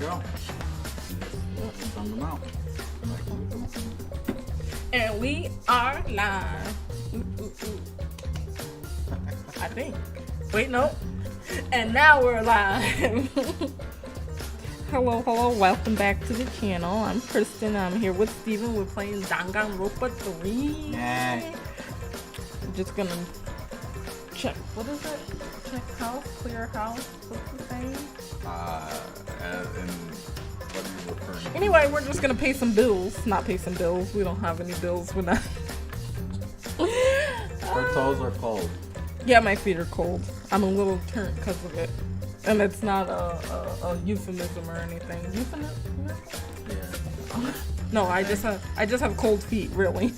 go. Send them out. And we are live. I think. Wait, no. And now we're live. Hello. Welcome back to the channel. I'm Kristen. I'm here with Steven. We're playing Danganronpa 3. Yay. I'm just gonna check. What is it? Check house? Clear house? What's the thing? And what are you referring to? Anyway, we're just gonna pay some bills. Not pay some bills. We don't have any bills. We're not. Our toes are cold. Yeah, my feet are cold. I'm a little turned because of it. And it's not a euphemism or anything. Euphemism? Yeah. No, I just have cold feet, really.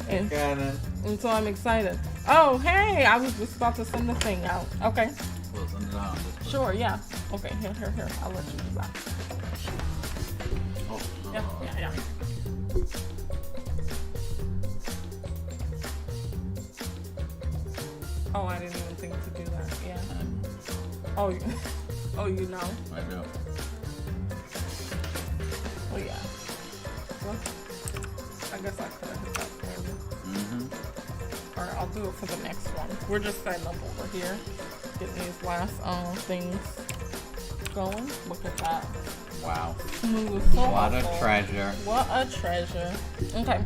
and so I'm excited. Oh, hey! I was just about to send the thing out. Okay. Well, send it out. Sure, yeah. Okay, here. I'll let you do that. Oh. Yeah. Oh, I didn't even think to do that. Yeah. Oh, you know. I do. Oh, yeah. Well, I guess I could have hit that for you. Alright, I'll do it for the next one. We're just setting up over here. Getting these last things going. Look at that. Wow. Smooth. So What awful. a treasure. What a treasure. Okay.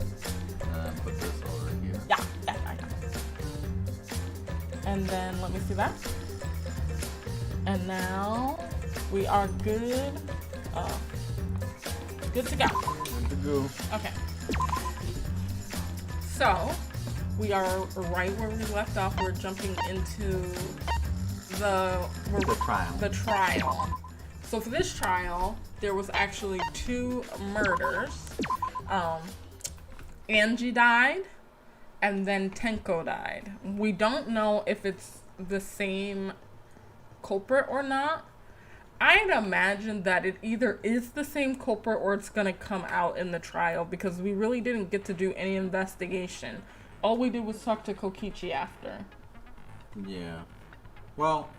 Put this over here. Yeah. And then let me see that. And now we are good. Good to go. Good to go. Okay. So we are right where we left off. We're jumping into the trial. So for this trial, there was actually 2 murders. Angie died, and then Tenko died. We don't know if it's the same culprit or not. I'd imagine that it either is the same culprit or it's going to come out in the trial, because we really didn't get to do any investigation. All we did was talk to Kokichi after. Yeah. Well,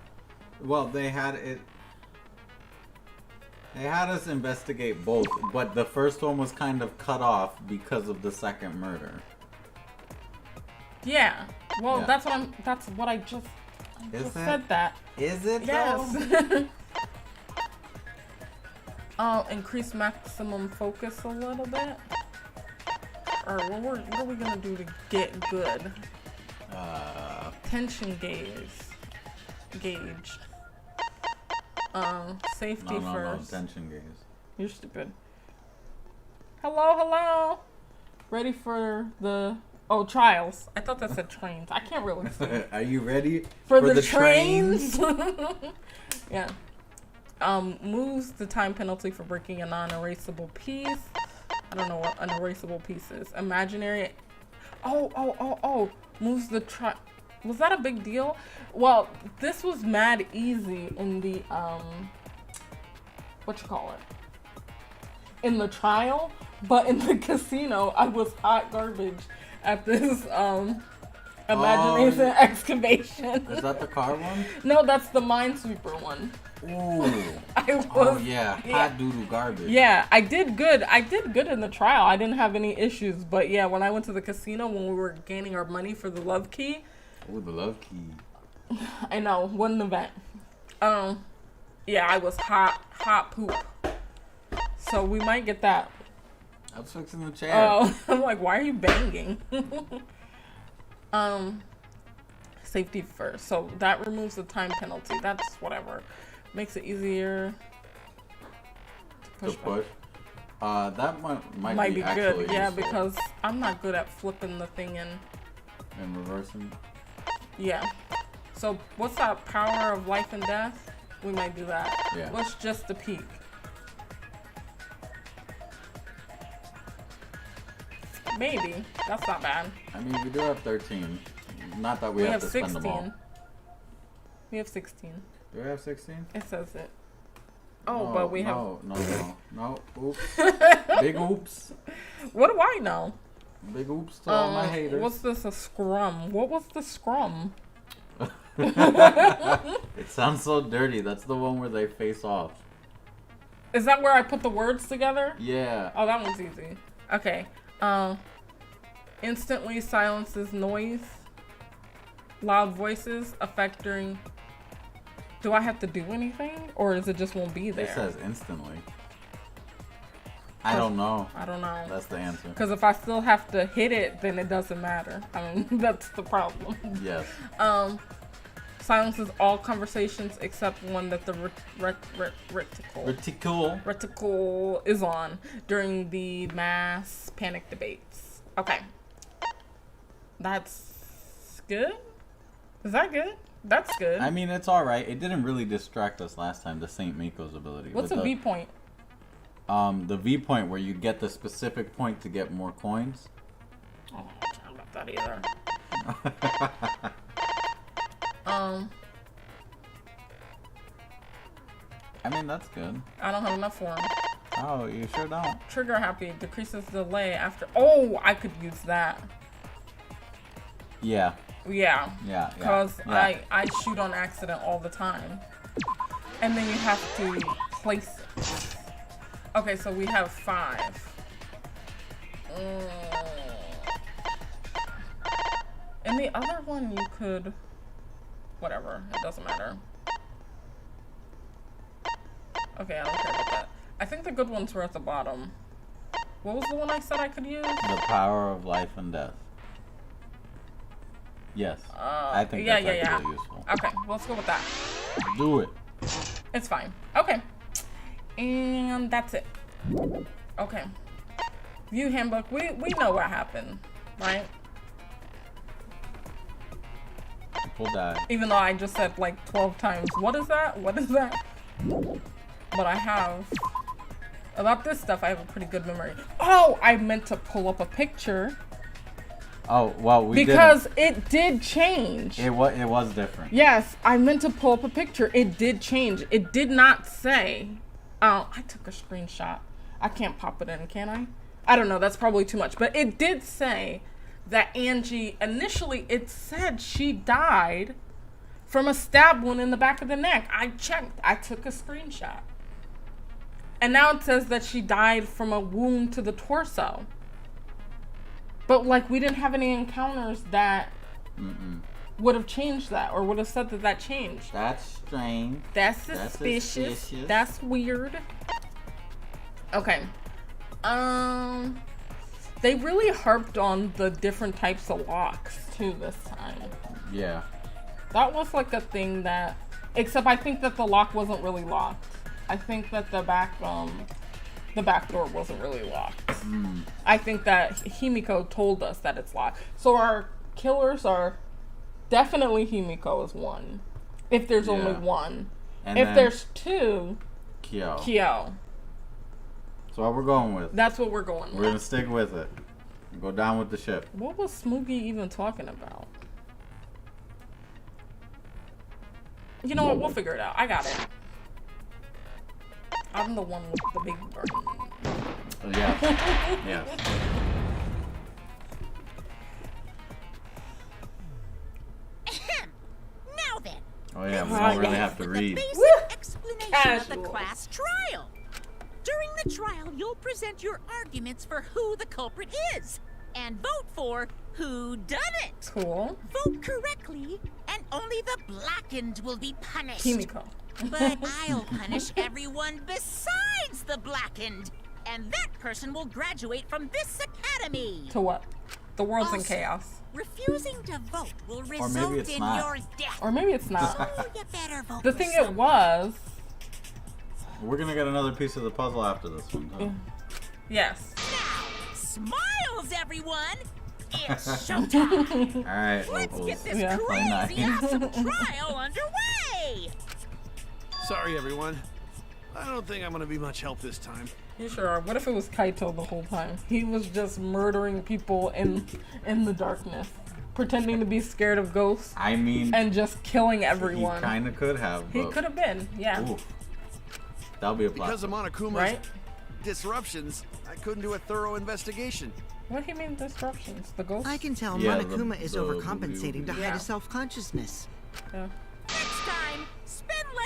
they had it. They had us investigate both, but the first one was kind of cut off because of the second murder. Yeah. Well, Yeah. that's what I just said that. Is it? Yes. Though? Increase maximum focus a little bit. Or what are we gonna do to get good? Tension gauge. Safety first. No, tension gauge. You're stupid. Hello. Ready for the trials. I thought that said trains. I can't really see. Are you ready For the trains? Yeah. Moves the time penalty for breaking a non-erasable piece. I don't know what an erasable piece is. Imaginary. Oh. Moves the Was that a big deal? Well, this was mad easy in the in the trial, but in the casino I was hot garbage at this imagination excavation. Is that the car one? No, that's the minesweeper one. Ooh. Yeah. Hot doodle garbage. Yeah, I did good in the trial. I didn't have any issues, but yeah, when I went to the casino when we were gaining our money for the love key. Oh, the love key. I know, what an event. Yeah, I was hot poop. So we might get that. I was fixing the chair. Oh, I'm like, why are you banging? Safety first. So that removes the time penalty. That's whatever. Makes it easier to push. That might be good. useful. Yeah, because I'm not good at flipping the thing in. And reversing. Yeah. So what's that? Power of life and death? We might do that. Yeah. What's just the peak? Maybe. That's not bad. I mean, we do have 13. Not that we have to 16. spend them all. We have 16. Do we have 16? It says it. Oh, but we have... No. Oops. Big oops. What do I know? Big oops to all my haters. What's this? A scrum? What was the scrum? It sounds so dirty. That's the one where they face off. Is that where I put the words together? Yeah. Oh, that one's easy. Okay. Instantly silences noise. Loud voices affecting. Do I have to do anything? Or is it just won't be there? It says instantly. I don't know. I don't know. That's the answer. Because if I still have to hit it, then it doesn't matter. I mean, that's the problem. Yes. Silences all conversations except one that the reticle is on during the mass panic debates. Okay. That's good? Is that good? That's good. I mean, it's alright. It didn't really distract us last time, the Saint Miko's ability. What's a V point? The V point where you get the specific point to get more coins. Oh, I don't know about that either. I mean, that's good. I don't have enough for him. Oh, you sure don't? Trigger happy decreases delay after. Oh, I could use that. Yeah. Yeah. Yeah. Because yeah. I shoot on accident all the time. And then you have to place it. Okay, so we have 5. And the other one you could... Whatever, it doesn't matter. Okay, I don't care about that. I think the good ones were at the bottom. What was the one I said I could use? The power of life and death. Yes. I think that's actually useful. Okay, well, let's go with that. Do it. It's fine. Okay. And that's it. Okay. View handbook. We know what happened, right? People die. Even though I just said like 12 times, what is that? What is that? But I have... About this stuff, I have a pretty good memory. Oh, I meant to pull up a picture. Oh, well, we because it did change. It was different. Yes, I meant to pull up a picture. It did change. It did not say... Oh, I took a screenshot. I can't pop it in, can I? I don't know. That's probably too much. But it did say that Angie... Initially, it said she died from a stab wound in the back of the neck. I checked. I took a screenshot. And now it says that she died from a wound to the torso. But, like, we didn't have any encounters that would have changed that or would have said that that changed. That's strange. That's suspicious. That's weird. Okay. They really harped on the different types of locks, too, this time. Yeah. That was, like, a thing that... Except I think that the lock wasn't really locked. I think that the back door wasn't really locked. I think that Himiko told us that it's locked. So our killers are definitely Himiko is 1. If there's only 1. And if there's 2, Kyo. So what we're going with. That's what we're going with. We're gonna stick with it. Go down with the ship. What was Smoogie even talking about? You know what? We'll figure it out. I got it. I'm the one with the big brain. Yeah. Yes. Now then. Oh yeah, we don't really have to read. The basic explanation of the Casual. class trial. During the trial, you'll present your arguments for who the culprit is, and vote for who done it. Cool. Vote correctly, and only the blackened will be punished. Himiko. But I'll punish everyone besides the blackened, and that person will graduate from this academy. To what? The world's in Also, chaos. Refusing to vote will maybe result it's in not. your death. Or maybe it's not. So you better vote The for thing it someone. was... We're gonna get another piece of the puzzle after this one. Huh? Yes. Now, smiles, everyone. It's showtime. All right. Let's locals. get this Yeah. crazy awesome trial underway. Sorry, everyone. I don't think I'm gonna be much help this time. You sure are. What if it was Kaito the whole time? He was just murdering people in the darkness, pretending to be scared of ghosts, I mean, and just killing he everyone. kind of could have. He But, could have been, yeah. oof. That'll be a plot. Because of Monokuma's Right? disruptions, I couldn't do a thorough investigation. What do you mean disruptions? The ghosts? I can tell Yeah, Monokuma is the- overcompensating to hide Yeah. his self-consciousness. Yeah. Next time,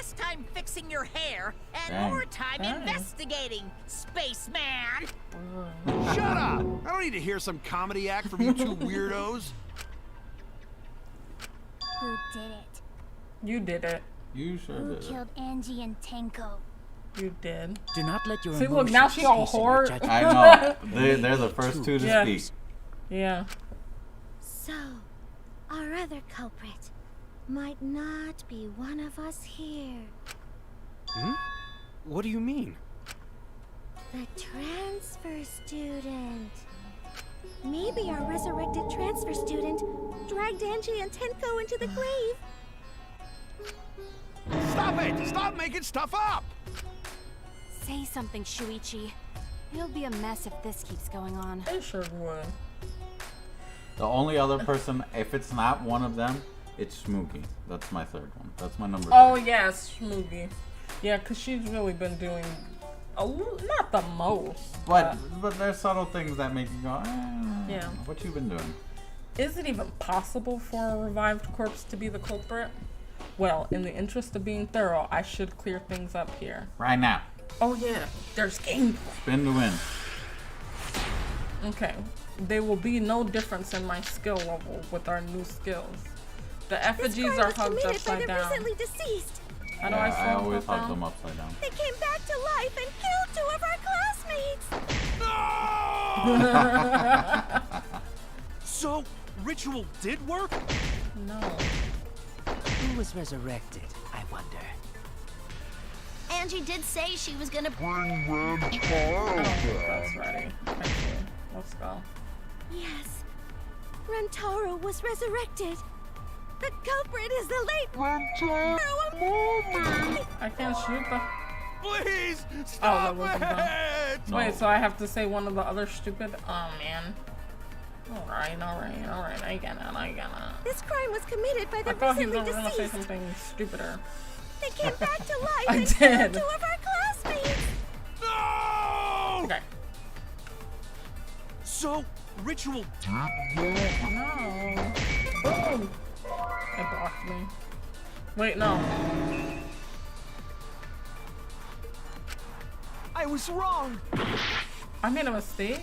less time fixing your hair and Dang. more time Dang. investigating, spaceman. Shut up! I don't need to hear some comedy act from you two weirdos. Who did it? You did it. You sure Who did it. killed Angie and Tenko? You did. Do not let your See, look, now she all hasten your whore. judgment. I know. They're the first two to Yeah. speak. Yeah. So, our other culprit might not be one of us here. What do you mean? The transfer student. Maybe our resurrected transfer student dragged Angie and Tenko into the grave. Stop it! Stop making stuff up! Say something, Shuichi. It'll be a mess if this keeps going on. It sure would. The only other person, if it's not one of them, it's Smooky. That's my third one. That's my number Oh, 3. yes, Smoogie. Yeah, because she's really been doing not the most. But there's subtle things that make you go, Yeah. what you been doing? Is it even possible for a revived corpse to be the culprit? Well, in the interest of being thorough, I should clear things up here. Right now. Oh yeah, there's gameplay. Spin to win. Okay, there will be no difference in my skill level with our new skills. The effigies are hugged upside down. deceased. How do I I slow always them hug down? them upside down. They came back to life and killed 2 of our classmates. No! So, ritual did work? No. Who was resurrected, I wonder? Angie did say she was gonna I don't think that's ready. Actually, let's go. Yes. Rentaro was resurrected. The culprit is the late Rentaro. I can't shoot the. Please! that Stop wasn't done. it! No. Wait, so I have to say one of the other stupid. Oh man. Alright. I get it. This crime was committed by I the thought he was recently gonna say deceased. something stupider. They came back to life I and did. killed 2 of our classmates. No! Okay. So, ritual No. Boom. It blocked me. Wait, no. I was wrong! I made a mistake?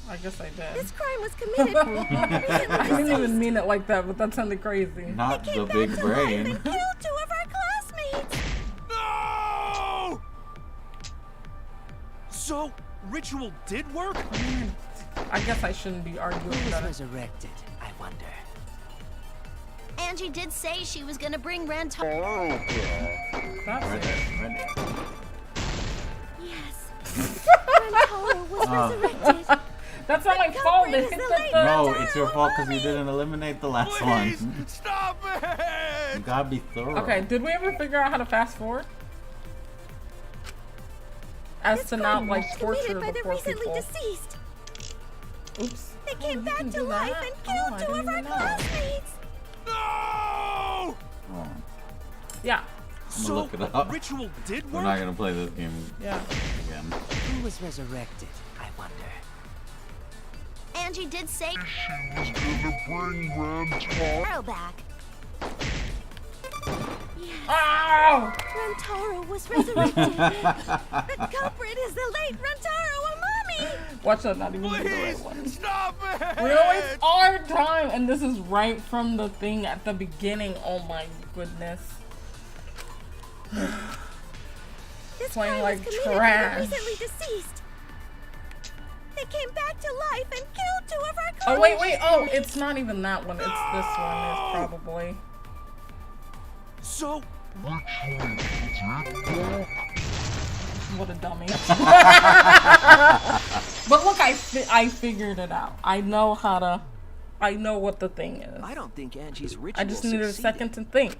I guess I did. This crime was committed by the recently I didn't even deceased. mean it like that, but that sounded crazy. Not They the came back big to life brain. and killed 2 of our classmates. No! So, ritual did work? I guess I shouldn't be arguing Who was about it. resurrected, I wonder? Angie did say she was gonna bring Rentaro. That's Right it. there. Right there. Yes. Rentaro was resurrected. That's not my The fault. culprit It is hit the the late thing. No, it's your fault because you didn't eliminate the last Please! one. Stop You it! gotta be thorough. Okay, did we ever figure out how to fast forward? As to not like torture committed by the the poor recently people. deceased. Oops. They Oh, came you back can to do life that? and Oh, killed I 2 didn't of our even know. classmates. No! Yeah. So, look it up. ritual did We're work? not gonna play this game Yeah. again. Who was resurrected, I wonder? Angie did say she was gonna bring Rentaro back. Yes. Oh! Rentaro was resurrected. The culprit is the late Rentaro Amami. Watch that, not even the right Please! one. Stop it! We always are time, and this is right from the thing at the beginning. Oh my goodness. This Playing crime like was committed by trash. the recently deceased. They came back to life and killed 2 of our classmates. Oh wait. Oh, it's not even that one. It's this one. It's probably. So, What a dummy. But look, I figured it out. I know how to. I know what the thing is. I don't think Angie's ritual I just needed a succeeded. second to think.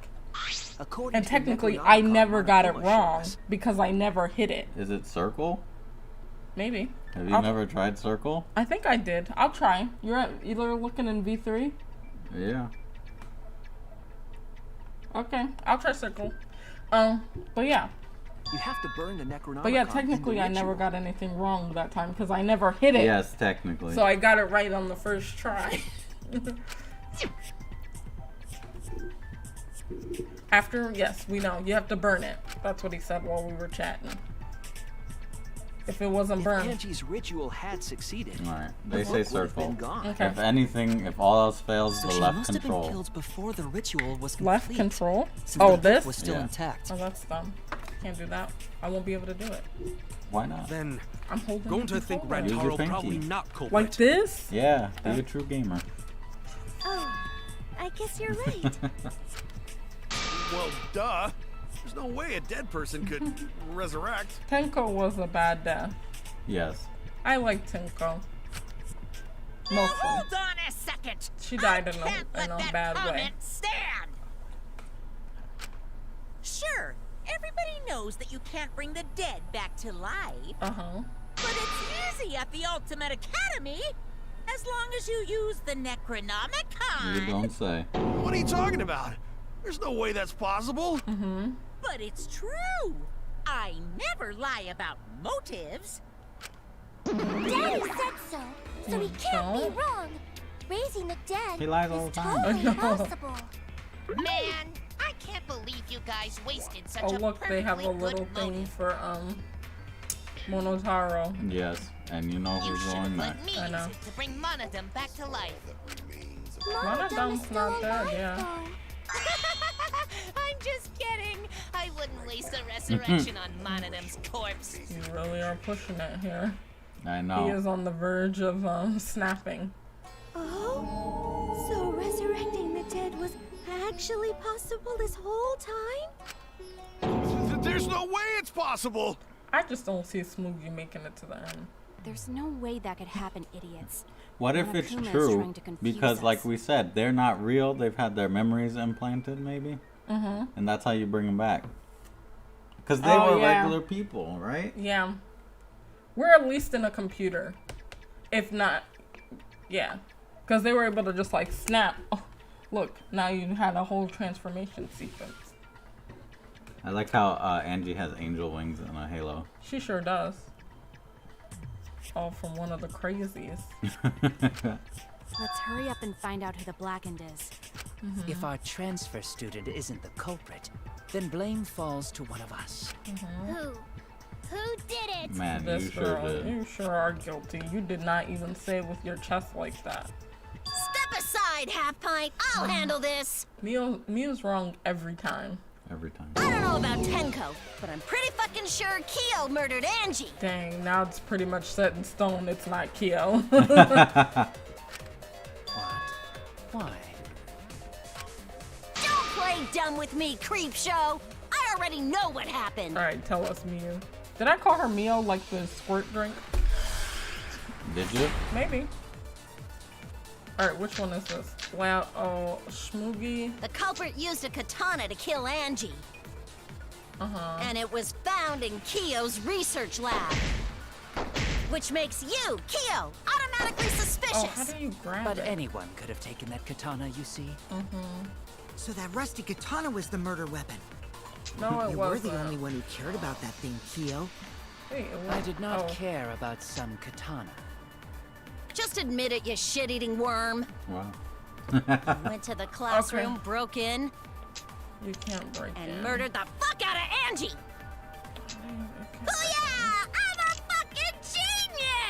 According And to technically, Necronomicon, I never got it Monokuma wrong shows. because I never hit it. Is it circle? Maybe. Have you I'll- never tried circle? I think I did. I'll try. You're looking in V3? Yeah. Okay, I'll try circle. But yeah. You have to burn the Necronomicon. But yeah, in the technically I never ritual. got anything wrong that time because I never hit it. Yes, technically. So I got it right on the first try. After, yes, we know. You have to burn it. That's what he said while we were chatting. If it wasn't If burned. Angie's ritual had succeeded, Alright, the they say book would have been circle. gone. Okay. If anything, if all else fails, So the she left must have been control. killed before the ritual was complete. Left control? Since Oh, the book this? was still Yeah. intact. Oh, that's dumb. Can't do that. I won't be able to do it. Why not? Then I'm holding going the to think controller. Use your Rantaro pinky. probably not culprit. Like this? Yeah, be a true gamer. Oh, I guess you're right. Well, duh. There's no way a dead person could resurrect. Tenko was a bad death. Yes. I like Tenko. Now Mostly. hold on a second. She died I in can't a let that bad way. comment stand. Sure, everybody knows that you can't bring the dead back to life, Uh-huh. but it's easy at the Ultimate Academy as long as you use the Necronomicon. You don't say. What are you talking about? There's no way that's possible. But it's true. I never lie about motives. Daddy said so, so he can't Don't. be wrong. Raising the dead He lies all is the time. totally I know. possible. Man, I can't believe you guys wasted such Oh a look, they have a perfectly little good thing motive. for Monotaro. Yes, and you know You who's should going have let next. me I know. use it to bring Monodum back to life. Monodum is Monodum's still not dead, alive, yeah. though. I'm just kidding. I wouldn't waste a resurrection on Monodum's corpse. You really are pushing it here. I He know. is on the verge of snapping. Oh, so resurrecting the dead was actually possible this whole time? There's no way it's possible. I just don't see Smoogie making it to the end. There's no way that could happen, idiots. What if it's Monokuma is true? trying to confuse Because, like us. we said, they're not real. They've had their memories implanted, maybe. And that's how you bring them back. Because they Oh, were yeah. regular people, right? Yeah. We're at least in a computer. If not, yeah. Because they were able to just like snap. Oh, look, now you had a whole transformation sequence. I like how Angie has angel wings and a halo. She sure does. All from one of the crazies. Let's hurry up and find out who the Blackened is. If our transfer student isn't the culprit, then blame falls to one of us. Who did it? Man, This you sure girl, did. you sure are guilty. You did not even say it with your chest like that. Step aside, Half Pint. I'll handle this. Mia's wrong every time. Every time. I don't know about Tenko, but I'm pretty fucking sure Kyo murdered Angie. Dang, now it's pretty much set in stone. It's not Kyo. What? Why? Don't play dumb with me, creep show. I already know what happened. Alright, tell us, Mio. Did I call her Mio like the squirt drink? Did you? Maybe. Alright, which one is this? Wow, oh, Schmoogie. The culprit used a katana to kill Angie. And it was found in Kyo's research lab. Which makes you, Kyo, automatically Oh, how suspicious. do you grab But it? anyone could have taken that katana, you see. So that rusty katana was the murder weapon. No, it You were wasn't. the only one who cared about that thing, Kyo. Wait, it I was- did not oh. care about some katana. Just admit it, you shit-eating worm. Wow. Went to the classroom, broke in, You can't break and in. murdered the fuck out of Angie. Oh yeah, I'm a fucking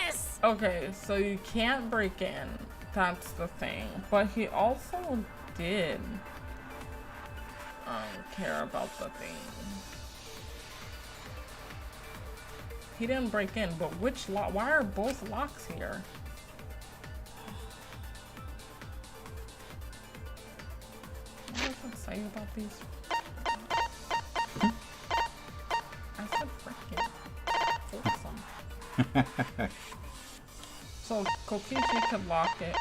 genius! Okay, so you can't break in. That's the thing. But he also did care about the thing. He didn't break in, but which lock? Why are both locks here? What does it say about these? I said freaking foursome. So Kokichi could lock it.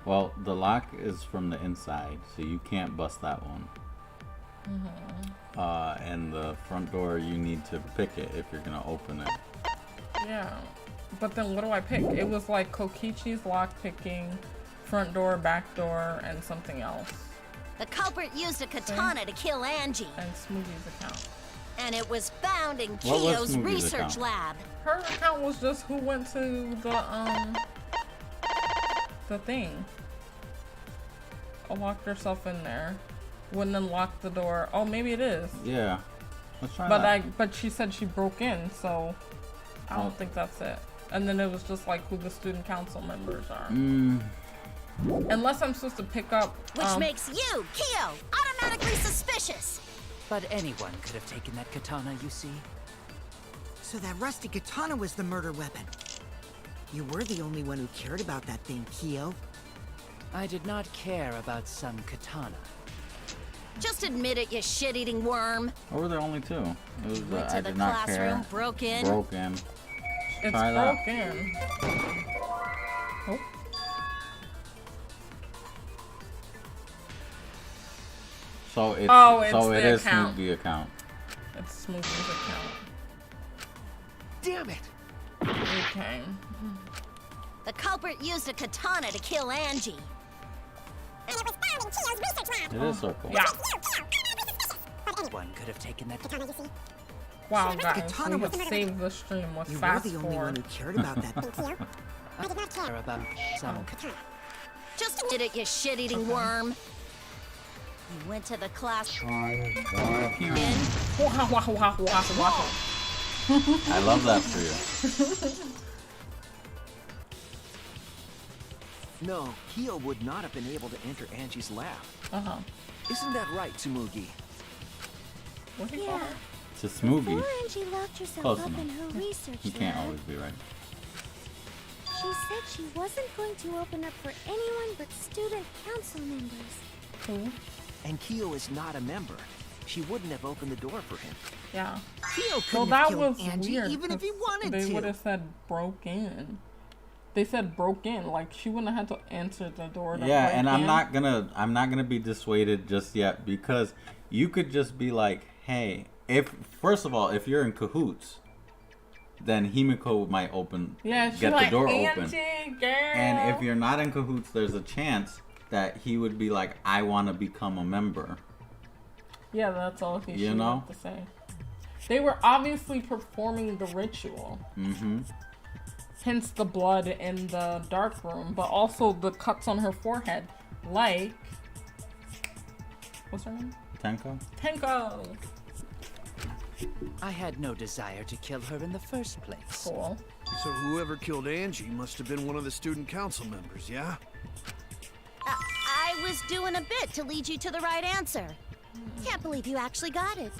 Well, the lock is from the inside, so you can't bust that one. And the front door, you need to pick it if you're gonna open it. Yeah. But then what do I pick? It was like Kokichi's lock picking, front door, back door, and something else. The culprit used a katana to kill Angie, And Smoothie's account. and it was found in What was Kyo's Smoothie's research account? lab. Her account was just who went to the the thing. Locked herself in there. Wouldn't unlock the door. Oh, maybe it is. Yeah. Let's try But that. but she said she broke in, so I don't think that's it. And then it was just like who the student council members are. Unless I'm supposed to pick up. Which makes you, Kyo, automatically suspicious. But anyone could have taken that katana, you see. So that rusty katana was the murder weapon. You were the only one who cared about that thing, Kyo. I did not care about some katana. Just admit it, you shit-eating worm. Or were there only two? It was Went I to the did not classroom, care. broke in. Broke in. It's Try that. broken. Oh. So it's it's it the is account. Smoothie account. It's Smoothie's account. Damn it! Okay. The culprit used a katana to kill Angie. And it was found in Kyo's research lab. It is circle. Yeah. One could have taken that katana. Wow, guys, Katana we have was- saved the stream with You were fast the only one forward. who cared about that thing. I did not care about some katana. Just admit it, you shit-eating worm. You went to the class. Wow, wow, wow, wow, wow. I love that for you. No, Kyo would not have been able to enter Angie's lab. Isn't that right, Tsumugi? What do you call it? It's a Smoothie. Angie locked herself Close up enough. in her research He can't lab, always be right. she said she wasn't going to open up for anyone but student council members. Who? And Kyo is not a member. She wouldn't have opened the door for him. Yeah. Kyo So couldn't that have killed was Angie weird. even if he 'cause wanted they to. would have said broke in. They said broke in, like she wouldn't have had to answer the door. To Yeah, break and I'm in. not gonna be dissuaded just yet, because you could just be like, hey, if first of all, if you're in cahoots, then Himiko might Yeah, she's get like, the door Angie, open. girl. And if you're not in cahoots, there's a chance that he would be like, I want to become a member. Yeah, that's all he You should know? have to say. They were obviously performing the ritual. Mm-hmm. Hence the blood in the dark room, but also the cuts on her forehead. Like, what's her name? Tenko? Tenko. I had no desire to kill her in the first place. Cool. So whoever killed Angie must have been one of the student council members, yeah? I was doing a bit to lead you to the right answer. Can't believe you actually got it.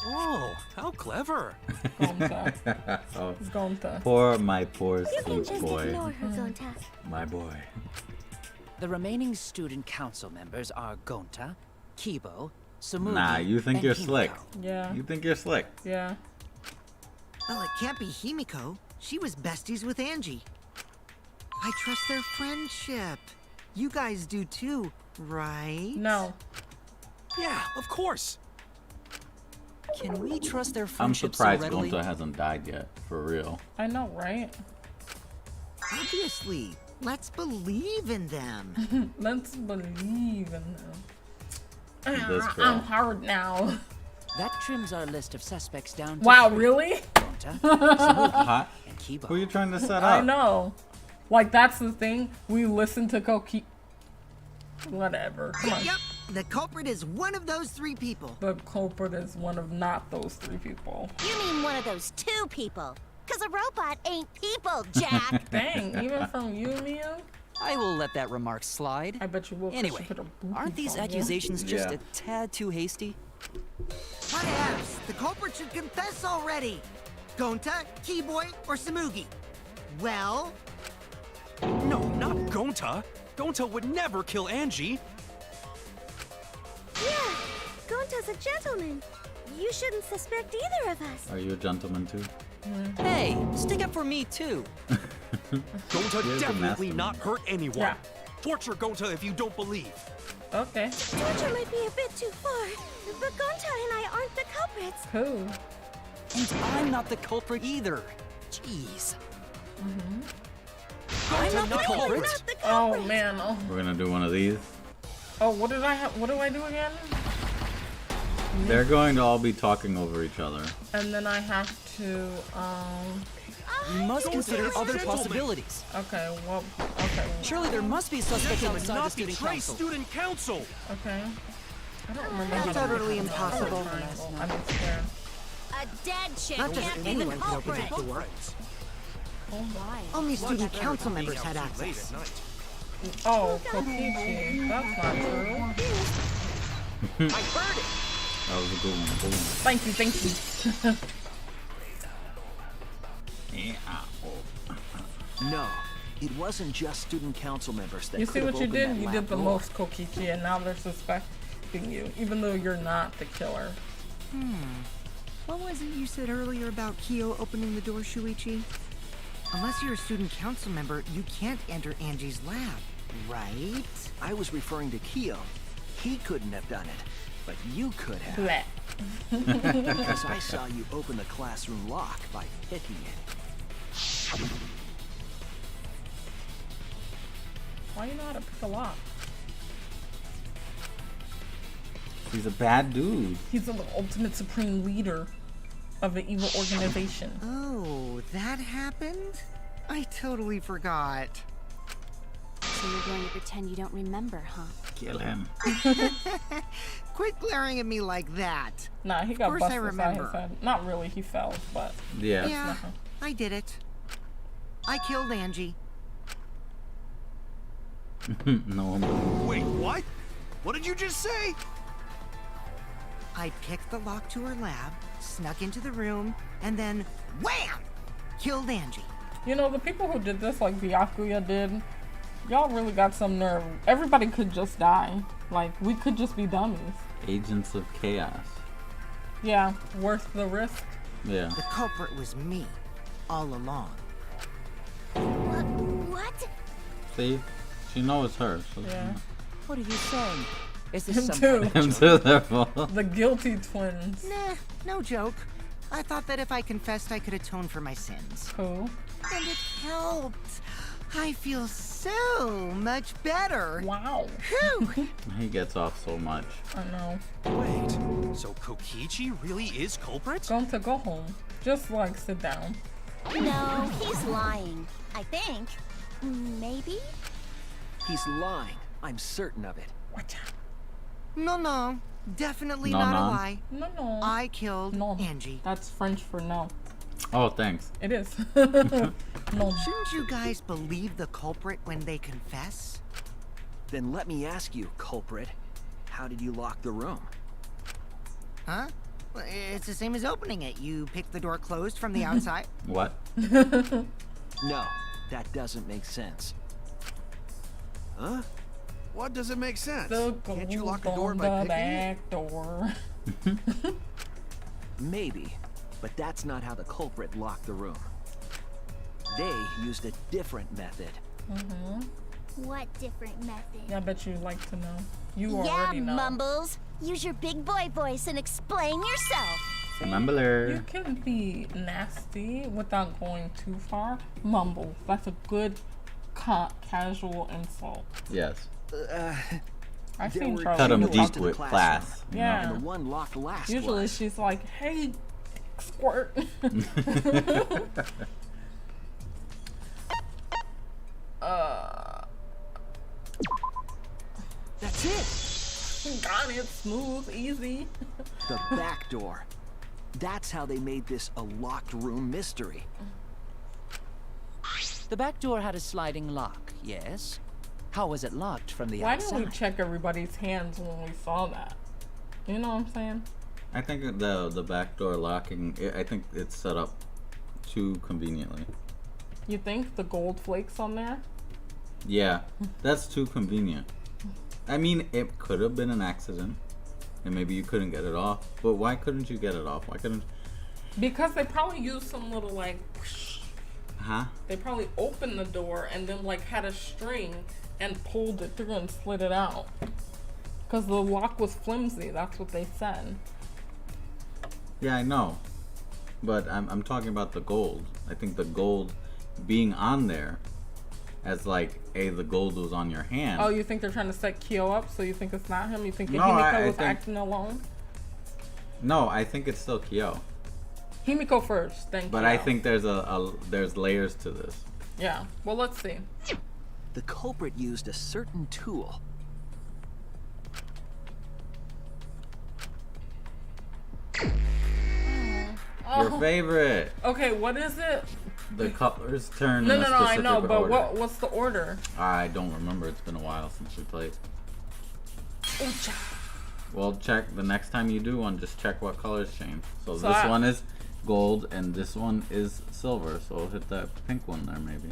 Oh, how clever. Gonta. Oh, Gonta. my poor You can sweet just boy. ignore her, Gonta. My boy. The remaining student council members are Gonta, Kibo, Tsumugi, Nah, you think and you're Himiko. slick. Yeah. You think you're slick. Yeah. Well, it can't be Himiko. She was besties with Angie. I trust their friendship. You guys do too, right? No. Yeah, of course. Can we trust their I'm friendship surprised so readily? Gonta hasn't died yet, for real. I know, right? Obviously. Let's believe in them. Let's believe in them. This girl. I'm hard now. That trims our list of suspects down to Wow, 3. really? Gonta, Tsumugi, Hot. and Kibo. Who are you trying to set I up? know. Like, that's the thing. We listen to Koki. Whatever. Come on. Yep, the culprit is one of those 3 people. The culprit is one of not those 3 people. You mean one of those 2 people? Cause a robot ain't people, Jack. Dang, even from you, Mia? I will let that remark slide. I bet you will. 'cause Anyway, she put a booty aren't these on you. accusations just Yeah. a tad too hasty? Perhaps the culprit should confess already. Gonta, Keyboy, or Tsumugi? Well, No, not Gonta. Gonta would never kill Angie. Yeah, Gonta's a gentleman. You shouldn't suspect either of us. Are you a gentleman too? Hey, stick up for me too. Gonta You're the definitely mastermind. not hurt anyone. Yeah. Torture Gonta if you don't believe. Okay. Torture might be a bit too far, but Gonta and I aren't the culprits. Cool. And I'm not the culprit either. Jeez. Gonta not the not culprit. culprit. The Oh, culprit. man. Oh, We're gonna do one of these. what did I have? What do I do again? They're going to all be talking over each other. And then I have to, We must Gonta consider is a other gentleman. possibilities. okay, well, Okay. Surely there must be suspects would outside the not student betray council. student council. Okay. I don't remember. That's utterly impossible. I'm scared. A dead chick Not just can't be the anyone can open culprit. that door. Oh, why? Only student council members had Late access. at night. Oh, Kokichi. That's not true. I heard it. That was a good one. Boom. Thank you, thank you. No, it wasn't just student council members that You could see have what you opened did? that You lab did the door. most, Kokichi, and now they're suspecting you, even though you're not the killer. What was it you said earlier about Kyo opening the door, Shuichi? Unless you're a student council member, you can't enter Angie's lab, right? I was referring to Kyo. He couldn't have done it, but you could have. Bleh. Because I saw you open the classroom lock by picking it. Why you know how to pick a lock? He's a bad dude. He's the ultimate supreme leader of an evil organization. Oh, that happened? I totally forgot. So you're going to pretend you don't remember, huh? Kill him. Quit glaring at me like that. Nah, he got Of course I busted beside his remember. head. Not really, he fell, but Yeah. Yeah, I did it. I killed Angie. No one believes. Wait, what? What did you just say? I picked the lock to her lab, snuck into the room, and then wham! Killed Angie. you know, the people who did this, like Byakuya did, y'all really got some nerve. Everybody could just die. Like, we could just be dummies. Agents of Chaos. Yeah, worth the risk. Yeah. The culprit was me, all along. What? See? She knows it's her. So Yeah. What are you saying? Is this Him some too. kind of Him joke? too, their fault. The guilty twins. Nah, no joke. I thought that if I confessed, I could atone for my sins. Cool. And it helped. I feel so much better. Wow. Whew. He gets off so much. I know. Wait, so Kokichi really is culprit? Going to go home. Just like sit down. No, he's lying. I think. Maybe? He's lying. I'm certain of it. Watch out. No, definitely No, not no. a lie. No. I killed No. Angie. That's French for no. Oh, thanks. It is. No. Shouldn't you guys believe the culprit when they confess? Then let me ask you, culprit, how did you lock the room? Huh? Well, it's the same as opening it. You pick the door closed from the outside. What? No, that doesn't make sense. Huh? What doesn't make sense? The Can't you lock gold the door on by the picking it? back door. Maybe, but that's not how the culprit locked the room. They used a different method. What different method? I bet you'd like to know. You Yeah, already know. Mumbles. Use your big boy voice and explain yourself. Mumbler. You can be nasty without going too far. Mumble. That's a good casual insult. Yes. I've There seen were Charlie. Cut 'em two do deep doors that. to the with classroom, class. Yeah. And the one locked last Usually was. she's like, hey, dick squirt. That's it! Got it. Smooth, easy. The back door. That's how they made this a locked room mystery. The back door had a sliding lock, yes? How was it locked from the Why outside? didn't we check everybody's hands when we saw that? You know what I'm saying? I think the back door locking, I think it's set up too conveniently. You think the gold flakes on there? Yeah, that's too convenient. I mean, it could have been an accident, and maybe you couldn't get it off. But why couldn't you get it off? Why couldn't? Because they probably used some little like. Huh? They probably opened the door and then like had a string and pulled it through and slid it out. Because the lock was flimsy. That's what they said. Yeah, I know. But I'm talking about the gold. I think the gold being on there as like, the gold was on your hand. Oh, you think they're trying to set Kyo up? So you think it's not him? You think No, Himiko I was think- acting alone? No, I think it's still Kyo. Himiko first, then But Kyo. I think there's there's layers to this. Yeah. Well, let's see. The culprit used a certain tool. Your favorite. Okay, what is it? The colors turn No, in a no, I specific know, but order. what's the order? I don't remember. It's been a while since we played. Ooh-cha. Well, check the next time you do one. Just check what colors change. So this I- one is gold, and this one is silver. So hit that pink one there, maybe.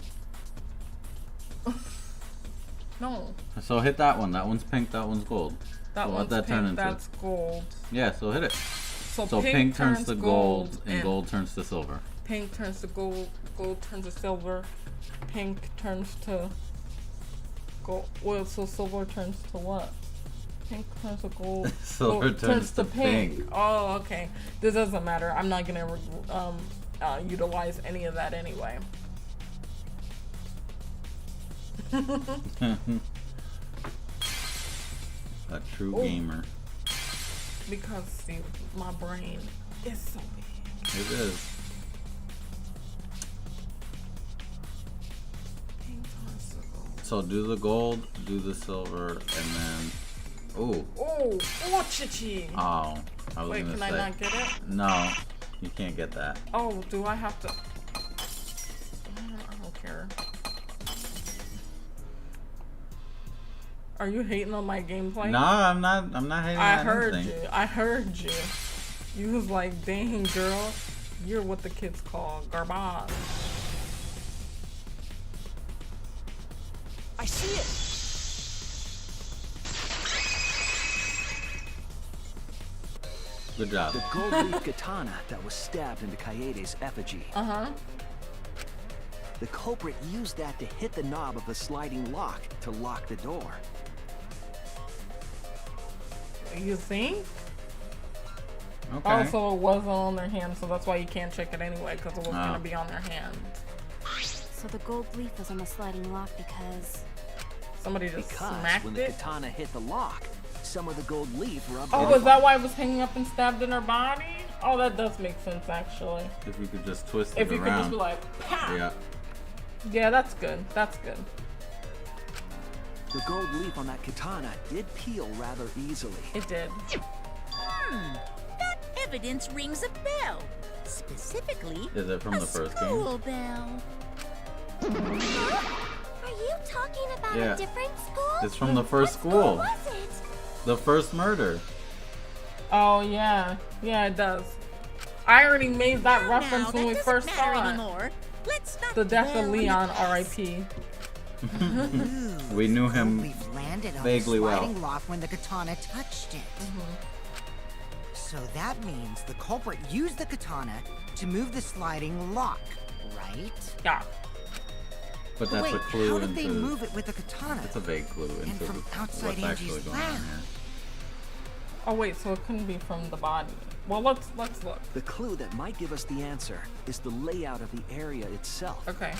No. So hit that one. That one's pink. That one's gold. That so one's what that pink, turn into? that's gold. Yeah. So hit it. So pink turns to gold, and gold turns to silver. Pink turns to gold. Gold turns to silver. Pink turns to gold. Well, so silver turns to what? Pink turns to gold. Silver gold turns to pink. Oh, okay. This doesn't matter. I'm not gonna utilize any of that anyway. A true Ooh. gamer. Because see, my brain is so big. It is. Pink turns to gold. So do the gold, do the silver, and then. Ooh. Oh, chichi. Oh, I was Wait, gonna can say. I not get it? No, you can't get that. Oh, do I have to? I don't care. Are you hating on my gameplay? No, I'm not. I'm not hating I on heard anything. you. I heard you. You was like, dang, girl, you're what the kids call garbage. I see it. Good job. The gold leaf katana that was stabbed into Kaede's effigy. Uh-huh. The culprit used that to hit the knob of the sliding lock to lock the door. You think? Okay. Oh, so it wasn't on their hand, so that's why you can't check it anyway, because it was Oh. gonna be on their hand. So the gold leaf was on the sliding lock because... Somebody just Because smacked when the it? katana hit the lock, some of the gold leaf rubbed Oh, off. is that why it was hanging up and stabbed in her body? Oh, that does make sense, actually. If you could just twist it If you around. could just be like, pow! Yeah. Yeah, that's good. That's good. The gold leaf on that katana did peel rather easily. It did. That evidence rings a bell. Specifically, Is it from a the first game? school bell. Are you talking about Yeah. a different school? It's from the first What school. was it? The first murder. Oh, yeah. Yeah, it does. I already made that Now, reference that when we doesn't first matter saw it. anymore. Let's not The death dwell of on the Leon, past. R.I.P. Ooh, We knew the him gold leaf landed on vaguely the well. sliding lock when the katana touched it. So that means the culprit used the katana to move the sliding lock, right? Yeah. But that's Wait, a clue how did they into. move it with the katana? It's a vague clue into from outside what's actually Angie's going on lab. here. Oh, wait, so it couldn't be from the body. Well, let's look. The clue that might give us the answer is the layout of the area itself. Okay.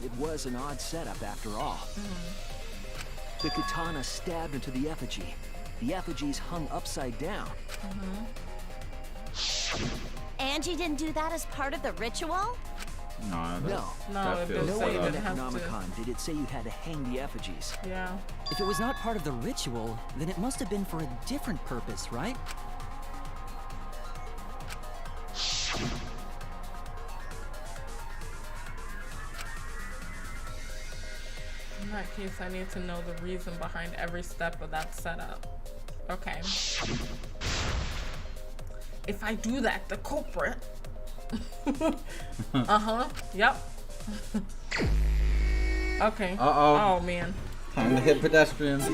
It was an odd setup after all. The katana stabbed into the effigy. The effigies hung upside down. Angie didn't do that as part of the ritual? No, No. No, that it feels didn't say Nowhere you in like didn't the have to. Necronomicon did it say you had to hang the effigies. Yeah. If it was not part of the ritual, then it must have been for a different purpose, right? In that case, I need to know the reason behind every step of that setup. Okay. If I do that, the culprit. Uh-huh. Yep. Okay. Uh-oh. Oh, man. Time to hit pedestrians.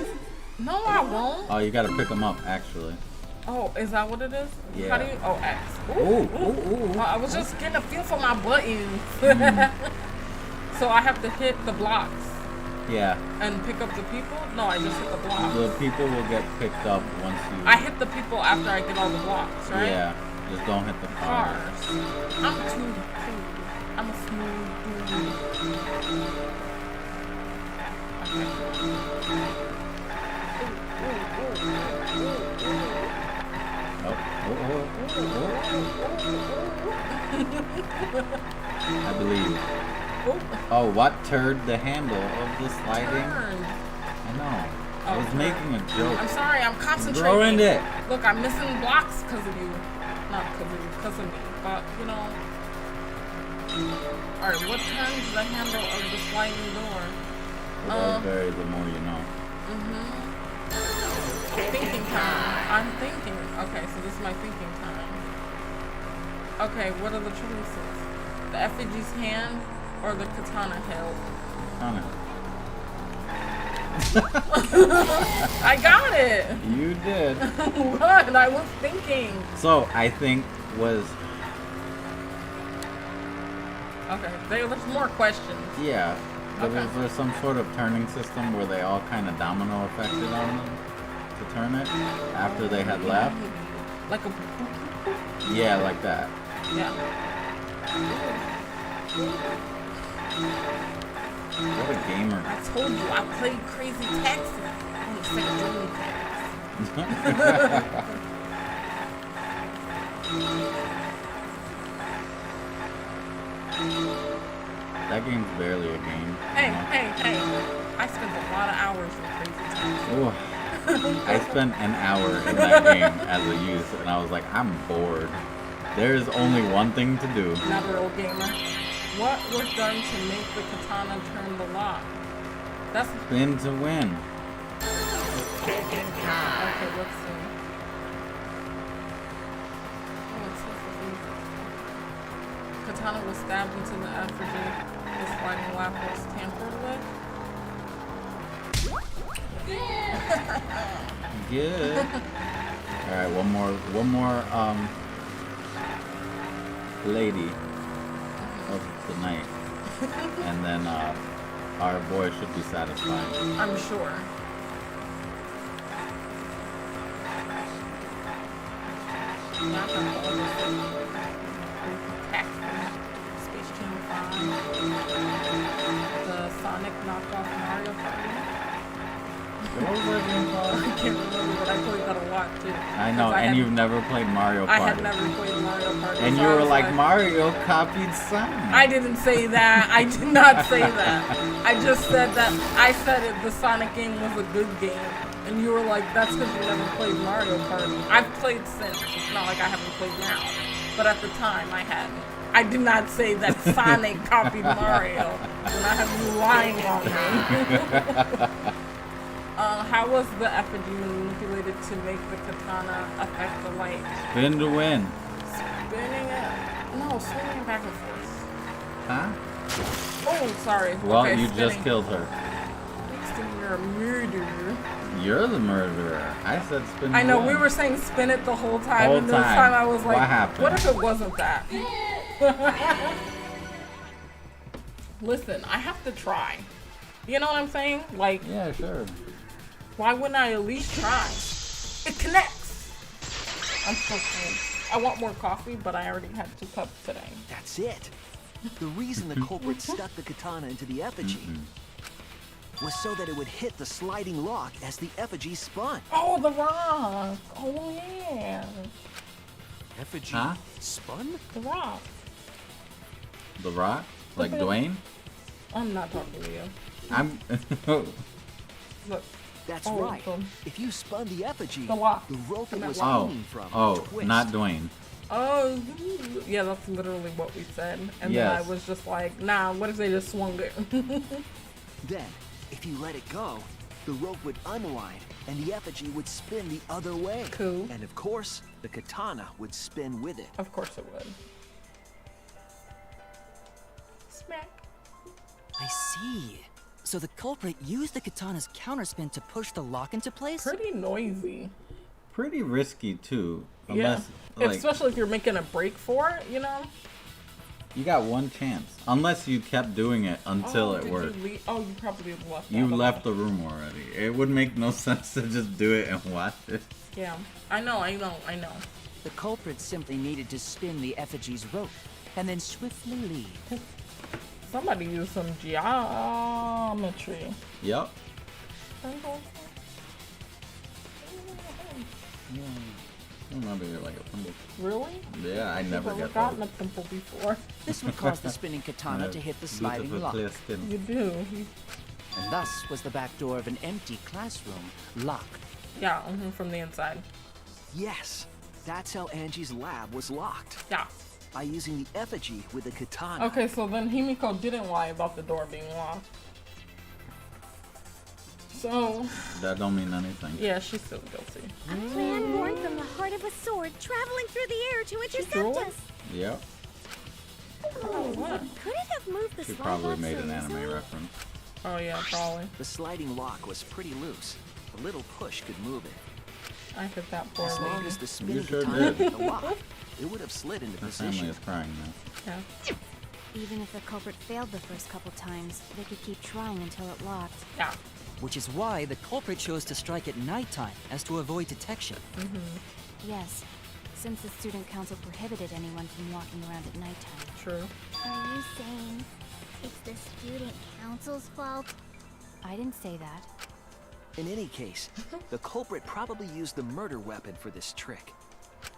No, I won't. Oh, you gotta pick them up, actually. Oh, is that what it is? Yeah. How do you? Oh, X. Ooh. I was just getting a feel for my buttons. So I have to hit the blocks Yeah. and pick up the people? No, I just hit the blocks. The people will get picked up once you. I hit the people after I get all the blocks, right? Yeah. Just don't hit the car. Cars. I'm too cool. I'm a smooth dude. I believe. Oh, what turd the handle of the sliding? Turned. I know. I was making a joke. I'm sorry, I'm concentrating. Ruined it. Look, I'm missing blocks because of you. Not because of you, because of me. But, you know. Alright, what turns the handle of the sliding door? Without Barry, the more you know. Thinking time. I'm thinking. Okay, so this is my thinking time. Okay, what are the choices? The effigy's hand or the katana held? Katana. I got it! You did. What? I was thinking. So, I think was... Okay, there's more questions. Yeah. But Okay. is there some sort of turning system where they all kind of domino affected on them to turn it after they had left? Like a... Yeah, like that. Yeah. What a gamer. I told you, I played Crazy Taxi on the Sega That game's barely a game. Hey, I spent a lot of hours in Crazy Taxi. Ooh. I spent an hour in that game as a youth, and I was like, I'm bored. There's only one thing to do. Another old gamer. What was done to make the katana turn the lock? That's... Spin to win. Okay, let's see. Katana was stabbed into the effigy. The sliding lap was tampered with. Good. Alright, one more lady of the night. And then our boy should be satisfied. I'm sure. Not the Space Jam 5. The Sonic knockoff Mario Party. What was that game called? I can't remember, but I played that a lot too. I know, and you've never played Mario Party. I had never played Mario Party. And so you I were was like, Mario copied Sonic. I didn't say that. I did not say that. I just said that I said it. The Sonic game was a good game, and you were like, "That's because you never played Mario Party." I've played since. It's not like I haven't played now, but at the time I hadn't. I did not say that Sonic copied Mario, and I have you lying on me. How was the effigy manipulated to make the katana affect the light? Spin to win. Spinning it? No, swinging back and forth. Huh? Oh, sorry. Well, okay, you spinning. just killed her. Next thing you're a murderer. You're the murderer. I said spin to I know, win. we were saying spin it the whole time, Whole and this time. time I was like, What happened? what if it wasn't that? Listen, I have to try. You know what I'm saying? Like, yeah, sure. Why wouldn't I at least try? It connects. I'm so full. I want more coffee, but I already had 2 cups today. That's it. The reason the culprit stuck the katana into the effigy was so that it would hit the sliding lock as the effigy spun. Oh, the rock. Oh, yeah. Effigy spun? The rock. The Rock? Like Dwayne? I'm not talking to you. I'm... Look. That's Oh, right. If you spun the effigy, The lock. the rope it was Oh, hanging from oh, would twist. not Dwayne. Oh, yeah, that's literally what we said. And then I Yes. was just like, nah, what if they just swung it? Then, if you let it go, the rope would unwind and the effigy would spin the other way. Cool. And of course, the katana would spin with it. Of course it would. Smack. I see. So the culprit used the katana's counterspin to push the lock into place? Pretty noisy. Pretty risky, too. Unless, yeah. like, Especially if you're making a break for it, you know? you got one chance. Unless you kept doing it until it did worked. You you probably left You out of left the room already. It would make no sense to just do it and watch it. Yeah, I know. The culprit simply needed to spin the effigy's rope and then swiftly leave. Somebody used some geometry. Maybe you're like a pimple. Really? Yeah, I never I've get gotten those. a pimple before. This would cause the spinning katana to hit the sliding Beautiful lock. clear skin. You do. And thus was the back door of an empty classroom locked. Yeah, from the inside. Yes, that's how Angie's lab was locked. Yeah. By using the effigy with the katana. Okay, so then Himiko didn't lie about the door being locked. So... That don't mean anything. Yeah, she's still guilty. A plan born from the heart of a sword traveling through the air to intercept us. Yep. What? Could it have moved the She slide probably lock made so an anime easily? reference. Oh yeah, probably. The sliding lock was pretty loose. A little push could move it. I hit that poor As long lady. as the spinning sure katana did. hit the lock, it would have slid into The family position. is crying now. Yeah. Even if the culprit failed the first couple times, they could keep trying until it locked. Yeah. Which is why the culprit chose to strike at nighttime, as to avoid detection. Yes, since the student council prohibited anyone from walking around at nighttime. True. Are you saying it's the student council's fault? I didn't say that. In any case, the culprit probably used the murder weapon for this trick.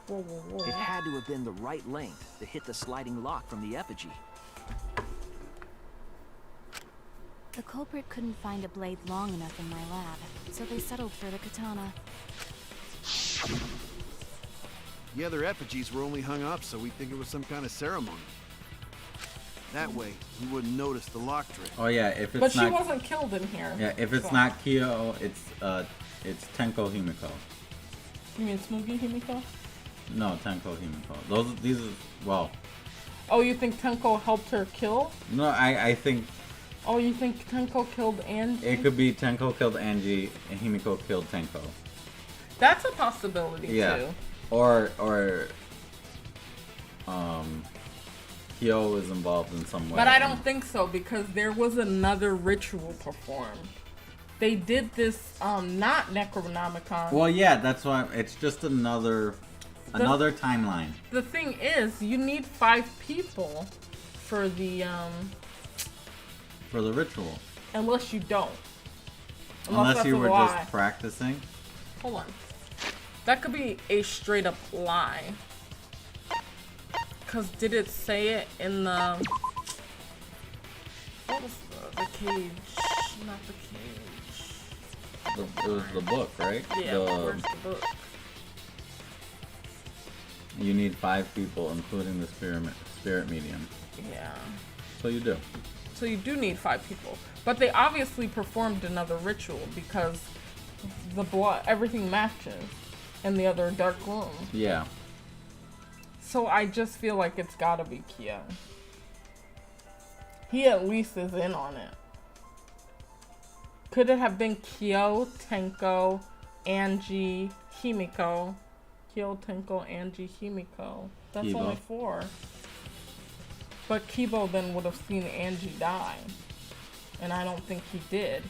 Whoa, whoa, whoa. It had to have been the right length to hit the sliding lock from the effigy. The culprit couldn't find a blade long enough in my lab, so they settled for the katana. The other effigies were only hung up so we'd think it was some kind of ceremony. That way, we wouldn't notice the lock trick. Oh yeah, if it's But not. she wasn't killed in here. Yeah, if it's so. not Kyo, it's Tenko Himiko. You mean Smoogie Himiko? No, Tenko Himiko. These are well. Oh, you think Tenko helped her kill? No, I think Oh, you think Tenko killed Angie? it could be Tenko killed Angie and Himiko killed Tenko. That's a possibility Yeah. too. Or Kyo is involved in some way. But I don't think so because there was another ritual performed. They did this not Necronomicon. Well, yeah, that's why it's just another timeline. The thing is, you need 5 people for the For the ritual. unless you don't. Unless that's you a were lie. just practicing. Hold on. That could be a straight up lie. Cause did it say it in the what was the cage? Not the cage. It was the book, right? Yeah, where's the book? You need 5 people, including the spirit medium. Yeah. So you do. So you do need 5 people. But they obviously performed another ritual because the blood, everything matches in the other dark room. Yeah. So I just feel like it's gotta be Kyo. He at least is in on it. Could it have been Kyo, Tenko, Angie, Himiko? Kyo, Tenko, Angie, Himiko. That's Kibo. only 4. But Kibo then would have seen Angie die. And I don't think he did.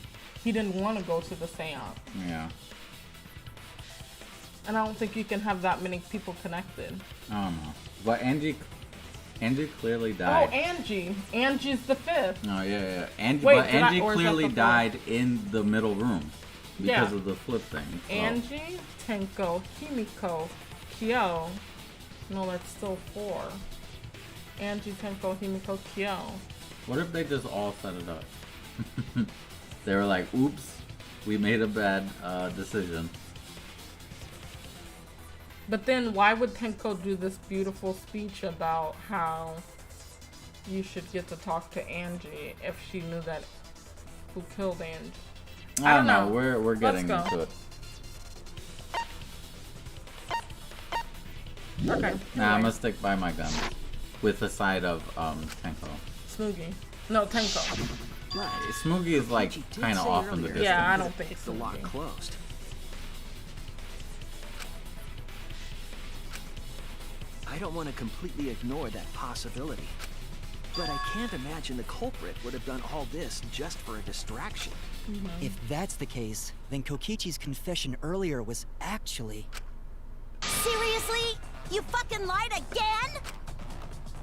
He didn't want to go to the seance. Yeah. And I don't think you can have that many people connected. I don't know. But Angie clearly Oh, died. Angie. Angie's the 5th. Oh, yeah. Angie, Wait, but did I- Angie or is that clearly the died in the middle room because Yeah. of the flip thing. So. Angie, Tenko, Himiko, Kyo. No, that's still 4. Angie, Tenko, Himiko, Kyo. What if they just all set it up? They were like, oops, we made a bad decision. But then why would Tenko do this beautiful speech about how you should get to talk to Angie if she knew that who killed Angie? I don't know. We're getting Let's go. into it. Okay. Nah, I'm gonna stick by my gun with the side of Tenko. Smoogie. No, Tenko. Smoogie is like She did kind of say off in the earlier distance. Yeah, I don't think if the lock Smoogie. closed. I don't want to completely ignore that possibility. But I can't imagine the culprit would have done all this just for a distraction. If that's the case, then Kokichi's confession earlier was actually... Seriously? You fucking lied again?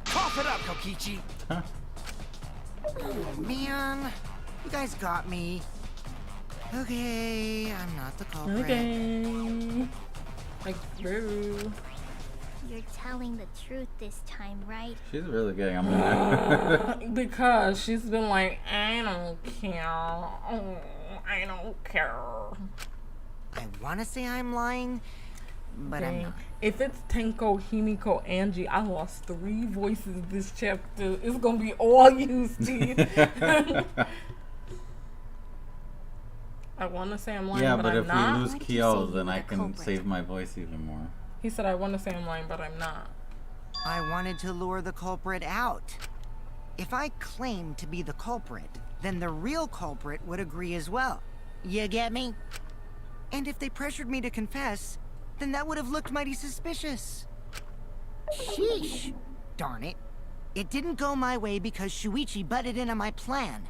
Cough it up, Kokichi! Oh, man. You guys got me. Okay, I'm not the culprit. Okay. Like, boo. You're telling the truth this time, right? She's really getting on my nerves. Because she's been like, I don't care. Oh, I don't care. I want to say I'm lying, but I'm not. If it's Tenko, Himiko, Angie, I lost 3 voices this chapter. It's gonna be all you, Steve. I want to say I'm lying, Yeah, but but I'm if not. we lose Why did you Kyo, say then you I were the can culprit? save my voice even more. He said, I want to say I'm lying, but I'm not. I wanted to lure the culprit out. If I claim to be the culprit, then the real culprit would agree as well. You get me? And if they pressured me to confess, then that would have looked mighty suspicious. Sheesh. Darn it. It didn't go my way because Shuichi butted in on my plan.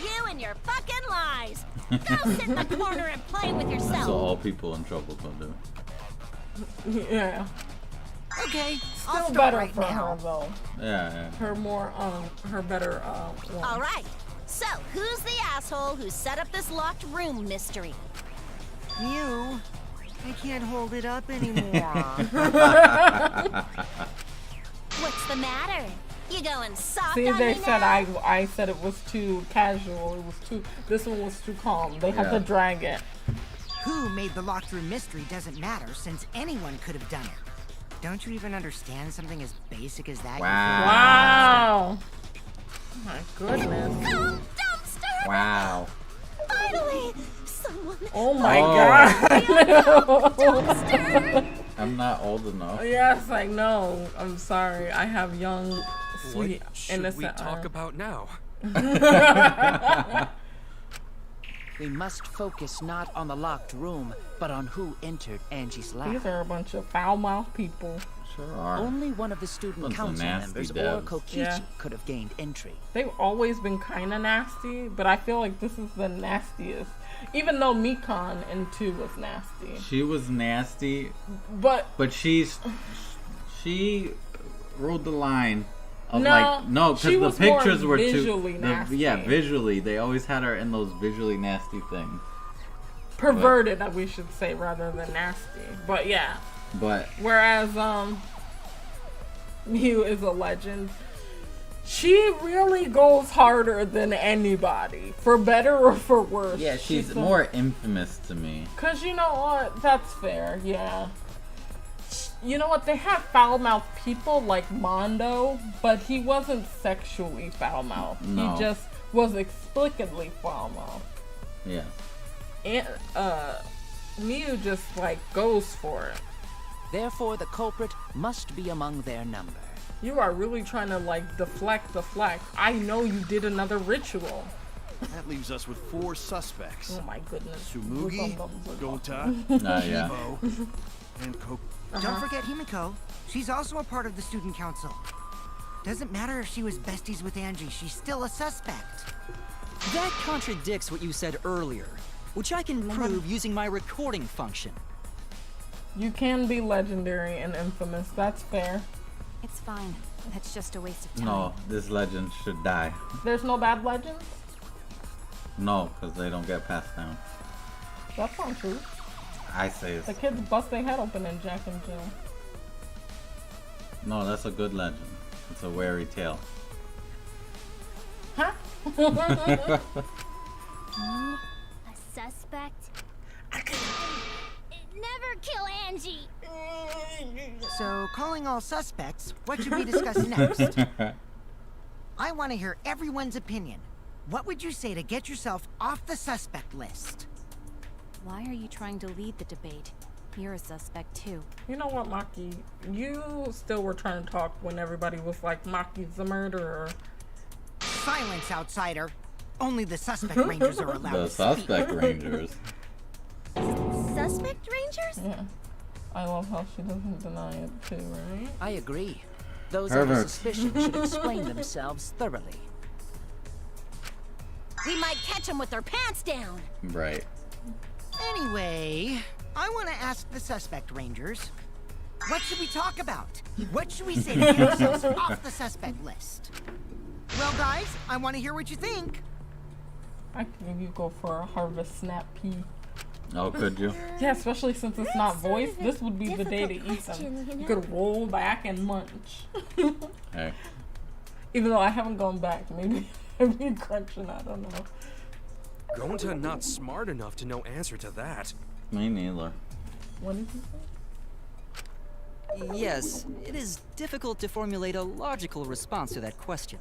You and your fucking lies. Go sit in the corner and play with That's yourself. all people in trouble can do. Yeah. Okay, I'll Still start better right for now. her, though. Yeah. Her more, her better, one. All right. So, who's the asshole who set up this locked room mystery? Mew, I can't hold it up anymore. What's the matter? You going soft See, on they me said now? I said it was too casual. It was too. This one was too calm. They had to drag it. Who made the locked room mystery doesn't matter since anyone could have done it. Don't you even understand something as basic as that? Wow. Oh my goodness. Oh, dumpster! Wow. Finally, someone. Oh my god. Dumpster! I'm not old enough. Yes, I know. I'm sorry. I have young, sweet, What should innocent. we talk about now? We must focus not on the locked room, but on who entered Angie's lab. These are a bunch of foul-mouthed people. Sure are. Only one of the student Bunch of council nasty members or devs. Kokichi could have gained entry. They've always been kind of nasty, but I feel like this is the nastiest. Even though Mikan in 2 was nasty. She was nasty, but she rode the line of No, because she the was more pictures were visually too nasty. yeah, visually they always had her in those visually nasty things. perverted, we should say, rather than nasty. But yeah. But whereas Mew is a legend. She really goes harder than anybody, for better or for worse. yeah, she's more infamous to me. Cause you know what? That's fair. Yeah. You know what? They have foul-mouthed people like Mondo, but he wasn't sexually foul-mouthed. No. He just was explicitly foul-mouthed. Yeah. And Mew just like goes for it. Therefore, the culprit must be among their number. You are really trying to like deflect. I know you did another ritual. That leaves us with 4 suspects. Oh my goodness. Sumugi, Gota, Yeah. Himo, and Kok. Don't forget Himiko. She's also a part of the student council. Doesn't matter if she was besties with Angie, she's still a suspect. That contradicts what you said earlier, which I can prove using my recording function. You can be legendary and infamous. That's fair. It's fine. That's just a waste of time. No, this legend should die. There's no bad legends? No, because they don't get passed down. That's not true. I say it's... The kids bust their head open in Jack and Jill. No, that's a good legend. It's a wary tale. Huh? A suspect? Never kill Angie! So, calling all suspects, what should we discuss next? I want to hear everyone's opinion. What would you say to get yourself off the suspect list? Why are you trying to lead the debate? You're a suspect too. You know what, Maki? You still were trying to talk when everybody was like, Maki's the murderer. Silence, outsider. Only the suspect rangers are allowed The to suspect speak. rangers. Suspect rangers? Yeah. I love how she doesn't deny it too, right? I agree. Those under Pervert. suspicion should explain themselves thoroughly. We might catch them with their pants down. Right. Anyway, I want to ask the suspect rangers, what should we talk about? What should we say to get ourselves off the suspect list? Well, guys, I want to hear what you think. I think you go for a harvest snap pea. Oh, could you? Yeah, especially since it's not voiced. This would be the day to eat them. question, you know? You could roll back and munch. Hey. Even though I haven't gone back, maybe I'd be crunching. I don't know. Gonta not smart enough to know answer to that. Me neither. What did you say? Yes, it is difficult to formulate a logical response to that question.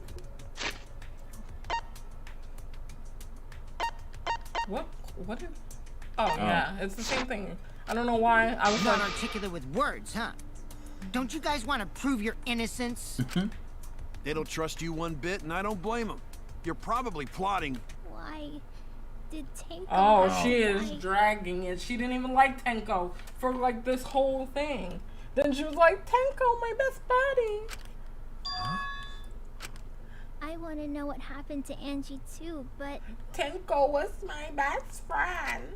What? What did? Oh, yeah, it's the same thing. I don't know why. I was Not like, articulate with words, huh? Don't you guys want to prove your innocence? They don't trust you one bit, and I don't blame them. You're probably plotting. Why did Tenko oh, have she to is die? dragging it. She didn't even like Tenko for like this whole thing. Then she was like, Tenko, my best buddy. I want to know what happened to Angie too, but Tenko was my best friend.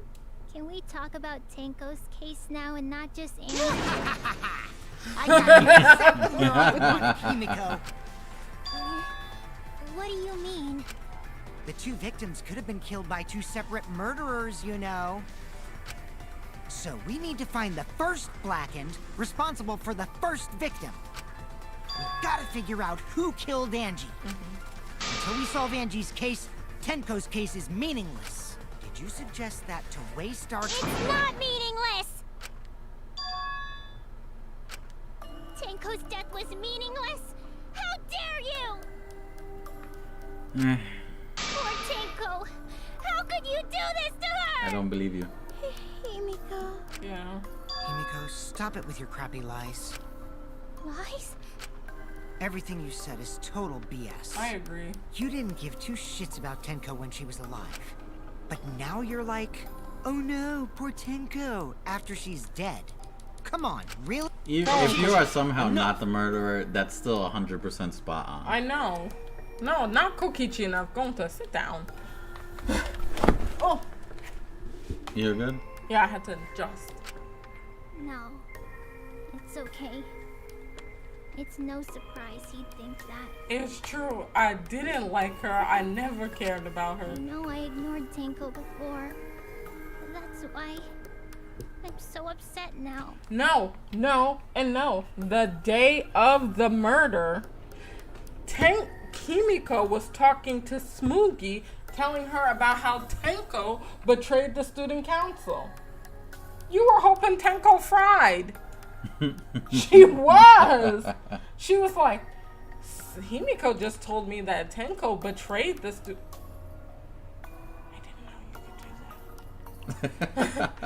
can we talk about Tenko's case now and not just Angie? I got you. Set Lure off with one, Kimiko. What do you mean? The two victims could have been killed by two separate murderers, you know. So we need to find the first Blackened responsible for the first victim. We gotta figure out who killed Angie. Until we solve Angie's case, Tenko's case is meaningless. Did you suggest that to waste our time? It's not meaningless! Tenko's death was meaningless? How dare you! Poor Tenko! How could you do this to her? I don't believe you. Himiko. Yeah. Himiko, stop it with your crappy lies. Lies? Everything you said is total BS. I agree. You didn't give two shits about Tenko when she was alive. But now you're like, oh no, poor Tenko, after she's dead. Come on, really? If you are somehow not the murderer, that's still 100% spot on. I know. No, not Kokichi enough. Gonta, sit down. Oh. You're good? Yeah, I had to adjust. No. It's okay. It's no surprise he'd think that. It's true. I didn't like her. I never cared about her. I know I ignored Tenko before. That's why I'm so upset now. No, no, and no. The day of the murder, Kimiko was talking to Smoogie, telling her about how Tenko betrayed the student council. You were hoping Tenko fried. She was. She was like, Himiko just told me that Tenko betrayed the student. I didn't know you could do that.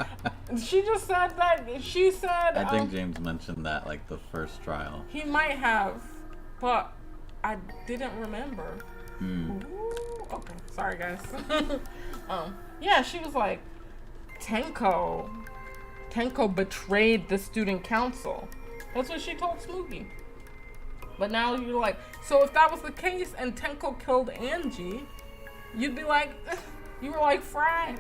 She just said that. She said. I think James mentioned that like the first trial. He might have, but I didn't remember. Ooh, okay, sorry guys. Yeah, she was like, Tenko betrayed the student council. That's what she told Smoogie. But now you're like, so if that was the case and Tenko killed Angie, you'd be like, you were like fried.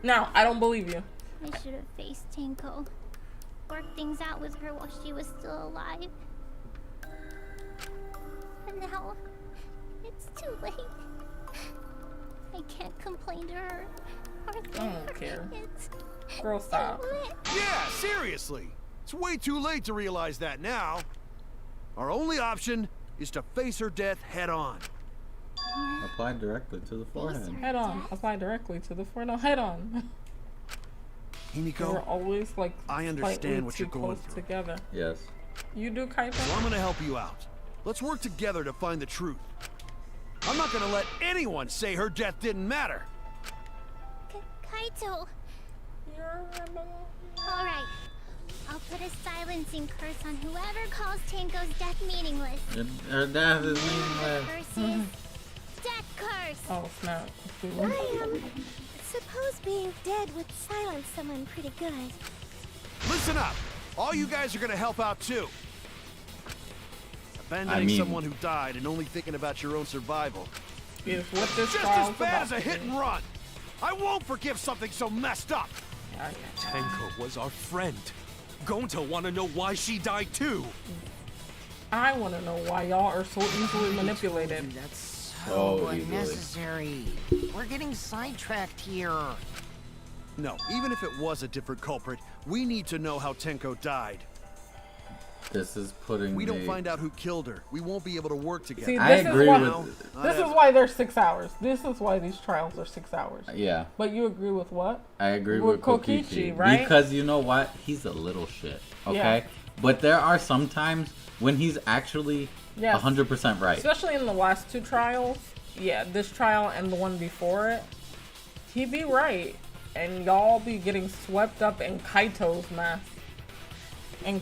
Now, I don't believe you. I should have faced Tenko. Worked things out with her while she was still alive. But now, it's too late. I can't complain to her. I don't care. It's Girl, stop. Yeah, seriously. It's way too late to realize that now. Our only option is to face her death head on. Apply directly to the forehead. Head on. Apply directly to the forehead. No, head on. Himiko, We're always like I understand what you're going close through. Together. Yes. You do, Kaito? So I'm gonna help you out. Let's work together to find the truth. I'm not gonna let anyone say her death didn't matter. Kaito. Alright. I'll put a silencing curse on whoever calls Tenko's death meaningless. Her death is meaningless. Curse is death curse. Oh, snap. I suppose being dead would silence someone pretty good. Listen up. All you guys are gonna help out too. Abandoning someone who died and only thinking about your own survival. Is what this just as bad as a hit and run. I won't forgive something so messed up. Tenko was our friend. Gonta wanna know why she died too. I wanna know why y'all are so easily manipulated. That's so unnecessary. We're getting sidetracked here. No, even if it was a different culprit, we need to know how Tenko died. This is putting. We don't find out who killed her. We won't be able to work together. See, I agree this is why they're 6 hours. This is why these trials are 6 hours. Yeah. But you agree with what? I agree with Kokichi, right? Because you know what? He's a little shit. Okay. Yeah. But there are some times when he's actually 100% right. Especially in the last 2 trials. Yeah, this trial and the one before it. He'd be right. And y'all be getting swept up in Kaito's mess. And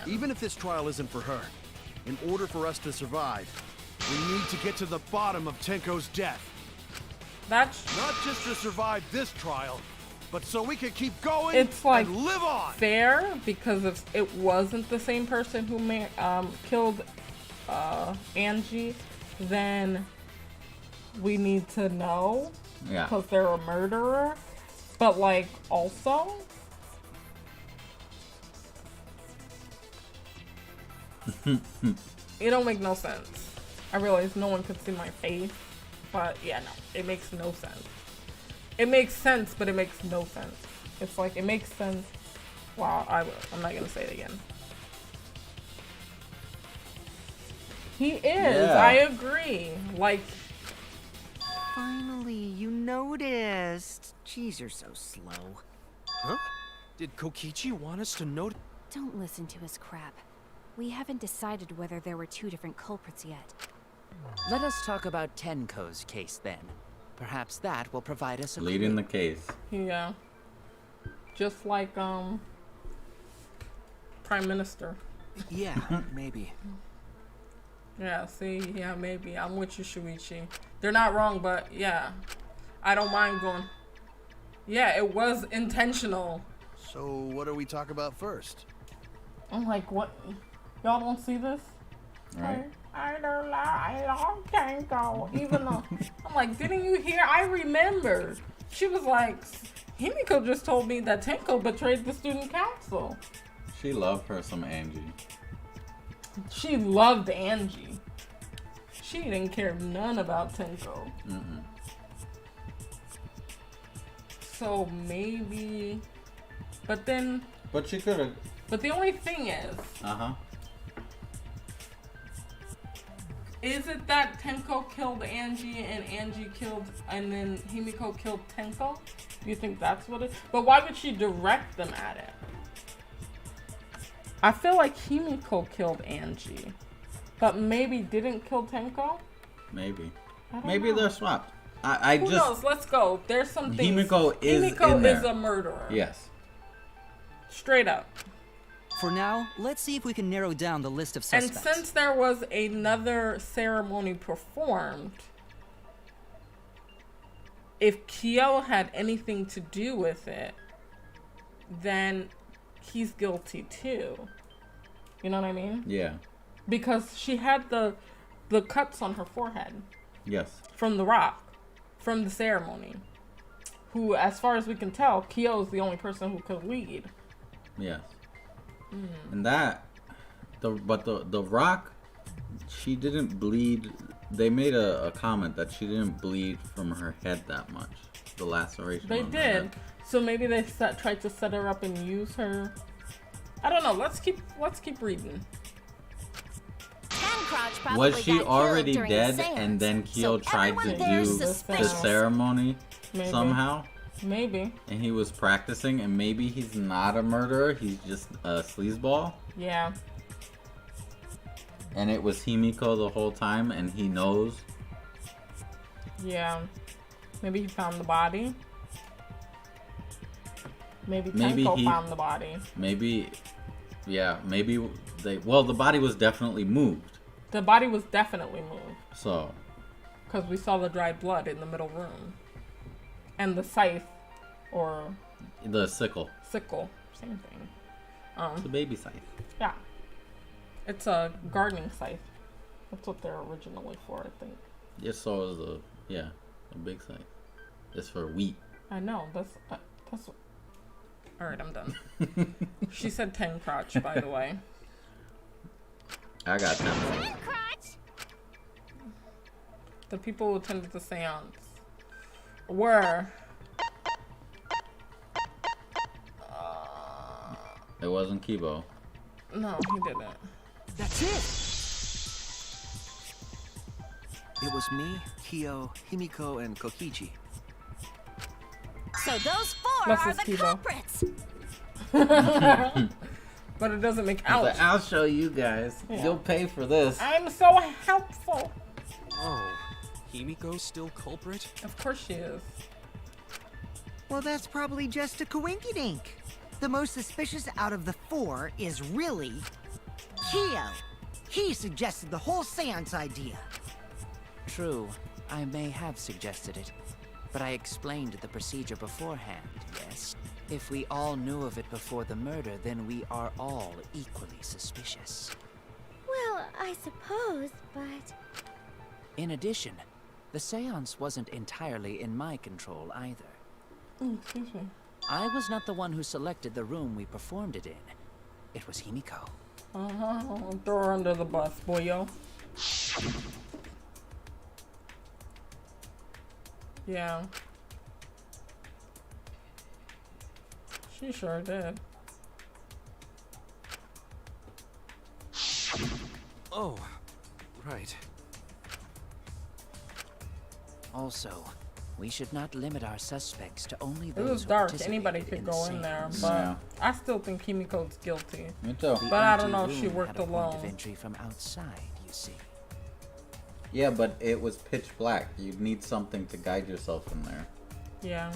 even if this trial isn't for her, in order for us to survive, we need to get to the bottom of Tenko's death. That's not just to survive this trial, but so we can keep going it's like and live on. Fair, because if it wasn't the same person who killed Angie, then we need to know. Yeah. Because they're a murderer. But like also. It don't make no sense. I realize no one could see my face, but yeah, no, it makes no sense. It makes sense, but it makes no sense. It's like it makes sense. Wow, I'm not gonna say it again. He is. Yeah. I agree. Like. Finally, you noticed. Jeez, you're so slow. Huh? Did Kokichi want us to know? Don't listen to his crap. We haven't decided whether there were 2 different culprits yet. Let us talk about Tenko's case then. Perhaps that will provide us a Leading clue. the case. Yeah. Just like Prime Minister. Yeah, maybe. Yeah, see, yeah, maybe. I'm with you, Shuichi. They're not wrong, but yeah. I don't mind going. Yeah, it was intentional. So what do we talk about first? I'm like, what? Y'all don't see this? Right. I love Tenko. Even though, I'm like, didn't you hear? I remember. She was like, Himiko just told me that Tenko betrayed the student council. She loved her some Angie. She loved Angie. She didn't care none about Tenko. Mm-mm. So maybe, but then. But she could have. But the only thing is. Is it that Tenko killed Angie and Angie killed, and then Himiko killed Tenko? Do you think that's what it is? But why would she direct them at it? I feel like Himiko killed Angie, but maybe didn't kill Tenko? Maybe. I don't Maybe know. they're swapped. I Who just. knows? Let's go. There's some things. Himiko is Himiko in there. is a murderer. Yes. Straight up. For now, let's see if we can narrow down the list of suspects. And since there was another ceremony performed, if Kyo had anything to do with it, then he's guilty too. You know what I mean? Yeah. Because she had the cuts on her forehead. Yes. From the rock. From the ceremony. Who, as far as we can tell, Kyo is the only person who could lead. Yes. And that, the rock, she didn't bleed. They made a comment that she didn't bleed from her head that much. The laceration. They on her did. head. So maybe they tried to set her up and use her. I don't know. Let's keep reading. Was she already dead and then Kyo tried to do the ceremony somehow? Maybe. And he was practicing, and maybe he's not a murderer, he's just a sleazeball? Yeah. And it was Himiko the whole time, and he knows? Yeah. Maybe he found the body. Maybe Maybe Tenko he found the body. Maybe, yeah, maybe well, the body was definitely moved. The body was definitely moved. So. Because we saw the dried blood in the middle room. And the scythe, or... The sickle. Sickle. Same thing. It's a baby scythe. Yeah. It's a gardening scythe. That's what they're originally for, I think. Yeah, so is a big scythe. It's for wheat. I know, that's what... Alright, I'm done. She said 10 crotch, by the way. I got 10. 10 crotch? The people who attended the seance were... It wasn't Kibo. No, he didn't. That's it! It was me, Kyo, Himiko, and Kokichi. So those four Plus are it's the Kibo. culprits. But it doesn't make I was ouch. like, I'll show you guys. Yeah. You'll pay for this. I'm so helpful. Oh, Himiko's still culprit? Of course she is. Well, that's probably just a coinkydink. The most suspicious out of the four is really Kyo. He suggested the whole seance idea. True, I may have suggested it, but I explained the procedure beforehand, yes? If we all knew of it before the murder, then we are all equally suspicious. Well, I suppose, but... In addition, the seance wasn't entirely in my control either. Excuse me. I was not the one who selected the room we performed it in. It was Himiko. Throw her under the bus, boyo. Yeah. She sure did. Oh, right. Also, we should not limit our suspects to only It those was who dark. participated Anybody could in go the in there, seance. but Yeah. I still think Himiko's guilty. Me too. The But I don't empty know if she room worked had a point of alone. entry from outside, you see. Yeah, but it was pitch black. You'd need something to guide yourself in there. Yeah.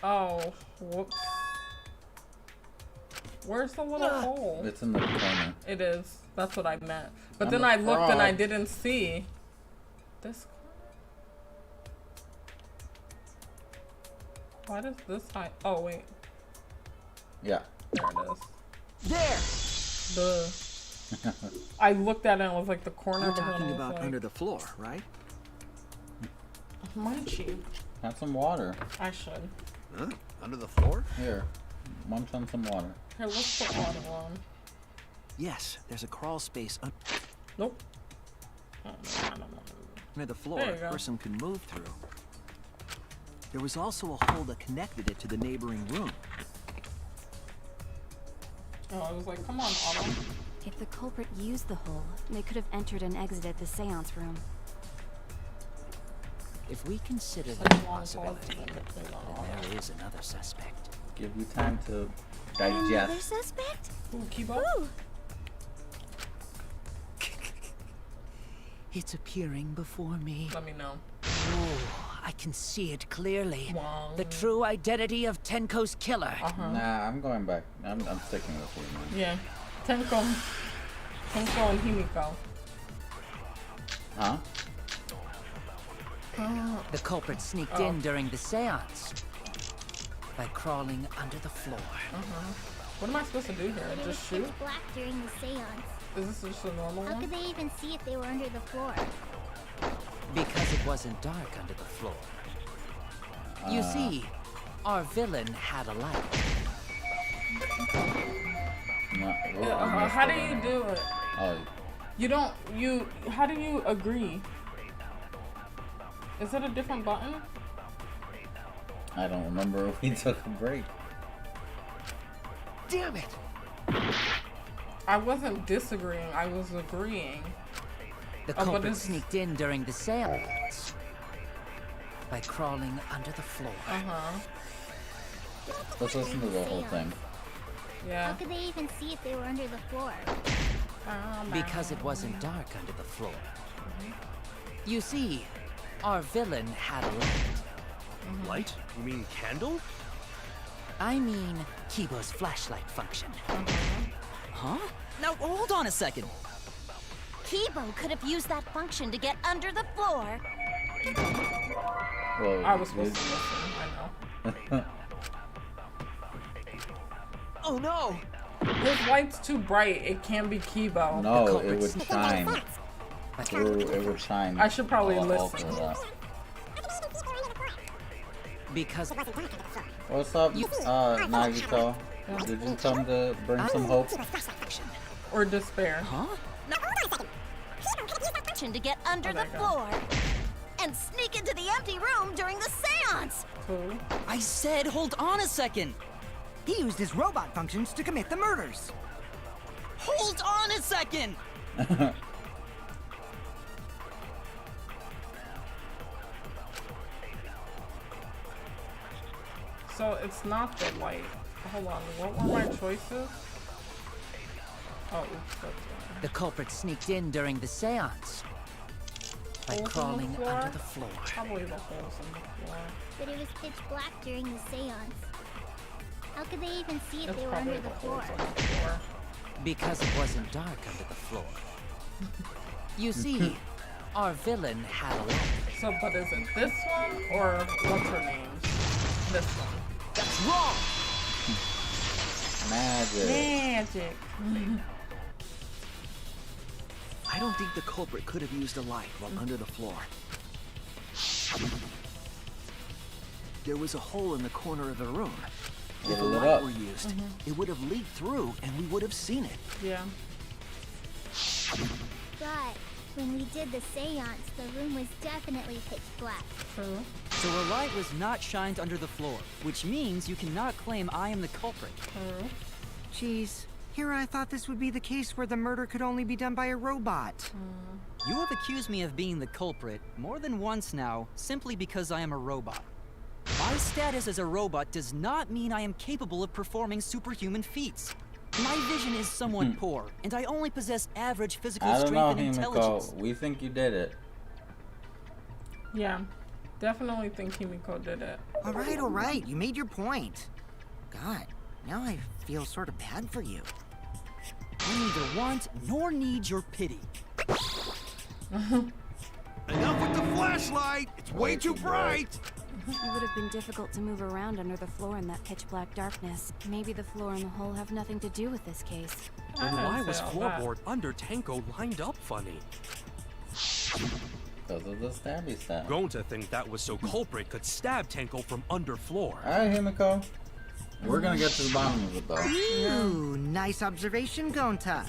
Oh, whoops. Where's the little hole? It's in the corner. It is. That's what I meant. But I'm then a I looked and I frog. didn't see this. Why does this hide? Oh wait, Yeah. there it There! is. Duh. I looked at it and it was like the corner. You're but then talking it was about like, under the floor, right? Munchie. Have some water. I should. Huh? Under the floor? Here. Munch on some water. Here, let's put water on. Yes, there's a crawl space Nope. Oh, no, I don't know. under the floor There you a go. person can move through. There was also a hole that connected it to the neighboring room. Oh, I was like, come on, Autumn. If the culprit used the hole, they could have entered and exited the seance room. If we consider Such that long possibility, pauses in between the then there is another suspect. Give you time to Another digest. suspect? Ooh, Kibo? Ooh. It's appearing before me. Let me know. Oh, I can see it clearly. Wow. The true identity of Tenko's killer. Nah, I'm going back. I'm sticking with you, man. Yeah. Tenko and Himiko. Huh? The culprit sneaked in during the seance by crawling under the floor. What am I supposed to do here? It was Just shoot? pitch black during the seance. Is this just a normal How could one? they even see if they were under the floor? Because it wasn't dark under the floor. You see, our villain had a light. No, How do you do it? Oh, You don't, how do you agree? Is it a different button? I don't remember if we took a break. Damn it! I wasn't disagreeing, I was agreeing. The but culprit it's- sneaked in during the seance by crawling under the floor. Let's listen to the whole thing. How Yeah. could they even see if they were under the floor? Because it wasn't dark under the floor. You see, our villain had a light. Light? You mean candle? I mean, Kibo's flashlight function. Huh? Now, hold on a second. Kibo could have used that function to get under the floor. Well, I was supposed to listen, I know. Oh no! His light's too bright, it can be Kibo. No, it culprit's- would shine. It would shine. I should probably all listen. through that. Because What's up, Nagito? Did you come to bring some hope? Or despair. Huh? To get under the floor and sneak into the empty room during the seance. I said, hold on a second. He used his robot functions to commit the murders. Hold on a second. So it's not the light. Hold on, what were my choices? Oh, oops, that's one. the culprit sneaked in during the seance by Holes in the crawling floor? under the floor. Probably the holes in the floor. But it was pitch black during the seance. How could they even see if It's they were probably under the floor? holes on the floor. Because it wasn't dark under the floor. You see, our villain had a light. So, but is it this one or what's her name? This one. That's wrong! Magic. I don't think the culprit could have used a light while under the floor. There was a hole in the corner of the room. If a Lit light up. were used, it would have leaked through and we would have seen it. Yeah. But when we did the seance, the room was definitely pitch black. True. So a light was not shined under the floor, which means you cannot claim I am the culprit. True. Jeez, here I thought this would be the case where the murder could only be done by a robot. You have accused me of being the culprit more than once now, simply because I am a robot. My status as a robot does not mean I am capable of performing superhuman feats. My vision is somewhat poor, and I only possess average physical I don't strength know, and intelligence. Himiko. We think you did it. Yeah. Definitely think Himiko did it. All right, you made your point. God, now I feel sort of bad for you. I neither want nor need your pity. Enough with the flashlight! It's way too bright! It would have been difficult to move around under the floor in that pitch black darkness. Maybe the floor and the hole have nothing to do with this case. And why was floorboard under Tenko lined up funny? Because of the stabby stab. Going to think that was so culprit could stab Tenko from under floor. Alright, Himiko. We're gonna get to the bottom of it, though. Ooh, nice observation, Gonta.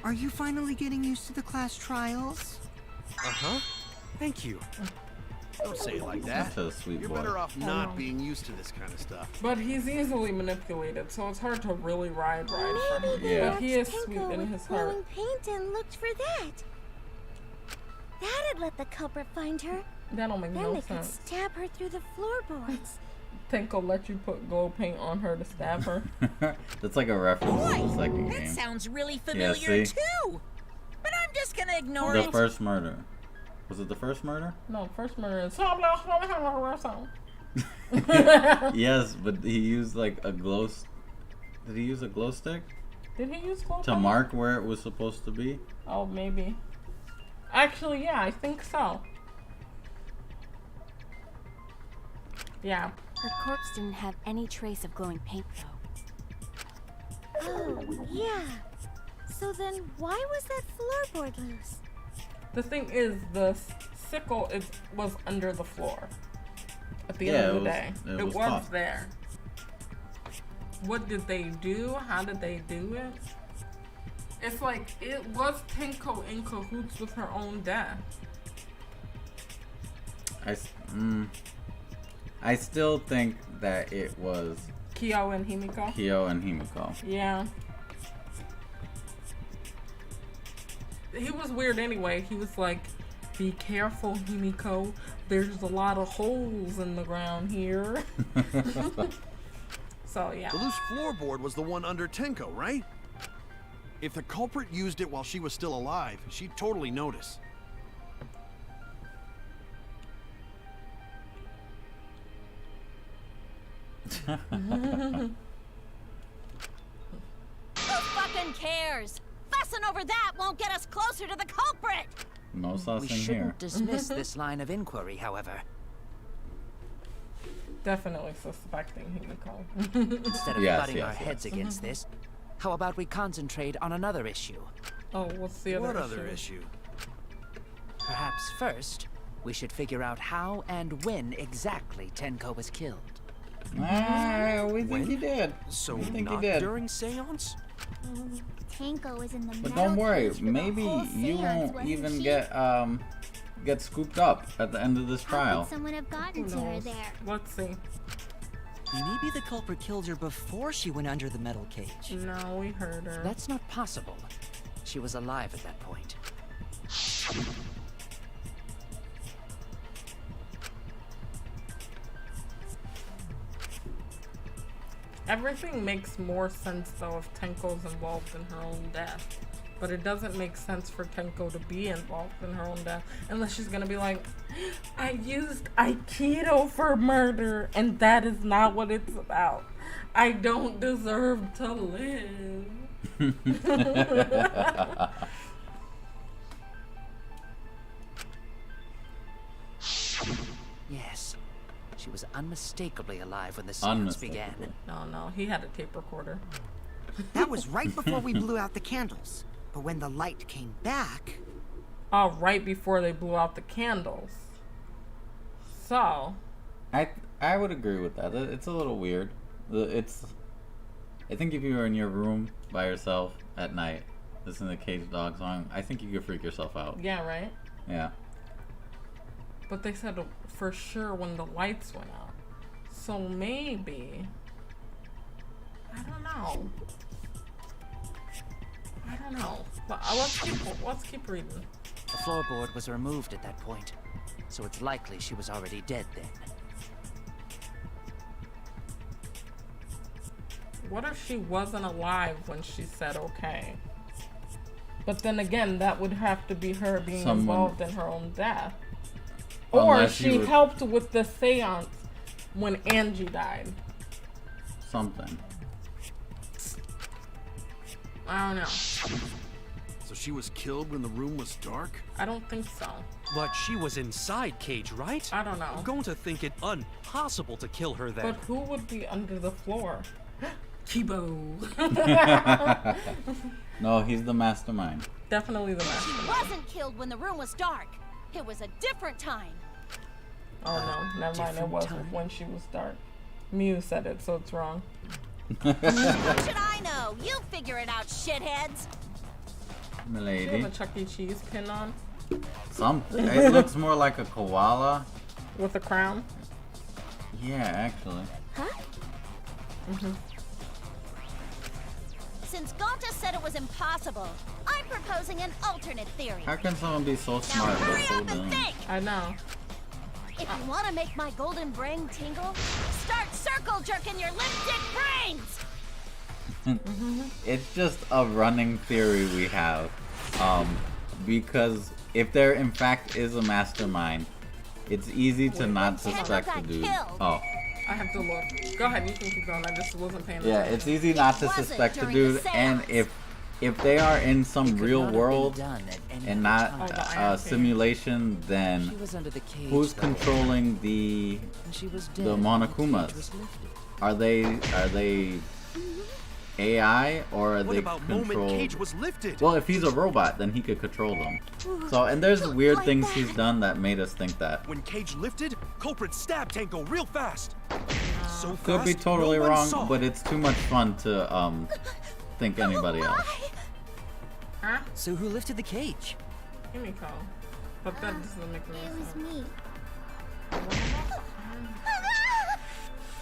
Are you finally getting used to the class trials? Uh-huh. Thank you. Don't say it like that. Such a sweet You're boy. better off not being used to this kind of stuff. But he's easily manipulated, so it's hard to really ride for him. Yeah. But he is Tenko sweet in with his heart. glowing paint and looked for that. That'd let the culprit find her. That don't make Then no they could sense. stab her through the floorboards. Tenko let you put glow paint on her to stab her. That's like a reference to the second That game. sounds really Yeah, familiar see? too. But I'm just gonna ignore The it. first murder. Was it the first murder? No, first murder is. Yes, but he used like a glow. Did he use a glow stick Did he use glow to paint? mark where it was supposed to be? Oh, maybe. Actually, yeah, I think so. Yeah. Her corpse didn't have any trace of glowing paint, though. Oh, yeah. So then why was that floorboard loose? The thing is, the sickle was under the floor. At the end of the day, it was caught. there. What did they do? How did they do it? It's like it was Tenko in cahoots with her own death. I still think that it was Kyo and Himiko. Kyo and Himiko. Yeah. He was weird anyway. He was like, "Be careful, Himiko. There's a lot of holes in the ground here." So yeah. The loose floorboard was the one under Tenko, right? If the culprit used it while she was still alive, she'd totally notice. Who fucking cares? Fussing over that won't get us closer to the culprit. No We saucing here. shouldn't dismiss this line of inquiry, however. Definitely suspecting Himiko. Instead of Yes, butting yes, our yes. heads against this, how about we concentrate on another issue? Oh, what's the other What issue? other issue? Perhaps first, we should figure out how and when exactly Tenko was killed. We think he did. So we think not he did. during seance? Tanko is in the But metal don't worry, cage for the maybe whole you seance, won't wasn't even she? get scooped up at the end of this How trial. could someone have gotten to her there? Let's see. Maybe the culprit killed her before she went under the metal cage. No, we heard her. That's not possible. She was alive at that point. Everything makes more sense though if Tenko's involved in her own death. But it doesn't make sense for Tenko to be involved in her own death unless she's gonna be like, I used Aikido for murder and that is not what it's about. I don't deserve to live. Yes, she was unmistakably alive when the seance began. No, he had a tape recorder. That was right before we blew out the candles. But when the light came back... Oh, right before they blew out the candles. So... I would agree with that. It's a little weird. I think if you were in your room by yourself at night, listening to Cage Dog song, I think you could freak yourself out. Yeah, right? Yeah. But they said for sure when the lights went out. So maybe... I don't know. But let's keep reading. The floorboard was removed at that point, so it's likely she was already dead then. What if she wasn't alive when she said okay? But then again, that would have to be her being involved in her own death. Or she helped with the seance when Angie died. Something. I don't know. So she was killed when the room was dark? I don't think so. But she was inside Cage, right? I don't know. I'm going to think it impossible to kill her then. But who would be under the floor? Kibo. No, he's the mastermind. Definitely the mastermind. She wasn't killed when the room was dark. It was a different time. Oh no, never mind. It wasn't when she was dark. Mew said it, so it's wrong. How should I know? You figure it out, shitheads. Milady. Do you have a Chuck E. Cheese pin on? Something. It looks more like a koala. With a crown? Yeah, actually. Huh? Since Gonta said it was impossible, I'm proposing an alternate theory. How can someone be so smart but hurry so up and dumb? think! I know. If you want to make my golden brain tingle, start circle jerking your lipstick brains! It's just a running theory we have. Because if there in fact is a mastermind, it's easy to not suspect the dude. Oh. I have to look. Go ahead, you can keep going. I just wasn't paying attention. Yeah, it's easy not to suspect the dude, and if they are in some real world and not a simulation, then who's controlling the Monokumas? Are they AI or are they controlled? Cage was lifted? Well, if he's a robot, then he could control them. So, and there's weird things he's done that made us think that. When Cage lifted, culprit stabbed Tenko real fast. So fast, Could be totally no one wrong, saw. but it's too much fun to think anybody else. Huh? So who lifted the cage? Himiko. But that doesn't make any sense. me.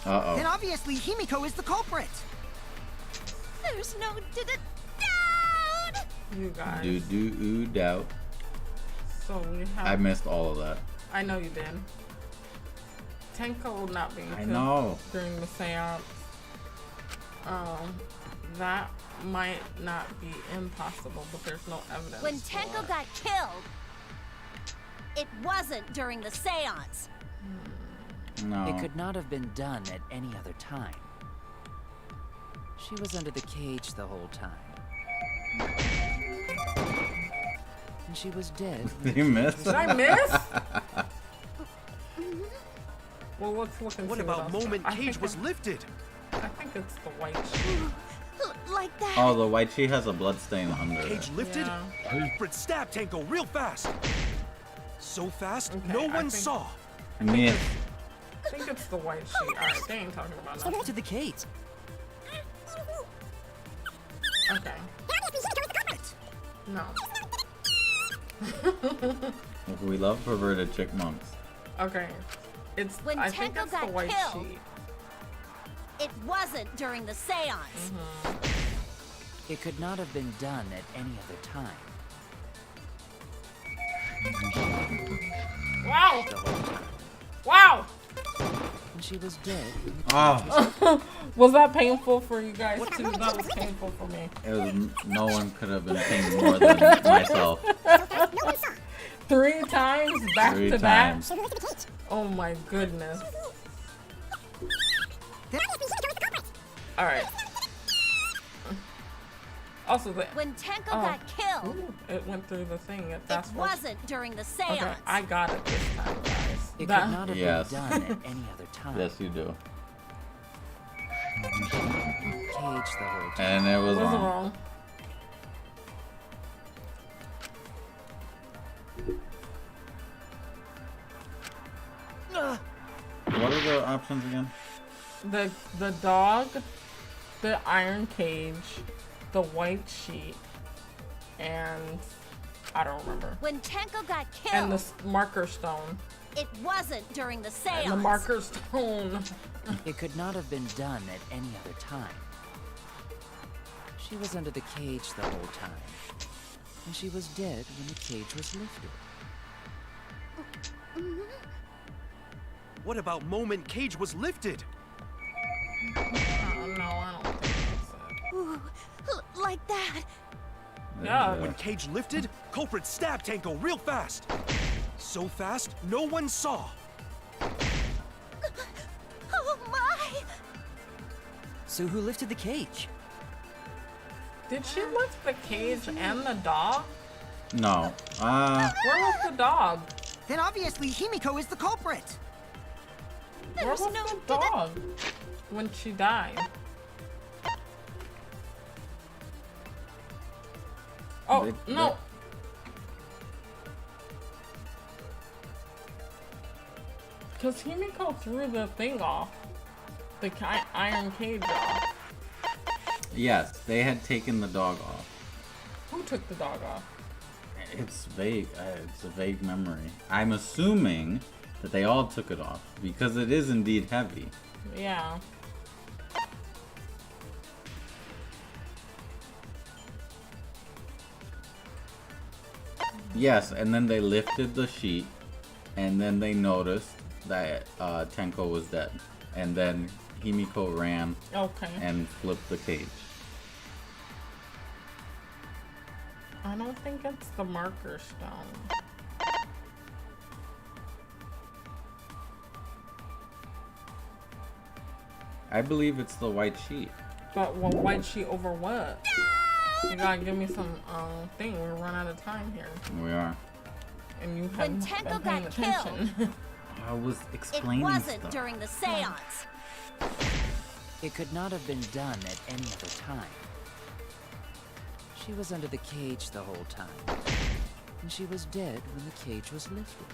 Then obviously Himiko is the culprit. There's no doubt! You guys. Doubt. So we have... I missed all of that. I know you did. Tenko not being I killed know. during the seance. That might not be impossible, but there's no evidence. When Tenko got killed, it wasn't during the seance. No. It could not have been done at any other time. She was under the cage the whole time. And she was dead. Did you miss? Did I miss? Well, let's look and What see about else. moment Cage was lifted? I think it's the white sheet. Like that. Oh, the white she has a blood stain under Cage it. lifted? Yeah. Culprit stabbed Tenko real fast. So fast, Okay, no I one think- saw. I mean, I think it's the white sheet. Alright, they ain't talking about nothing. To the cage. Okay. No. we love perverted chipmunks. Okay. It's When I think Tenko it's the got white killed. sheet. It wasn't during the seance. It could not have been done at any other time. Wow! The whole time. Wow! And she was dead. Oh, Was that painful for you guys too? That was painful for me. it was, no one could have been paying more than myself. 3 times back 3 to back. times. Oh my goodness. Alright. Also, When Tenko got killed, Ooh, it went through the thing. It it fast forward. wasn't during the seance. Okay, I got it this time, guys. It That- could not have Yes. been done at any other time. Yes, you do. Cage the whole time. And it was wasn't wrong. wrong. What are the options again? The dog, the iron cage, the white sheet, and I don't remember. When Tenko got killed, And the marker stone. it wasn't during the seance. And the marker stone. It could not have been done at any other time. She was under the cage the whole time. And she was dead when the cage was lifted. What about moment Cage was lifted? No, I don't think that's it. Ooh, like that. Yeah. When Cage lifted, culprit stabbed Tenko real fast. So fast, no one saw. Oh my! So who lifted the cage? Did she lift the cage and the dog? No. Where was the dog? Then obviously Himiko is the culprit. Where was the dog when she died? Oh, They- no. Because Himiko threw the thing off. The iron cage off. Yes, they had taken the dog off. Who took the dog off? It's vague. It's a vague memory. I'm assuming that they all took it off because it is indeed heavy. Yeah. Yes, and then they lifted the sheet, and then they noticed that Tenko was dead, and then Himiko ran Okay. and flipped the cage. I don't think it's the marker stone. I believe it's the white sheet. But well, white sheet over what? You gotta give me some thing. We're running out of time here. We are. And you When haven't been Tenko paying got attention. I was It explaining wasn't stuff. during the seance. It could not have been done at any other time. She was under the cage the whole time. And she was dead when the cage was lifted.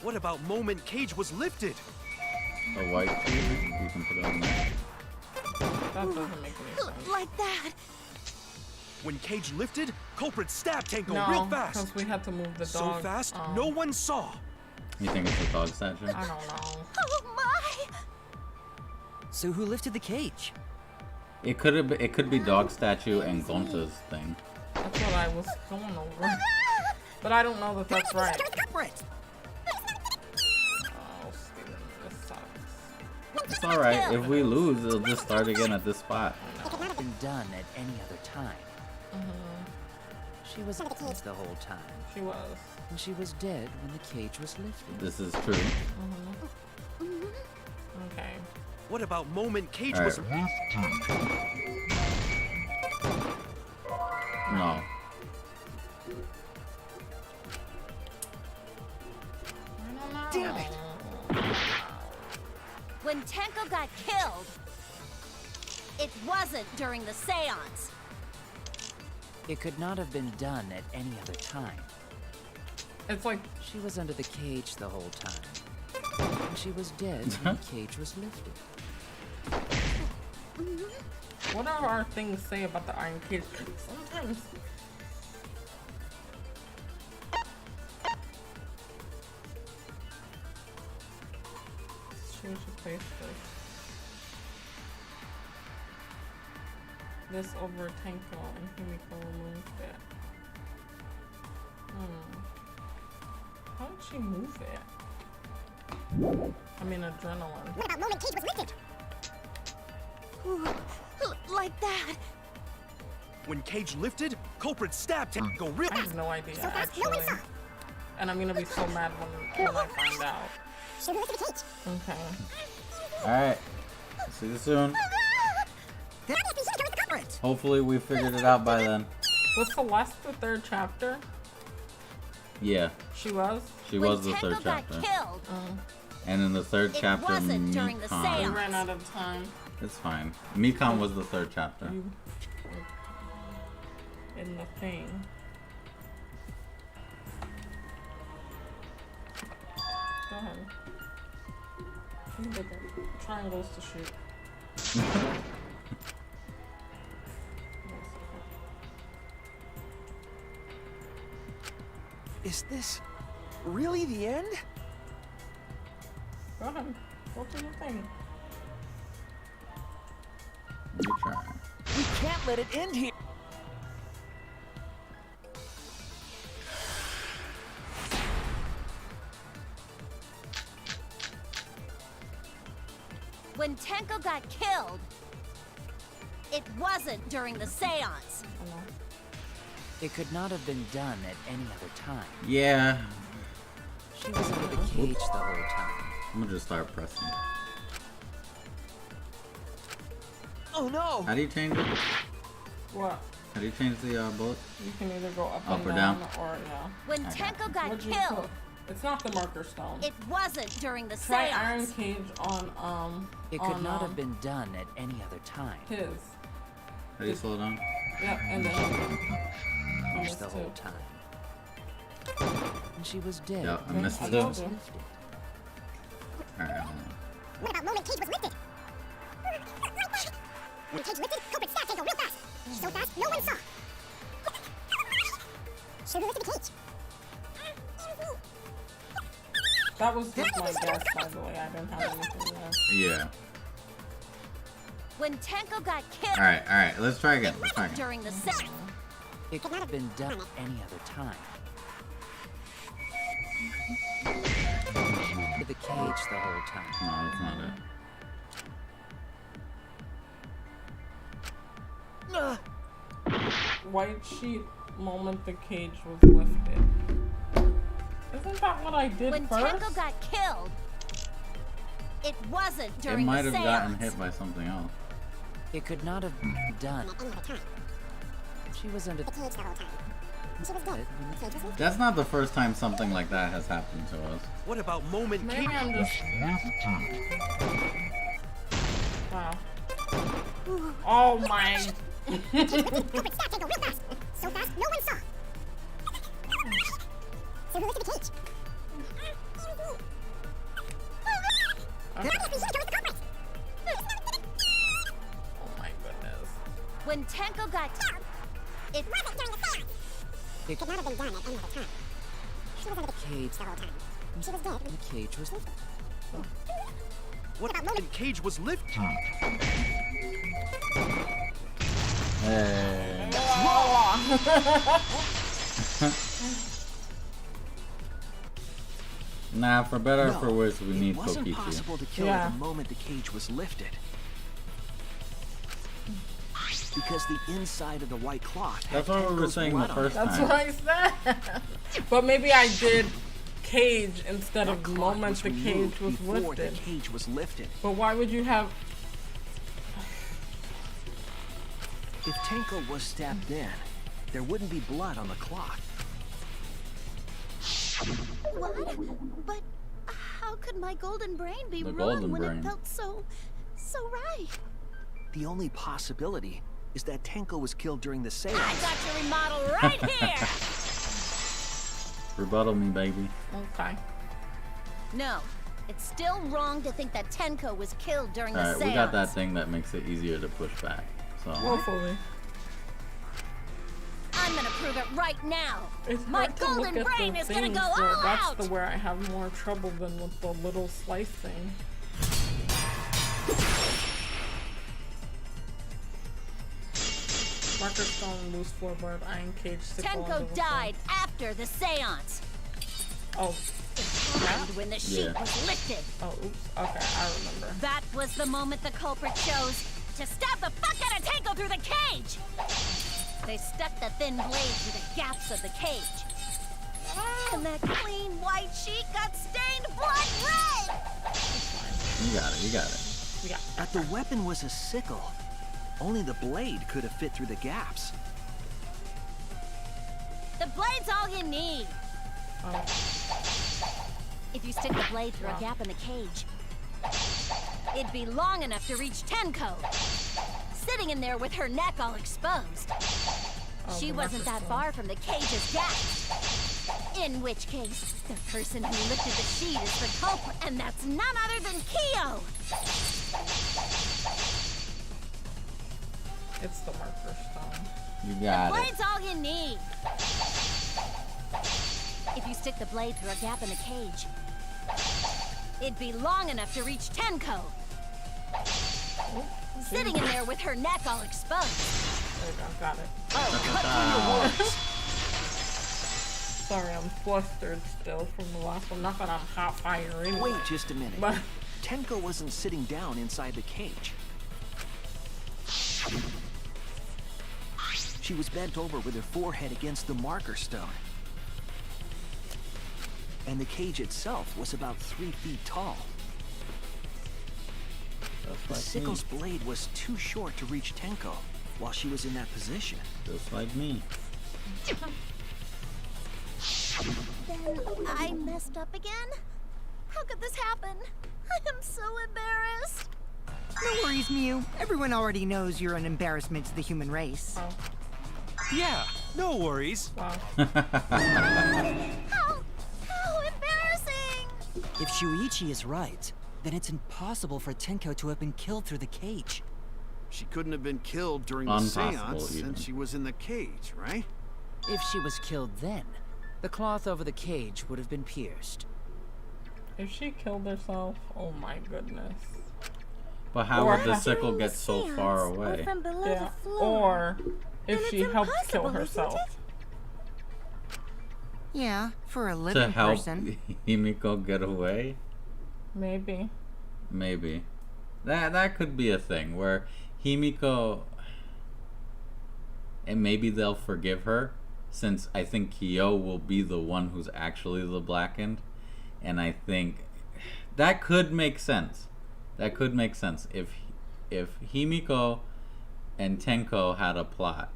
What about moment Cage was lifted? A white sheet? You can put it on there. That doesn't make any sense. Like that. When Cage lifted, culprit stabbed Tenko No, real fast. because we had to move the So dog. fast, no one saw. You think it's a dog statue? I don't know. Oh my! So who lifted the cage? It could be dog statue and Gonta's thing. That's what I was going over. But I don't know that that's right. Oh, Steven, this sucks. It's alright. If we lose, it'll just start again at this spot. It could have been done at any other time. She was the whole time. She was. And she was dead when the cage was lifted. This is true. Okay. What about moment Cage All was... No. Damn it! When Tenko got killed, it wasn't during the seance. It could not have been done at any other time. It's like she was under the cage the whole time. And she was dead when the cage was lifted. What do our things say about the iron cage? Sometimes. Change the place first. This over Tenko and Himiko removed it. How did she move it? I mean, adrenaline. What about moment cage was lifted? Ooh, like that. When cage lifted, culprit stabbed Tango real. I have no idea, So fast, no actually. one saw. And I'm gonna be so mad when I find out. Should we lift the cage? Okay. Alright. See you soon. That must be here to the culprit. Hopefully we figured it out by then. Was Celeste the third chapter? Yeah. She was? She When was the third Tenko got chapter. killed, And in the third It chapter, wasn't during the We Mikan. ran out of time. It's fine. Mikan was the third chapter. In the thing. Go ahead. You can pick up triangles to shoot. Is this really the end? Go ahead. Go through the thing. You try. We can't let it end here. when Tenko got killed, it wasn't during the seance. It could not have been done at any other time. Yeah. She was under the cage the whole time. I'm gonna just start pressing. Oh no! How do you change it? What? How do you change the bullet? You can either go up Up and or down, down? or yeah. When Tenko got What'd you killed, put? It's not the marker stone. it wasn't during the Try seance. Iron Cage on It could not have been done at any other time. his. How do you slow down? Yep, and then She missed the whole too. time. And she was dead. Yeah, I when missed the it cage too. was lifted. Alright, hold on. What about moment cage was lifted? When cage lifted, culprit stabbed Tango real fast. So fast, no one saw. Should we lift the cage? That was just my guess, by the way. I didn't have anything there. Yeah. When Tenko got killed, Alright, let's try again. Let's try again. during the seance. It could not have been done at any other time. To the cage the whole time. No, that's not it. White sheet moment the cage was lifted. Isn't that what I did When first? Tenko got killed, it wasn't It during might the have seance. gotten hit by something else. It could not have been done. At any other time. She was under The cage the whole time. She was dead. Cage was lifted. That's not the first time something like that has happened to us. What about moment Maybe King? I'm just. Wow. Oh my. Culprit stabbed Tango real fast. So fast, no one saw. So we lifted the cage. That must be here to the culprit. Oh my goodness. When Tenko got killed, it Wasn't during the seance. It Could not have been done at any other time. She was under the cage. the whole time. She was dead. The cage was lifted. What about moment cage was lifted? Hey. Nah, for better or for worse, we need It wasn't Kokichi. possible to kill Yeah. her the moment the cage was lifted. Because the inside of the white cloth had That's what we were Tango's saying the blood on it. first That's time. what I said. But maybe I did cage instead That of cloth moment was the cage removed was before lifted. the cage was lifted. But why would you have? If Tenko was stabbed then, there wouldn't be blood on the cloth. What? But how could my golden brain be The wrong golden when brain. it felt so right? The only possibility is that Tenko was killed during the seance. I got your remodel right here! Rebuttal me, baby. Okay. No, it's still wrong to think that Tenko was killed during the Alright, seance. we got that thing that makes it easier to push back. So. Hopefully. I'm gonna prove it right now. It's My hard to look golden at brain the is gonna things, go though. all That's out! the where I have more trouble than with the little slice thing. Marker stone, loose floorboard, iron cage, sickle, Tenko died after the seance. Oh. It happened when the sheet was lifted. Oh, oops. Okay, I remember. That was the moment the culprit chose to stab the fuck out of Tenko through the cage. They stuck the thin blade through the gaps of the cage. And that clean white sheet got stained blood red! You got it, you got it. Yeah. But the weapon was a sickle. Only the blade could have fit through the gaps. The blade's all you need. Oh. If you stick the blade through a gap in the cage, it'd be long enough to reach Tenko, sitting in there with her neck all exposed. She wasn't that far from the cage's gap. In which case, the person who lifted the sheet is the culprit, and that's none other than Kyo! It's the marker stone. You got The it. blade's all you need. If you stick the blade through a gap in the cage, it'd be long enough to reach Tenko, sitting in there with her neck all exposed. There you go, got it. Oh, cut through your words! Sorry, I'm flustered still from the last one. Not that I'm hot fire anyway. Wait just a minute. But Tenko wasn't sitting down inside the cage. She was bent over with her forehead against the marker stone. And the cage itself was about 3 feet tall. The sickle's blade was too short to reach Tenko while she was in that position. Just like me. Then I messed up again? How could this happen? I am so embarrassed. No worries, Mew. Everyone already knows you're an embarrassment to the human race. Oh. Yeah, no worries. Wow. How embarrassing! If Shuichi is right, then it's impossible for Tenko to have been killed through the cage. She couldn't have been killed during the Impossible, seance even. since she was in the cage, right? If she was killed then, the cloth over the cage would have been pierced. If she killed herself, oh my goodness. But how Or would the how- sickle get so far Or away? from below Yeah. the floor. Or if Then she it's helped kill impossible, isn't herself. Yeah, for a To living help person. Himiko get away? Maybe. Maybe. That could be a thing where Himiko, and maybe they'll forgive her, since I think Kyo will be the one who's actually the Blackened, and I think that could make sense. That could make sense if Himiko and Tenko had a plot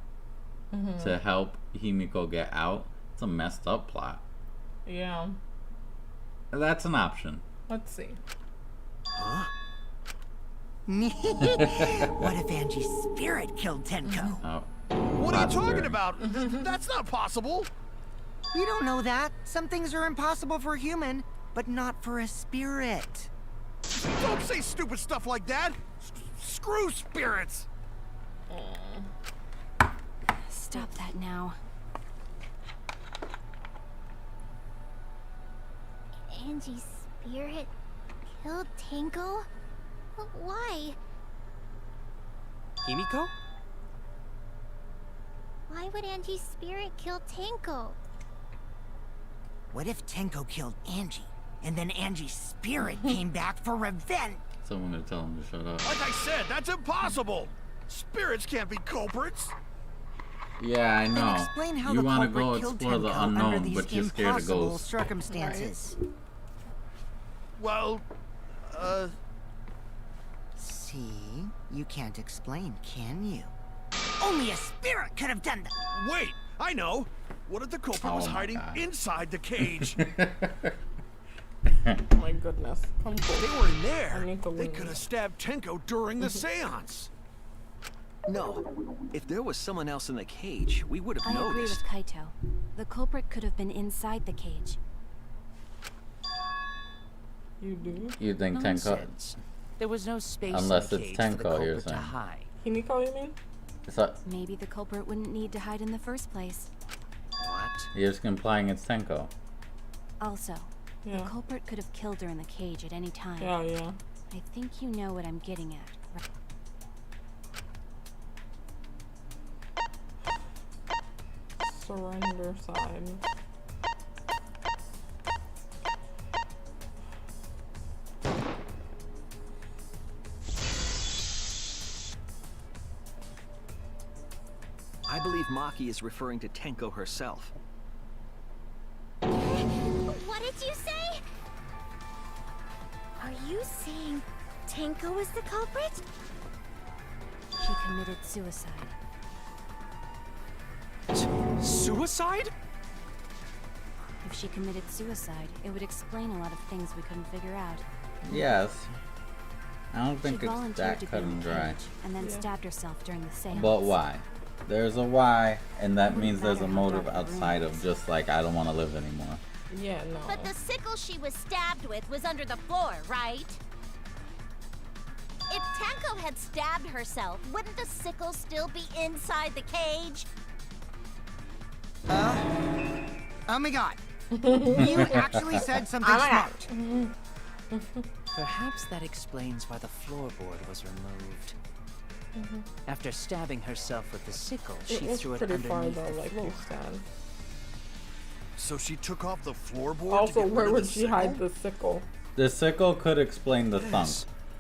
to help Himiko get out. It's a messed up plot. Yeah. That's an option. Let's see. Huh? What if Angie's spirit killed Tenko? Oh. What are you talking Possibility. about? That's not possible. You don't know that. Some things are impossible for a human, but not for a spirit. Don't say stupid stuff like that. Screw spirits. Stop that now. Angie's spirit killed Tenko? Why? Himiko? Why would Angie's spirit kill Tenko? What if Tenko killed Angie, and then Angie's spirit came back for revenge? Someone gonna tell him to shut up. Like I said, that's impossible. Spirits can't be culprits. Yeah, I know. Then explain how You the want to culprit go killed explore the Tenko under unknown, these but you're scared to impossible go. circumstances. Well, See? You can't explain, can you? Only a spirit could have done that! wait, I know. What if the culprit was Oh my hiding God. inside the cage? My goodness. Come They close. were in I there. need to They leave. could have stabbed Tenko during the seance. No. If there was someone else in the cage, we would have I agree noticed. with Kaito. The culprit could have been inside the cage. You do? You think Tenko? Nonsense. There was no space Unless in the it's cage for the Tenko, you're culprit to saying. hide. Himiko, you mean? Maybe the culprit wouldn't need to hide in the first place. What? You're just implying it's Tenko. Also, Yeah. the culprit could have killed her in the cage at any time. Yeah. I think you know what I'm getting at. Right? Surrender side. I believe Maki is referring to Tenko herself. What did you say? Are you saying Tenko was the culprit? She committed suicide. Suicide? If she committed suicide, it would explain a lot of things we couldn't figure out. Yes. I don't think She it's volunteered that to be cut in and the dry. cage and then stabbed herself during the seance. But why? There's a why, and that means there's a matter how motive dark the room outside is. of just like, I don't want to live anymore. Yeah, no. But the sickle she was stabbed with was under the floor, right? If Tenko had stabbed herself, wouldn't the sickle still be inside the cage? Oh my god. You actually said something smart. Perhaps that explains why the floorboard was removed. After stabbing herself with the sickle, It she was threw it pretty far underneath though, the like floor. you said. So she took off the floorboard. Also, to get where rid of would the she sickle? hide the sickle? The sickle could explain the thump.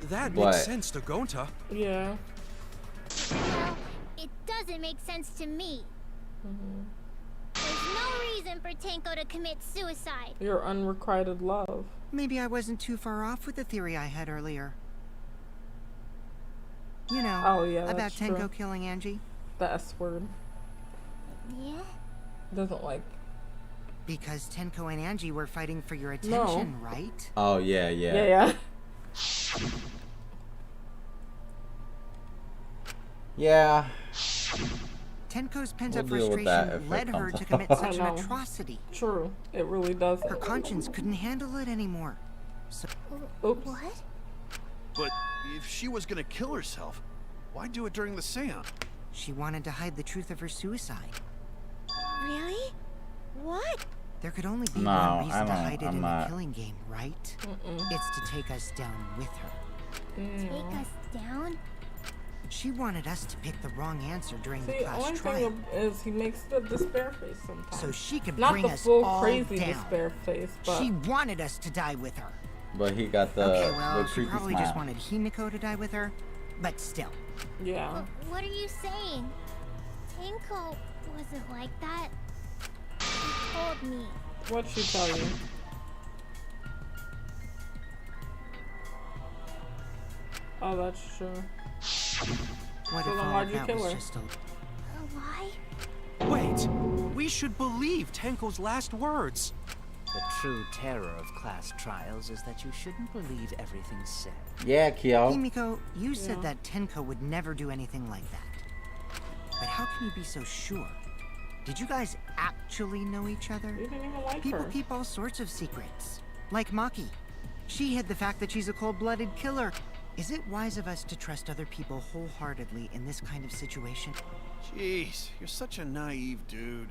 That But- makes sense to Gonta. Yeah. Well, it doesn't make sense to me. There's no reason for Tenko to commit suicide. Your unrequited love. Maybe I wasn't too far off with the theory I had earlier. You know, Oh, yeah, about that's Tenko true. killing Angie. The S word. Yeah? Doesn't like. Because Tenko and Angie were fighting for your attention, right? Oh, yeah. Yeah. Yeah. Tenko's We'll pent-up deal with that frustration if it led her comes to commit up. such an I know. atrocity. True. It really does. Her conscience couldn't handle it anymore. So, Oops. What? But if she was gonna kill herself, why do it during the seance? she wanted to hide the truth of her suicide. Really? What? There could only be No, one reason I to don't- hide it I'm in not- the killing game, right? It's to take us down with her. Take us down? She wanted us to pick the wrong answer during See, the class only trial, thing is he makes the despair face sometimes. so she could Not bring the us full all crazy down. despair face, but She wanted us to die with her. But he got the, Okay, well, the she creepy probably smile. just wanted Himiko to die with her, but still. yeah. What are you saying? Tenko wasn't like that. She told me. What'd she tell you? Oh, that's true. What So if then all why'd of you that kill was her? just a... A lie? Wait, we should believe Tenko's last words. The true terror of class trials is that you shouldn't believe everything said. Yeah, Kyo. Himiko, you said that Tenko would never do anything like that. But how can you be so sure? Did you guys actually know each other? You didn't even like People her. keep all sorts of secrets. Like Maki. She hid the fact that she's a cold-blooded killer. Is it wise of us to trust other people wholeheartedly in this kind of situation? Jeez, you're such a naive dude.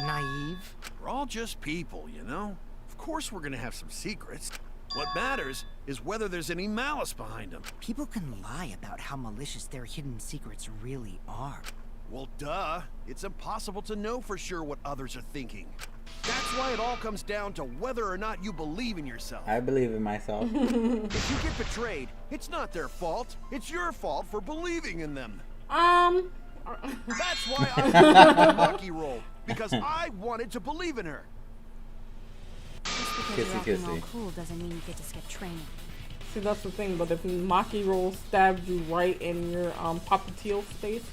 Naive? We're all just people, you know? Of course we're gonna have some secrets. What matters is whether there's any malice behind them. People can lie about how malicious their hidden secrets really are. Well, duh. It's impossible to know for sure what others are thinking. That's why it all comes down to whether or not you believe in yourself. I believe in myself. If you get betrayed, it's not their fault. It's your fault for believing in them. That's why I took the Maki role, because I wanted to believe in her. Just because Kissy, you're acting all kissy. cool doesn't mean you get to skip training. See, that's the thing, but if Maki Roll stabbed you right in your popliteal space,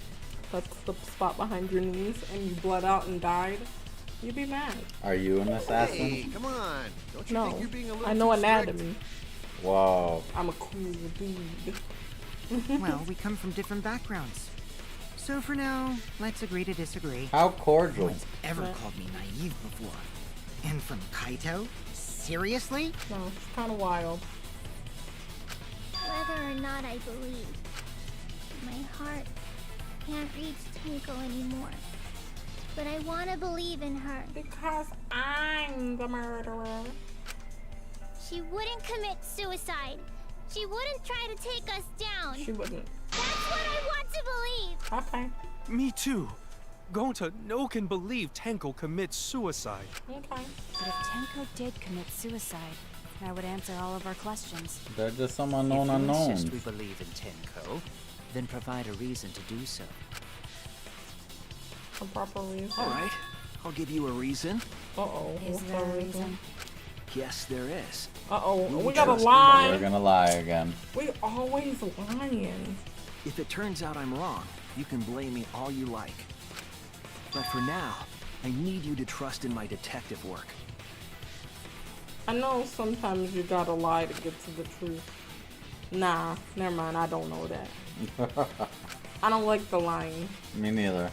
that's the spot behind your knees, and you bled out and died, you'd be mad. Are you an assassin? Hey, come on. Don't you No, think you're being a little I know too strict? anatomy. Whoa. I'm a cool dude. Well, we come from different backgrounds. So for now, let's agree to disagree. How No cordial. one's ever called me naive before. And from Kaito? Seriously? No, it's kind of wild. Whether or not I believe, my heart can't reach Tenko anymore. But I want to believe in her. Because I'm the murderer. She wouldn't commit suicide. She wouldn't try to take us down. She wouldn't. That's what I want to believe. Okay. Me too. Gonta no can believe Tenko commits suicide. Okay. But if Tenko did commit suicide, that would answer all of our questions. They're just some unknown If you unknowns. insist we believe in Tenko, then provide a reason to do so. A proper reason. All right, I'll give you a reason. Uh-oh. Is What's there the a reason? reason? Yes, there is. Uh-oh. You We gotta trust me, lie. We're gonna lie again. We always lying. If it turns out I'm wrong, you can blame me all you like. But for now, I need you to trust in my detective work. I know sometimes you gotta lie to get to the truth. Nah, never mind. I don't know that. I don't like the lying. Me neither.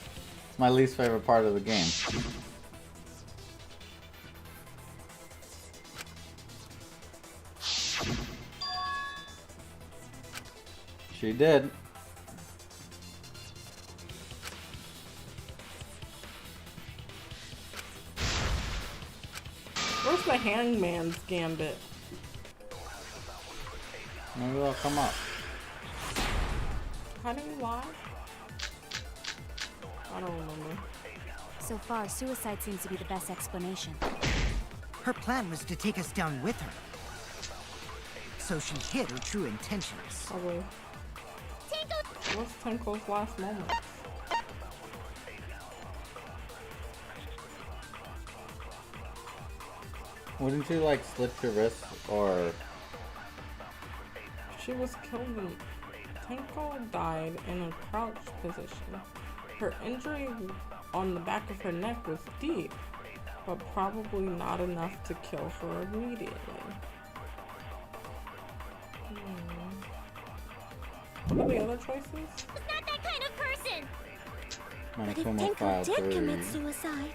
It's my least favorite part of the game. She did. Where's the hangman's gambit? Maybe they'll come up. How do you lie? I don't remember. So far, suicide seems to be the best explanation. Her plan was to take us down with her. So she hid her true intentions. Oh wait. What's Tenko's last moments? Wouldn't you like slit your wrist or She was killed in... Tenko died in a crouched position. Her injury on the back of her neck was deep, but probably not enough to kill her immediately. What are the other choices? Not that kind of person. But if Tenko did commit suicide,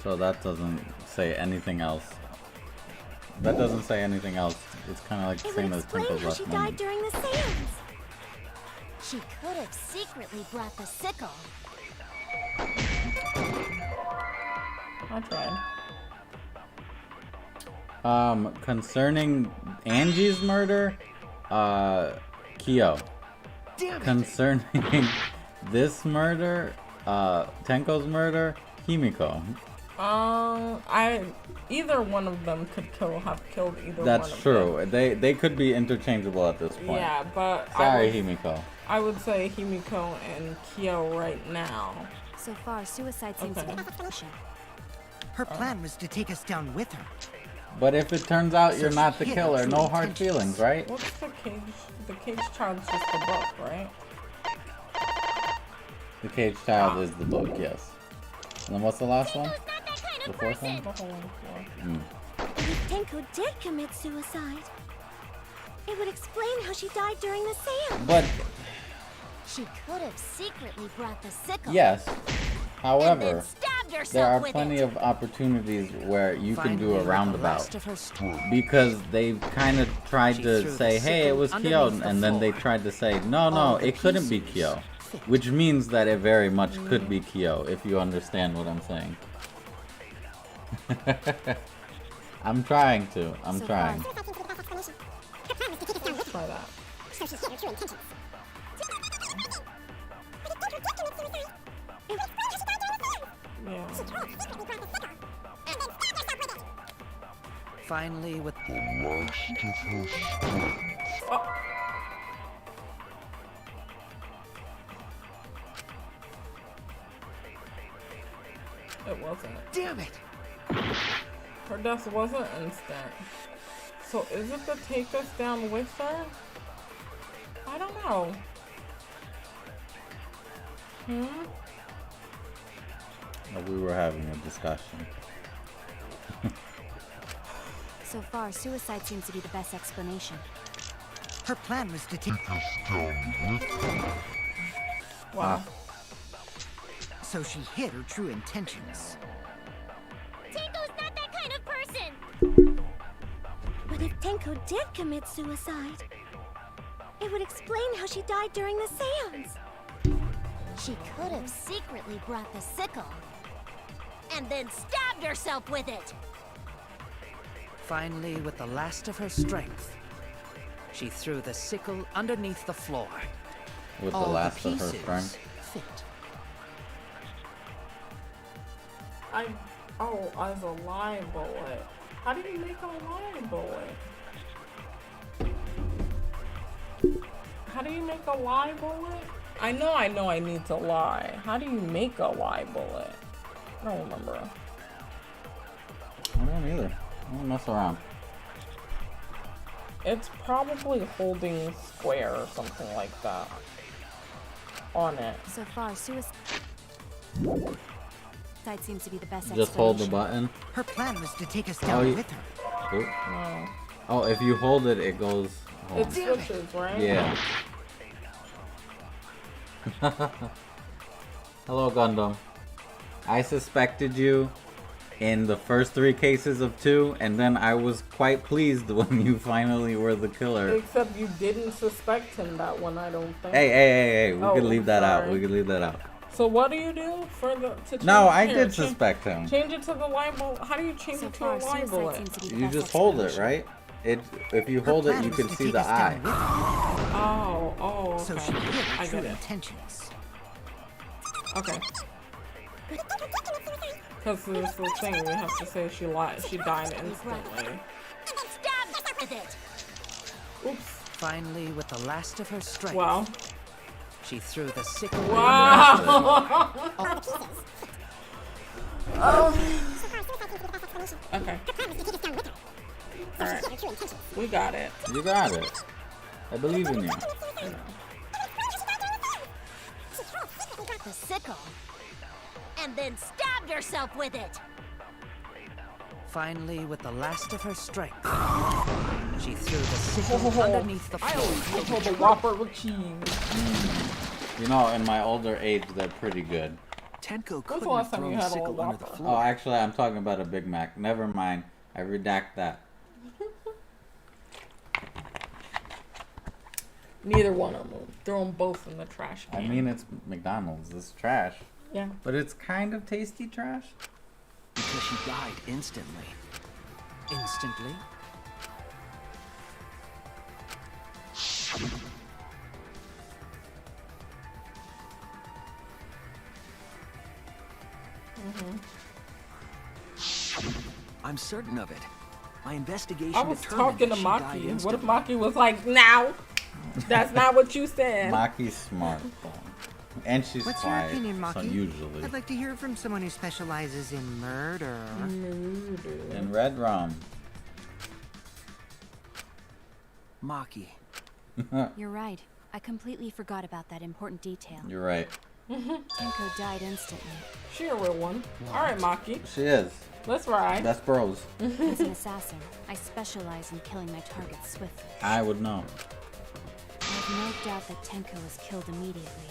So that doesn't say anything else. That doesn't say anything else. It's kind of like the it same would as explain Tenko's how last she died moment. during the seance. She could have secretly brought the sickle. I tried. Concerning Angie's murder, Kyo. Concerning this murder, Tenko's murder, Himiko. Either one of them could have killed either That's one of true. them. They could be interchangeable at this point. Yeah, but Sorry, Himiko. I would say Himiko and Kyo right now. So far, suicide seems to be the solution. Her plan was to take us down with her. But if it turns out So you're she not the hid her killer, true no hard intentions. feelings, right? What's the cage? The cage child's just the book, right? The cage child is the book, yes. And then what's the last one? The fourth one? The whole one. If Tenko did commit suicide, it would explain how she died during the seance. But She could have secretly brought the sickle. yes. However, And then stabbed herself there are with plenty it. of opportunities where you can do Finally, a with the roundabout. rest of her story. Because they kind of tried She to threw the say, hey, it sickle was Kyo, underneath the and then they floor. tried to say, no, All the it couldn't be pieces Kyo. fit. Which means that it very much could be Kyo, if you understand what I'm saying. I'm trying to. I'm trying. Let's try that. Yeah. Finally, with It wasn't. Damn it! Her death wasn't instant. So is it to take us down with her? I don't know. We were having a discussion. So far, suicide seems to be the best explanation. Her plan was to take... Wow. So she hid her true intentions. Tenko's not that kind of person! But if Tenko did commit suicide, it would explain how she died during the seance. She could have secretly brought the sickle and then stabbed herself with it. Finally, with the last of her strength, she threw the sickle underneath the floor. With the All last of her pieces strength. fit. As a lie bullet. How do you make a lie bullet? How do you make a lie bullet? I know I need to lie. How do you make a lie bullet? I don't remember. I don't either. I don't mess around. It's probably holding square or something like that on it. So far, suicide seems to be the best Just hold the button. Her plan was to take us down with her. Oh. Oh, if you hold it, it goes home. It switches, right? Yeah. Hello, Gundam. I suspected you in the first 3 cases of 2, and then I was quite pleased when you finally were the killer. Except you didn't suspect him that one, I don't think. Hey. We could leave that out. sorry. We could leave that out. So what do you do for the to change? No, I here, did suspect him. Change it to the libel. How do you change it to a libel? You just hold it, right? If you hold it, you can see the eye. Oh, okay. So she hid her I true get it. intentions. Okay. Because this is the thing, we have to say she lied. She died instantly. Stabbed with it. Oops. Finally, with the last of her strength, Wow. she threw the sickle. Wow. Okay. Alright. We got it. You got it. I believe in you. The sickle. And then stabbed herself with it. Finally, with the last of her strength, she threw the sickle underneath the floor. I told the Whopper with cheese. You know, in my older age, they're pretty good. Tenko When's the couldn't last have time thrown you the had a sickle under the Whopper? floor. Oh, actually, I'm talking about a Big Mac. Never mind. I redact that. Neither one of them. Throw them both in the trash can. I mean, it's McDonald's. It's trash. Yeah. But it's kind of tasty trash. Because she died instantly. Instantly? I'm certain of it. My investigation I was determined talking to that she died Maki. What if instantly. Maki was like, now? That's not what you said. Maki's smart. And she's What's your quiet. opinion, So Maki? usually. I'd like to hear from someone who specializes in murder. In Red Rum. Maki. You're right. I completely forgot about that important detail. You're right. Tenko died instantly. She a real one. Alright, Maki. She is. Let's ride. That's bros. As an assassin, I specialize in killing my targets swiftly. I would know. I have no doubt that Tenko was killed immediately.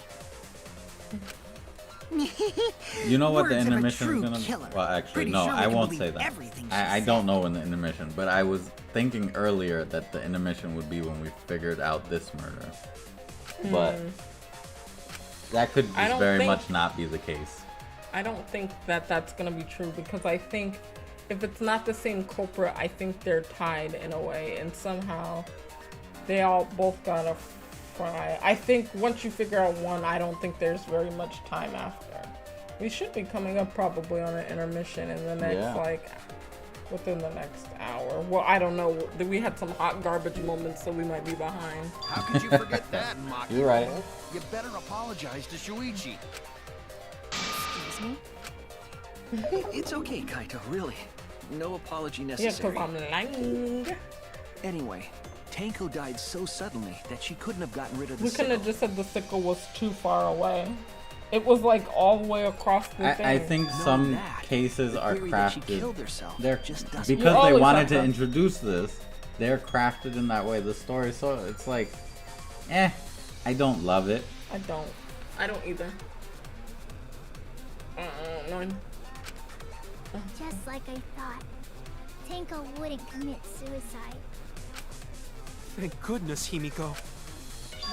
You know what the Words of a intermission is true gonna killer. be? Well, actually, Pretty no, sure we I can won't believe say that. everything she I said. don't know in the intermission, but I was thinking earlier that the intermission would be when we figured out this murder. But that could I just don't very think- much not be the case. I don't think that that's gonna be true because I think if it's not the same culprit, I think they're tied in a way, and somehow they all both gotta fry. I think once you figure out one, I don't think there's very much time after. We should be coming up probably on an intermission in the next within the next hour. Well, I don't know. We had some hot garbage moments, so we might be behind. How could you forget that, Maki? You're right. You better apologize to Shuichi. Excuse me? It's okay, Kaito, really. No apology Yeah, necessary. because I'm lying. Anyway, Tenko died so suddenly that she couldn't have gotten rid of the We couldn't sickle. have just said the sickle was too far away. It was like all the way across the thing. I think some that. cases The are theory that she crafted. killed herself They're just doesn't- You because they always wanted have to to- introduce this. They're crafted in that way. The story, so it's like, I don't love it. I don't either. No. Just like I thought. Tenko wouldn't commit suicide. Thank goodness, Himiko.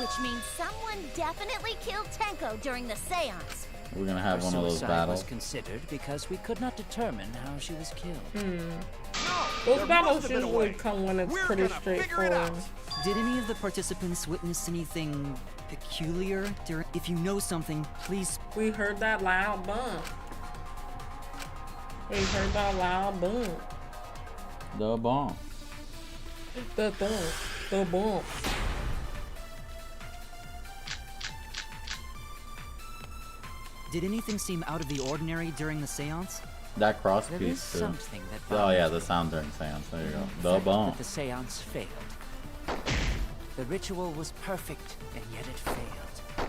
Which means someone definitely killed Tenko during the seance. We're gonna have Her one of those suicide battles. was considered because we could not determine how she was killed. Those battles usually come when it's pretty straightforward. Did any of the participants witness anything peculiar during? If you know something, please. We heard that loud bump. We heard that loud bump. The bomb. The thump. The bump. Did anything seem out of the ordinary during the seance? That cross There piece is too. something that Oh yeah, bothers the sound during seance. There you go. the The fact bomb. that the seance failed. The ritual was perfect, and yet it failed.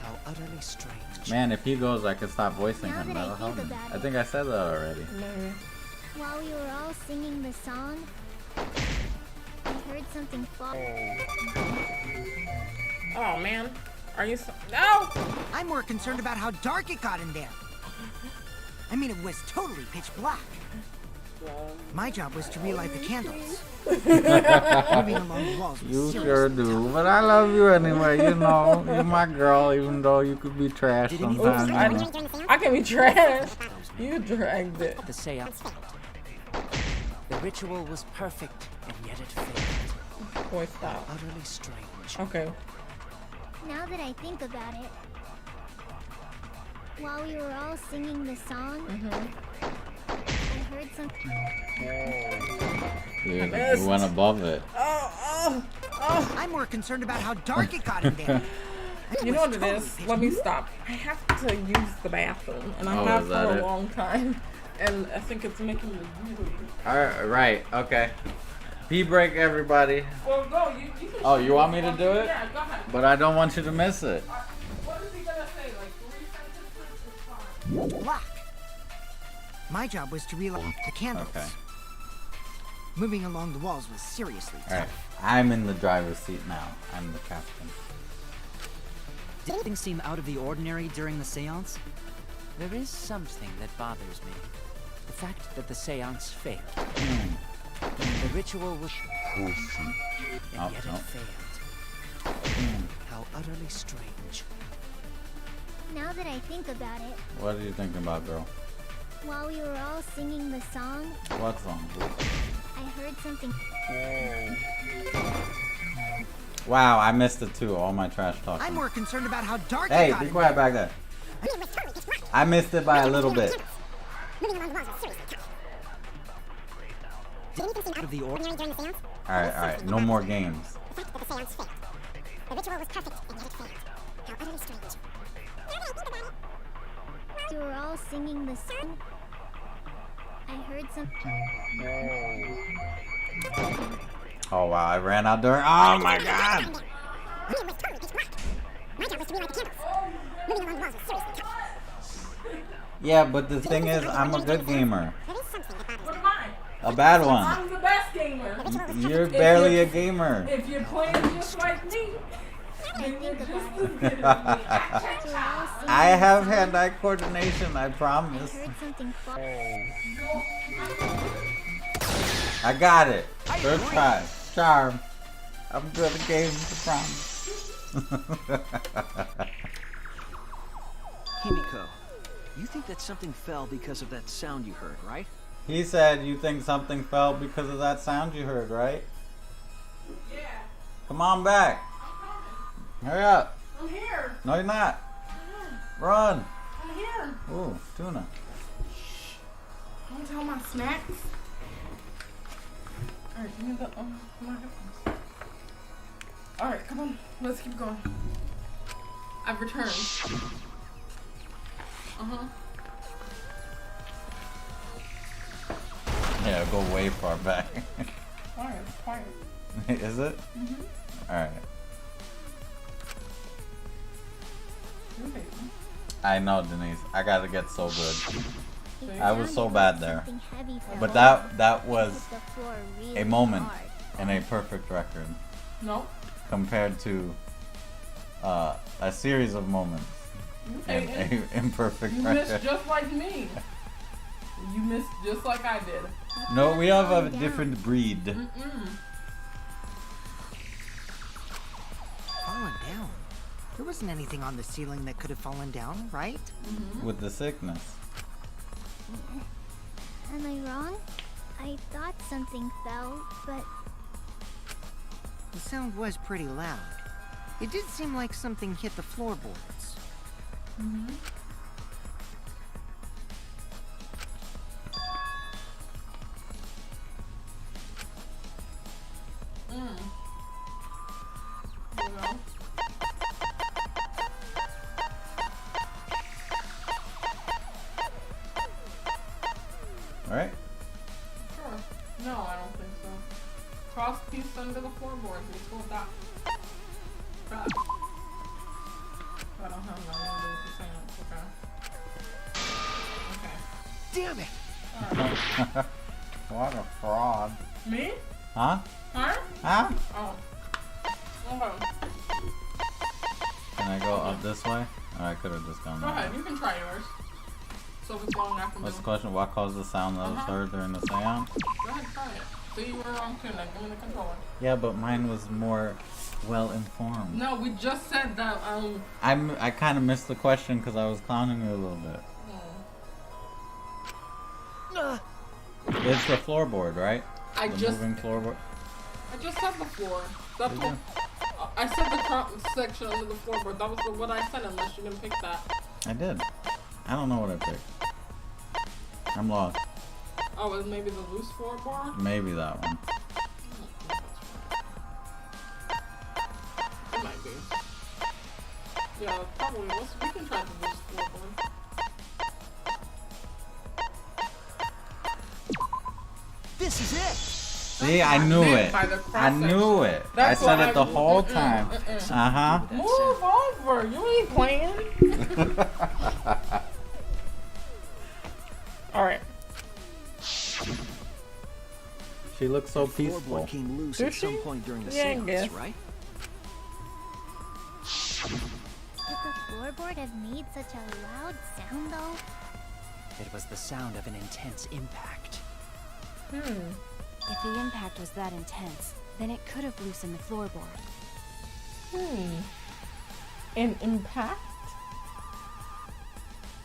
How utterly strange. Man, if he goes, I can stop voicing Now him. that I That'll help think me. about I it. think I said that already. Maybe. While we were all singing the song, I heard something fall. Oh man. Are you no? I'm more concerned about how dark it got in there. I mean, it was totally pitch black. My job was to relight the candles. Moving along the walls was You seriously sure do, but I love you anyway. You know, you're my girl, even though you could be trash Did anything- sometimes. You know. I can be trash. You dragged it. The seance failed. The ritual was perfect, and yet it failed. Boy, stop. Utterly strange. Okay. Now that I think about it, while we were all singing the song, I heard something. You missed. went above it. Oh. I'm more concerned about how dark it got in there. You know what it is? Let me stop. I have to use the bathroom, and I Oh, have is for that a it? long time, and I think it's making me really. Alright, right, okay. Pee break, everybody. Well, go. You can. Oh, you want me to do it? Yeah, go ahead. But I don't want you to miss it. What is he gonna say? Like 3 sentences? It's fine. Black. My job was to relight the candles. Okay. Moving along the walls was seriously tough. Alright, I'm in the driver's seat now. I'm the captain. Did anything seem out of the ordinary during the seance? There is something that bothers me. The fact that the seance failed. The ritual was perfect, and Oh, yet no. it failed. How utterly strange. Now that I think about it, What are you thinking about, girl? while we were all singing the song, What song? I heard something. Wow, I missed it too. All my trash talking. I'm more concerned about how dark it Hey, got be in quiet back there. I missed it by a little bit. Out of the ordinary. Alright, no more games. We were all singing the song. I heard something. Oh wow, I ran out during. Oh my god! Yeah, but the thing is, I'm a good gamer. What am I? A bad one. I'm the best gamer. You're barely a gamer. If you're playing just like me, then you're just as good as me. We were all singing I the have song. hand-eye coordination, I I promise. heard something fall. I got it. Third try. Charm. I'm good at games, I promise. Himiko, you think that something fell because of that sound you heard, right? He said you think something fell because of that sound you heard, right? Yeah, Come on back. Hurry up. I'm here. No, you're not. Run. I'm here. Ooh, tuna. I want to tell my snacks. Alright, give me the my headphones. Alright, come on. Let's keep going. I've returned. Yeah, go way far back. Quiet, quiet. Is it? Alright. Ooh, baby. I know, Denise. I gotta get so good. It I was so sounded bad like there. something heavy fell But over. that was Hit the floor really a moment hard. in a perfect record No. compared to a series of moments in Okay, a imperfect You record. missed just like me. You missed just like I did. No, we have a different breed. Fallen down? There wasn't anything on the ceiling that could have fallen down, right? With the sickness. Am I wrong? I thought something fell, but The sound was pretty loud. It did seem like something hit the floorboards. Alright? Sure. No, I don't think so. Cross piece under the floorboards. Let's go with that. Ah. I don't have no idea what you're saying. Okay. Damn it! What a fraud. Me? Huh? Huh? Huh? Oh. Okay. Can I go up this way? Or I could have just gone Go that ahead. way. You can try yours. So it's long after me. What's the question? What caused the sound that was heard during the seance? Go ahead, try it. See, you were wrong too. Now give me the controller. Yeah, but mine was more well informed. No, we just said that. I kind of missed the question because I was clowning you a little bit. It's the floorboard, right? I the just- moving floorboard. I just said the floor. That's Did what. you? I said the cross section under the floorboard. That was what I said, unless you didn't pick that. I did. I don't know what I picked. I'm lost. Oh, it was maybe the loose floorboard? Maybe that one. It might be. Yeah, probably. We can try the loose floorboard. This is it! See, I knew meant it. by the I cross knew it. That's I said what it the I- whole time. Uh-huh. Move over. You ain't playing. Alright. She looks so The peaceful. floorboard came loose Did at some she? point during the Yeah, I seance, guess. right? could the floorboard have made such a loud sound though? It was the sound of an intense impact. If the impact was that intense, then it could have loosened the floorboard. An impact?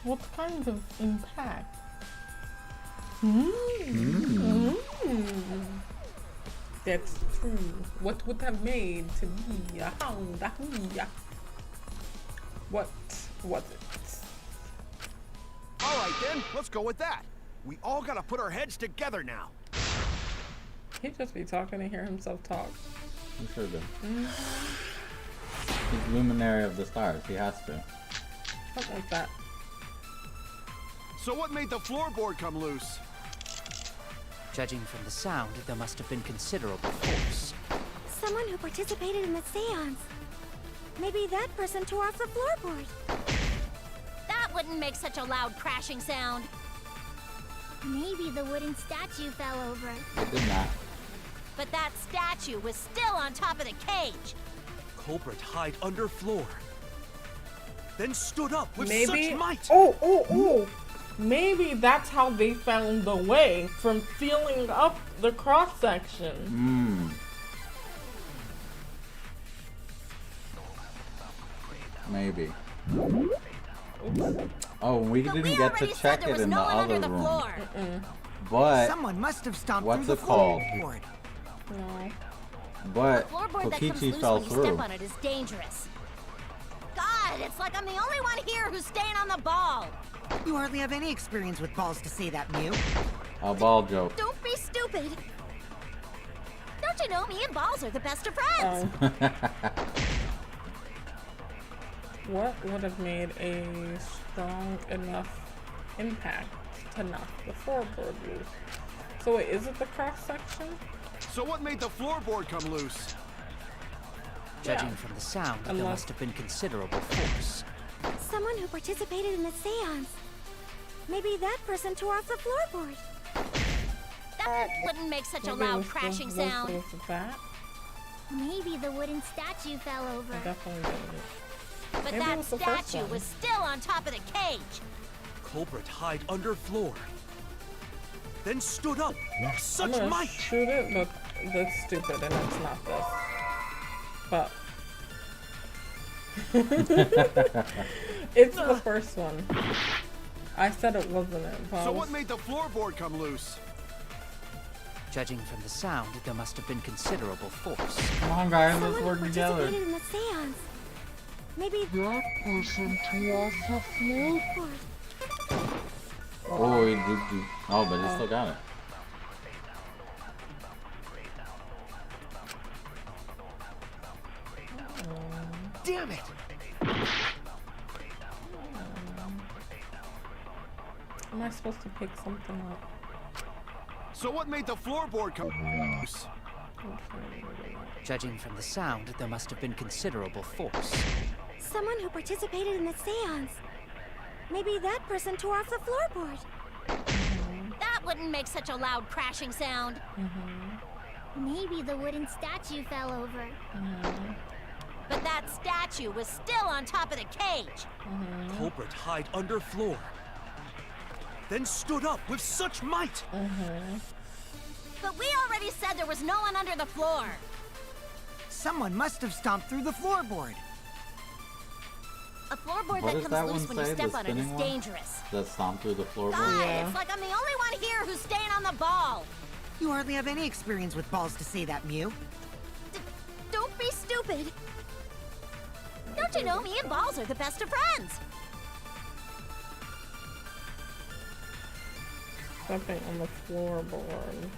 What kind of impact? That's true. What would have made to be a hound? What was it? Alright then, let's go with that. We all gotta put our heads together now. He'd just be talking to hear himself talk. He sure did. He's luminary of the stars. He has to. Something like that. So what made the floorboard come loose? Judging from the sound, there must have been considerable force. Someone who participated in the seance. Maybe that person tore off the floorboard. That wouldn't make such a loud crashing sound. Maybe the wooden statue fell over. It did not. But that statue was still on top of the cage. Culprit hide under floor. Then stood up with Maybe. such might. Oh. Maybe that's how they found the way, from feeling up the cross section. Maybe. Oh, we But didn't we get to already said check there it was in the no one other under the room. floor. But Someone must have stomped what's through the it called? floorboard. No. But Floorboard that comes Kokichi loose fell when you through. step on it is dangerous. God, it's like I'm the only one here who's staying on the ball. You hardly have any experience with balls to say that, Mew. A ball joke. Don't be stupid. Don't you know me and balls are the best of friends? What would have made a strong enough impact to knock the floorboard loose? So wait, is it the cross section? So what made the floorboard come loose? Judging from the sound, there Unless- must have been considerable force. Someone who participated in the seance. Maybe that person tore off the floorboard. That wouldn't make such a loud crashing sound. Was that? Maybe the wooden statue fell over. I definitely did it. But Maybe it that was the first statue one. was still on top of the cage. Culprit hide under floor. Then stood up with I'm such gonna might. shoot it, but that's stupid and it's not this. But it's the first one. I said it wasn't it. But So what made the floorboard come loose? Judging from the sound, there must have been considerable force. Come on, guys, let's Someone work who together. participated in the seance. Maybe that person tore off the floorboard. Oh, he did. Oh, but he still got it. Damn it! am I supposed to pick something up? So what made the floorboard come loose? Judging from the sound, there must have been considerable force. Someone who participated in the seance. Maybe that person tore off the floorboard. That wouldn't make such a loud crashing sound. Maybe the wooden statue fell over. But that statue was still on top of the cage. Culprit hide under floor. Then stood up with such might. But we already said there was no one under the floor. Someone must have stomped through the floorboard. A floorboard What that does comes that loose one when say? you step The on it is spinning one? dangerous. That stomped through the floorboard? God, Yeah. it's like I'm the only one here who's staying on the ball. You hardly have any experience with balls to say that, Mew. Don't be stupid. Don't you know me and Balls are the best of friends? Stepping on the floorboard.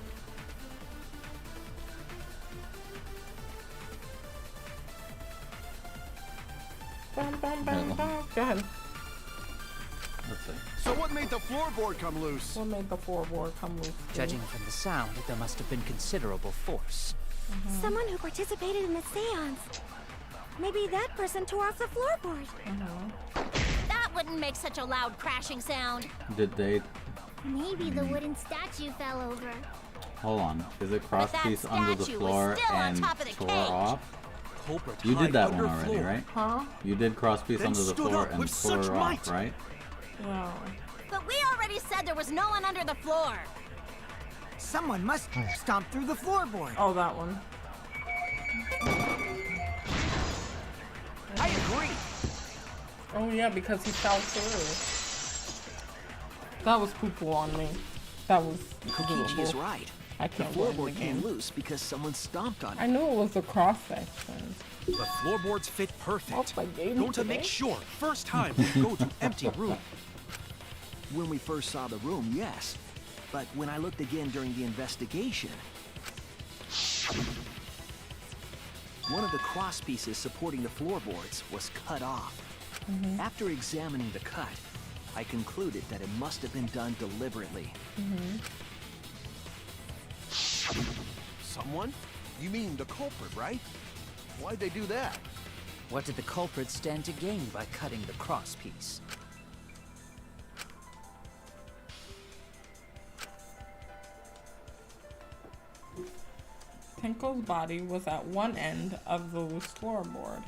Bum, bum, bum, bum. Go ahead. Let's see. So what made the floorboard come loose? What made the floorboard come loose? Judging from the sound, there must have been considerable force. Someone who participated in the seance. Maybe that person tore off the floorboard. That wouldn't make such a loud crashing sound. Did they? Maybe the wooden statue fell over. Hold on. Is it cross that piece under the statue was floor still on and top of the tore cage. off? Culprit You hide did that under one already, floor. right? Huh? You did cross piece Then under the stood floor up and with tore such off, might. right? Yeah. But we already said there was no one under the floor. Someone must have stomped through the floorboard. Oh, that one. I agree. Oh yeah, because he fell through. That was poo-poo on me. That was Kokichi is right. I The can't win the floorboard came game. loose because someone stomped on I it. knew it was a cross section. The floorboards fit perfect. Oh, my game Going to today. make sure, first time we go to empty room. When we first saw the room, yes. But when I looked again during the investigation, one of the cross pieces supporting the floorboards was cut off. After examining the cut, I concluded that it must have been done deliberately. Someone? You mean the culprit, right? Why'd they do that? What did the culprit stand to gain by cutting the cross piece? Tenko's body was at one end of the loose floorboard,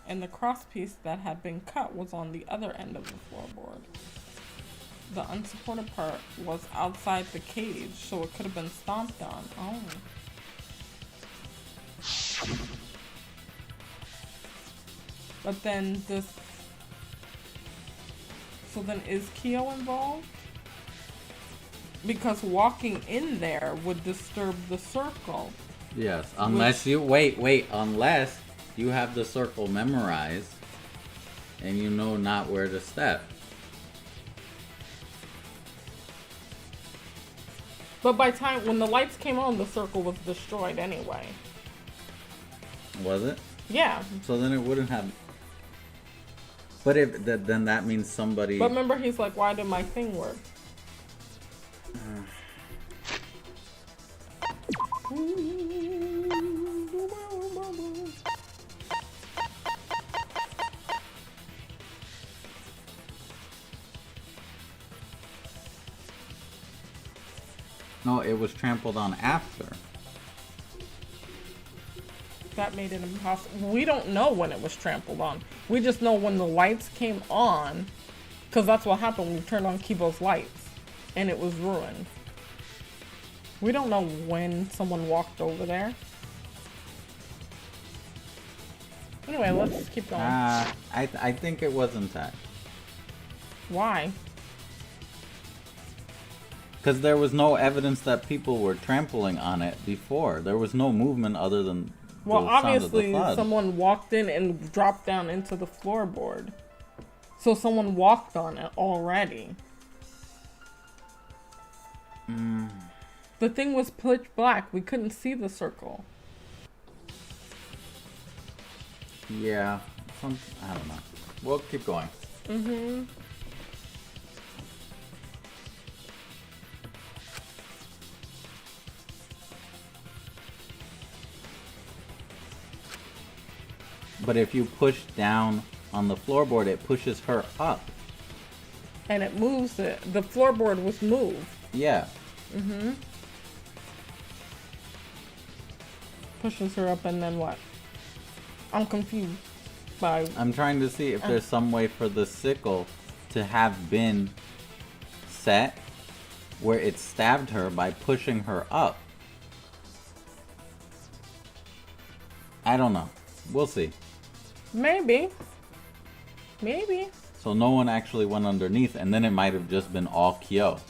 and the crosspiece that had been cut was on the other end of the floorboard. The unsupported part was outside the cage, so it could have been stomped on. Oh. But then this... So then is Kyo involved? Because walking in there would disturb the circle. Yes, unless you wait, unless you have the circle memorized and you know not where to step. But by time when the lights came on, the circle was destroyed anyway. Was it? Yeah. So then it wouldn't have. But if then that means somebody. But remember, he's like, "Why did my thing work?" No, it was trampled on after. That made it impossible. We don't know when it was trampled on. We just know when the lights came on, because that's what happened when we turned on Kibo's lights, and it was ruined. We don't know when someone walked over there. Anyway, let's keep going. I think it was intact. Why? Because there was no evidence that people were trampling on it before. There was no movement other than Well, the sound obviously, of the flood. someone walked in and dropped down into the floorboard. So someone walked on it already. The thing was pitch black. We couldn't see the circle. Yeah, I don't know. We'll keep going. Mm-hmm. But if you push down on the floorboard, it pushes her up. And it moves it. The floorboard was moved. Yeah. Mm-hmm. Pushes her up and then what? I'm confused by... I'm trying to see if there's some way for the sickle to have been set where it stabbed her by pushing her up. I don't know. We'll see. Maybe. Maybe. So no one actually went underneath, and then it might have just been all Kyo.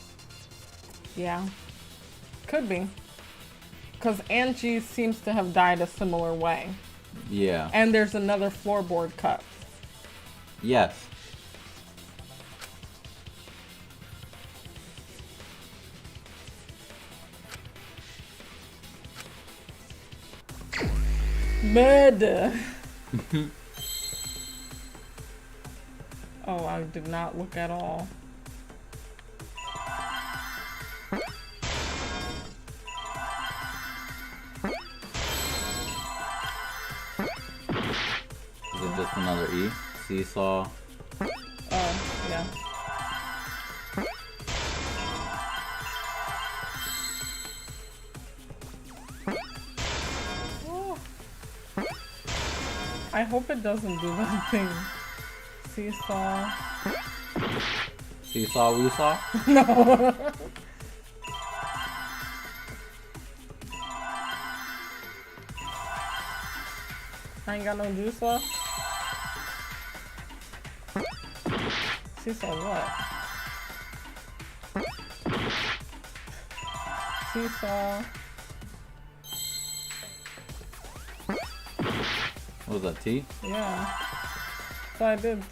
Yeah. Could be. Because Angie seems to have died a similar way. Yeah. And there's another floorboard cut. Yes. Murder. Oh, I did not look at all. Is it just another E? Seesaw? Oh, yeah. Oh. I hope it doesn't do that thing. Seesaw. Seesaw, woosah? No. I ain't got no juice left. Seesaw what? Seesaw. What was that, T? Yeah. So I did.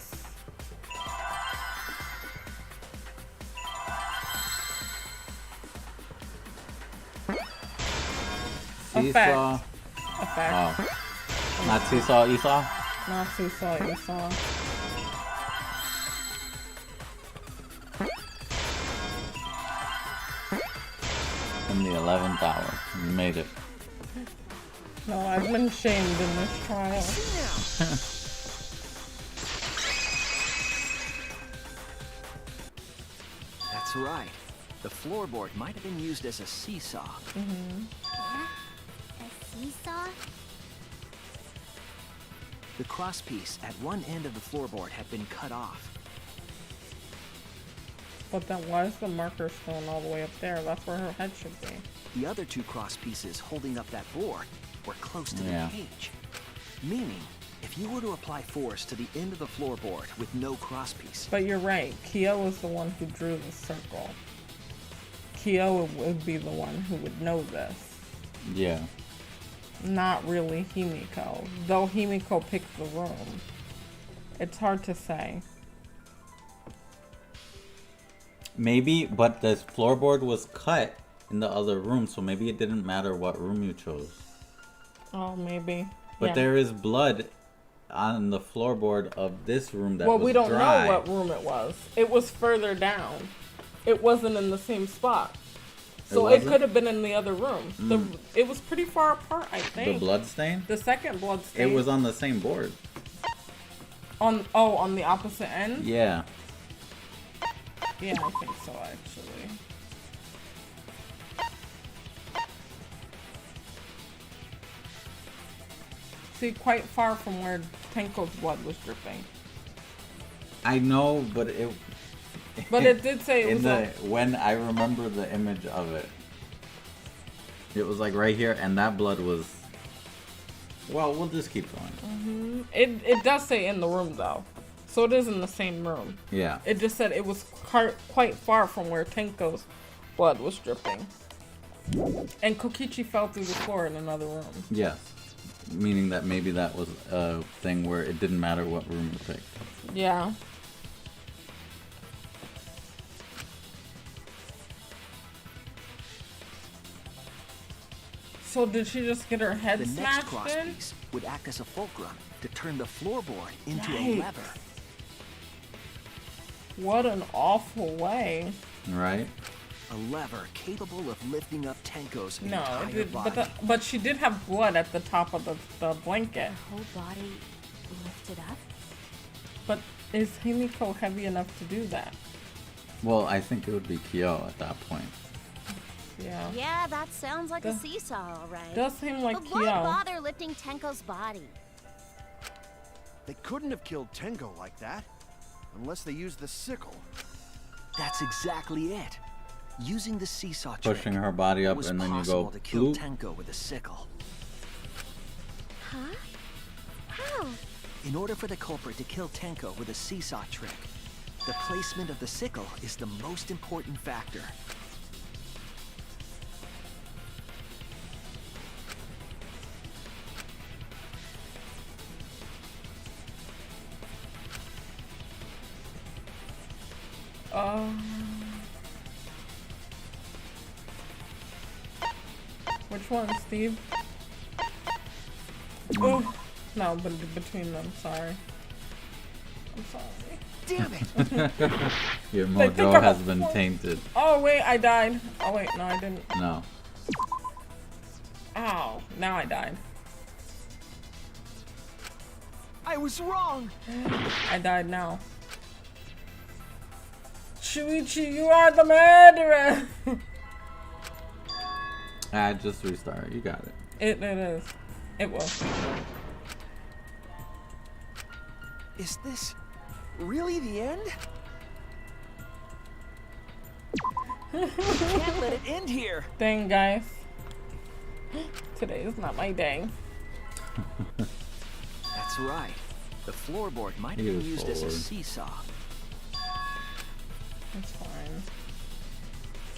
Seesaw. Effect. Oh. Not seesaw, Esau? Not seesaw, Esau. In the 11th hour. You made it. No, I've been shamed in this trial. That's right. The floorboard might have been used as a seesaw. Mm-hmm. Yeah? A seesaw? The crosspiece at one end of the floorboard had been cut off. But then why is the marker stone all the way up there? That's where her head should be. The other two crosspieces holding up that board were close to Yeah. the cage. Meaning, if you were to apply force to the end of the floorboard with no crosspiece, But you're right. Kyo was the one who drew the circle. Kyo would be the one who would know this. Yeah. Not really Himiko. Though Himiko picked the room. It's hard to say. Maybe, but the floorboard was cut in the other room, so maybe it didn't matter what room you chose. Oh, maybe. But Yeah. there is blood on the floorboard of this room that Well, was we don't dry. know what room it was. It was further down. It wasn't in the same spot. So it wasn't? could have been in the other room. It was pretty far apart, I The think. blood stain? The second blood stain. It was on the same board. on the opposite end? Yeah. Yeah, I think so, actually. see quite far from where Tenko's blood was dripping. I know, but it. But it did say it was when I remember the image of it. It was like right here, and that blood was. Well, we'll just keep going. It does say in the room though, so it is in the same room. Yeah. It just said it was quite far from where Tenko's blood was dripping. And Kokichi fell through the floor in another room. Yes. Meaning that maybe that was a thing where it didn't matter what room you picked. Yeah. So did she just get her head the smashed next cross in? piece would act as a fulcrum to turn the floorboard into a Yikes. lever. What an awful way. Right? A lever capable of lifting up Tenko's No, entire it did, body. but she did have blood at the top of the blanket. Her whole body lifted up? But is Himiko heavy enough to do that? Well, I think it would be Kyo at that point. Yeah. Yeah, that sounds like a seesaw, all right. Does seem like But why Kyo. bother lifting Tenko's body? They couldn't have killed Tenko like that. Unless they used the sickle. That's exactly it. Using the seesaw trick, Pushing her body up it was and then you possible go to kill bloop. Tenko with a sickle. Huh? How? In order for the culprit to kill Tenko with a seesaw trick, the placement of the sickle is the most important factor. Which one, Steve? Oh, no, but between them. Sorry. I'm sorry. Damn it! Your They think mojo I'm a has been fool. tainted. Oh wait, I died. Oh wait, no, I didn't. No. Ow! Now I died. I was wrong! I died now. Shuichi, you are the murderer! Just restart. You got it. It is. It will. Is this really the end? Can't let it end here. Dang, guys. Today is not my day. That's right. The floorboard might have He been was used as a forward. seesaw. That's fine.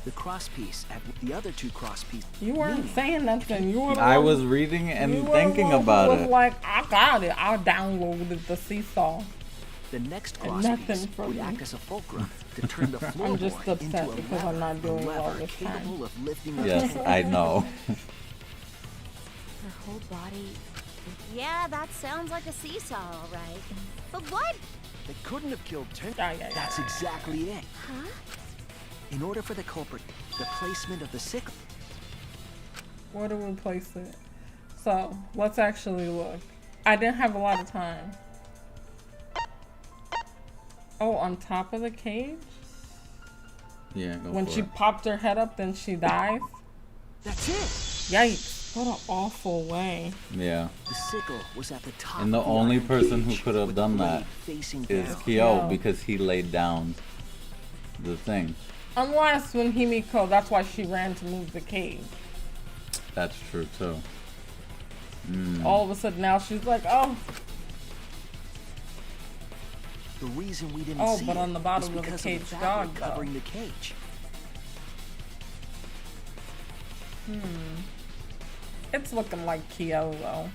The crosspiece at the other two crosspieces. You weren't saying nothing. You were the I one- was reading and you were the thinking one who about was it. like, I got it. I downloaded the seesaw. The next And nothing crosspiece from would me. act as a fulcrum to turn the floorboard I'm just upset into a because lever, I'm not doing a well lever this time. capable of lifting up Yes, Tenko. I know. Her whole body. Yeah, that sounds like a seesaw, all right. But what? They couldn't have killed Tenko. That's exactly it. Huh? In order for the culprit, the placement of the sickle. Where do we place it? So, let's actually look. I didn't have a lot of time. Oh, on top of the cage? Yeah, go When for she it. popped her head up, then she dies? That's it. Yikes. What an awful way. Yeah. The sickle was at the top. And the of only iron person who cage could have with done blade that facing is down. Kyo Yeah. because he laid down the thing. Unless when Himiko, that's why she ran to move the cage. That's true too. All of a sudden now she's like, oh. The reason we didn't Oh, see but it on the bottom was of the because cage fabric dog, though. covering the cage. It's looking like Kyo though.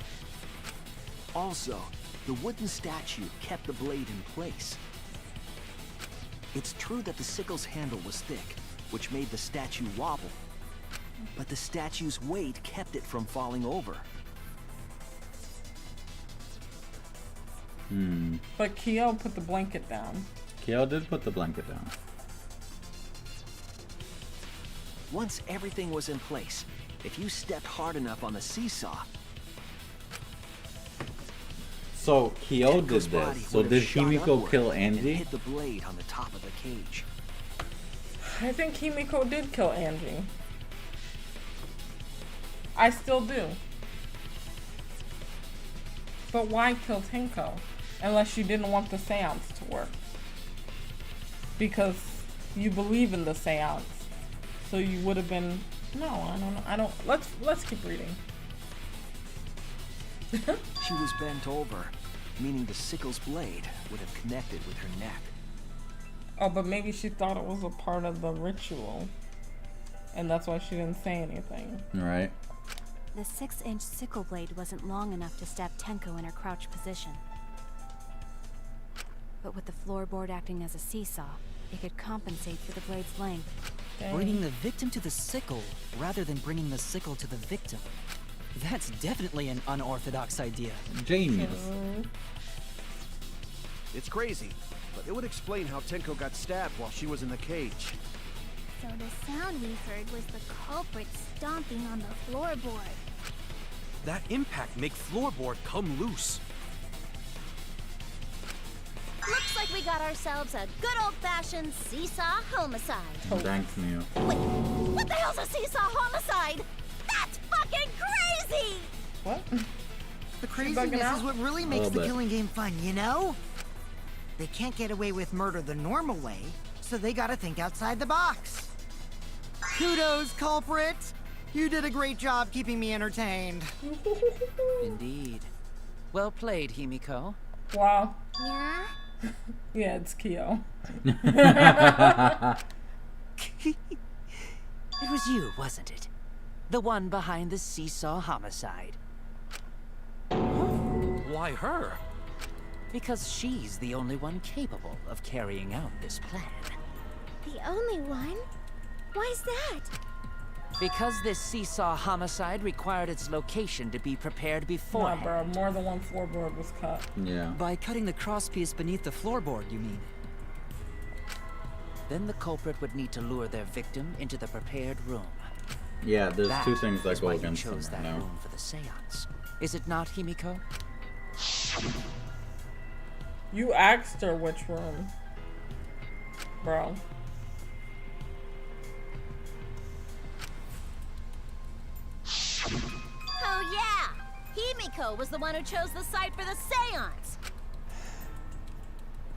Also, the wooden statue kept the blade in place. It's true that the sickle's handle was thick, which made the statue wobble. But the statue's weight kept it from falling over. But Kyo put the blanket down. Kyo did put the blanket down. Once everything was in place, if you stepped hard enough on the seesaw, So Kyo did Tenko's body this. So would have did shot Himiko upward kill and Angie? hit the blade on the top of the cage. I think Himiko did kill Angie. I still do. But why kill Tenko? Unless you didn't want the seance to work. Because you believe in the seance. So you would have been... No, I don't know. I don't... Let's keep reading. She was bent over, meaning the sickle's blade would have connected with her neck. Oh, but maybe she thought it was a part of the ritual. And that's why she didn't say anything. Right. The 6-inch sickle blade wasn't long enough to stab Tenko in her crouch position. But with the floorboard acting as a seesaw, it could compensate for the blade's length. Dang. Bringing the victim to the sickle, rather than bringing the sickle to the victim. That's definitely an unorthodox idea. Genius. It's crazy, but it would explain how Tenko got stabbed while she was in the cage. So the sound we heard was the culprit stomping on the floorboard. That impact make floorboard come loose. Looks like we got ourselves a good old-fashioned seesaw homicide. Thanks, Neil. Wait, what the hell's a seesaw homicide? That's fucking crazy! What? The craziness is what really makes the killing game fun, you know? They can't get away with murder the normal way, so they gotta think outside the box. Kudos, culprit! You did a great job keeping me entertained. Indeed. Well played, Himiko. Wow. Yeah? Yeah, it's Kyo. It was you, wasn't it? The one behind the seesaw homicide. Why her? Because she's the only one capable of carrying out this plan. The only one? Why's that? Because this seesaw homicide required its location to be prepared Nah, beforehand. bro. More than one floorboard was cut. Yeah. By cutting the crosspiece beneath the floorboard, you mean? Then the culprit would need to lure their victim into the prepared room. Yeah, there's That two things that is go why you against them chose right that now. room for the seance. Is it not, Himiko? You asked her which room. Bro. Oh yeah! Himiko was the one who chose the site for the seance!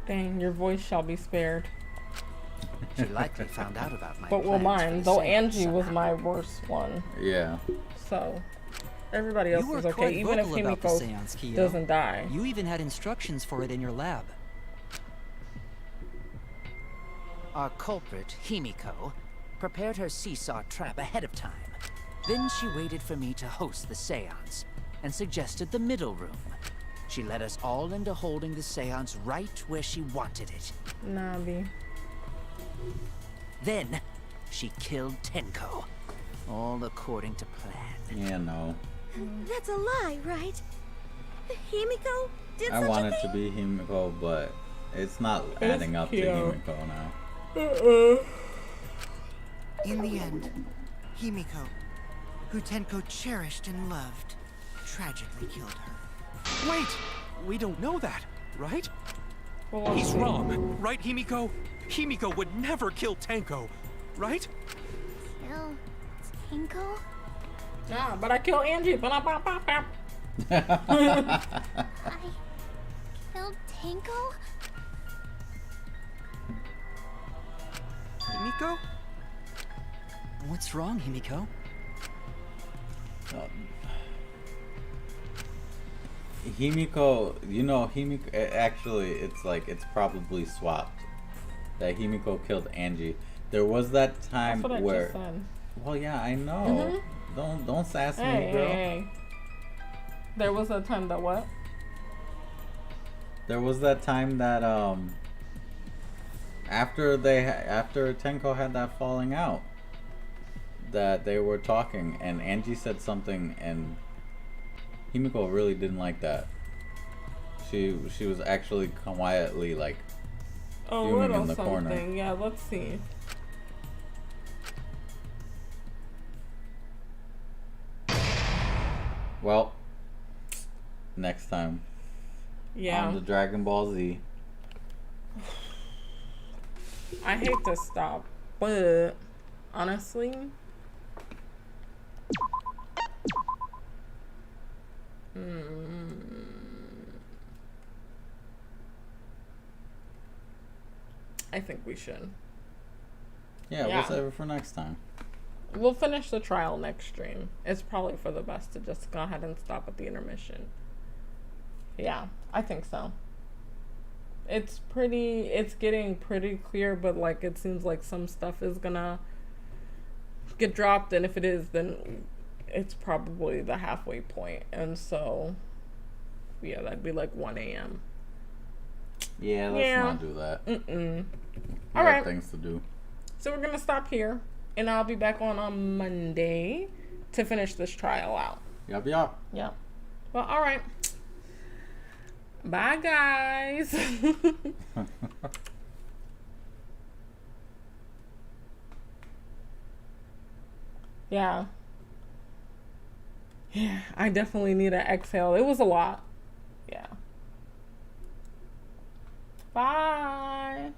Dang, your voice shall be spared. She likely found out about my But well, plans for mine, the though seance Angie was somehow. my worst one. Yeah. So, everybody else You were is okay, quite even if vocal about the Himiko seance, Kyo. doesn't die. You even had instructions for it in your lab. Our culprit, Himiko, prepared her seesaw trap ahead of time. Then she waited for me to host the seance, and suggested the middle room. She led us all into holding the seance right where she wanted it. Nabi. Then, she killed Tenko. All according to plan. Yeah, no. That's a lie, right? Himiko did I such want a it thing? to be Himiko, but it's not adding up to cute. Himiko now. In the end, Himiko, who Tenko cherished and loved, tragically killed her. Wait! We don't know that, right? Well, He's wrong, right, Himiko? Himiko would never kill Tenko, right? Kill Tenko? Nah, but I killed Angie. I killed Tenko? Himiko? What's wrong, Himiko? Himiko, you know, Himiko, actually, it's like, it's probably swapped. That Himiko killed Angie. There was that time That's what I where... just said. Well, yeah, I know. Don't sass me, Hey, girl. hey. There was a time that what? There was that time that, after Tenko had that falling out, that they were talking, and Angie said something, and Himiko really didn't like that. She was actually quietly like fuming in the corner. Yeah, let's see. Well, next time. Yeah. On the Dragon Ball Z. I hate to stop, but honestly, I think we should. Yeah, we'll save it for next time. We'll finish the trial next stream. It's probably for the best to just go ahead and stop at the intermission. Yeah, I think so. It's getting pretty clear, but like it seems like some stuff is gonna get dropped, and if it is, then it's probably the halfway point. And so yeah, that'd be like 1 a.m. Yeah, let's not do that. All right. Things to do. So we're gonna stop here, and I'll be back on Monday to finish this trial out. Yep. Yep. Well, all right. Bye, guys. Yeah. Yeah, I definitely need an exhale. It was a lot. Yeah. Bye.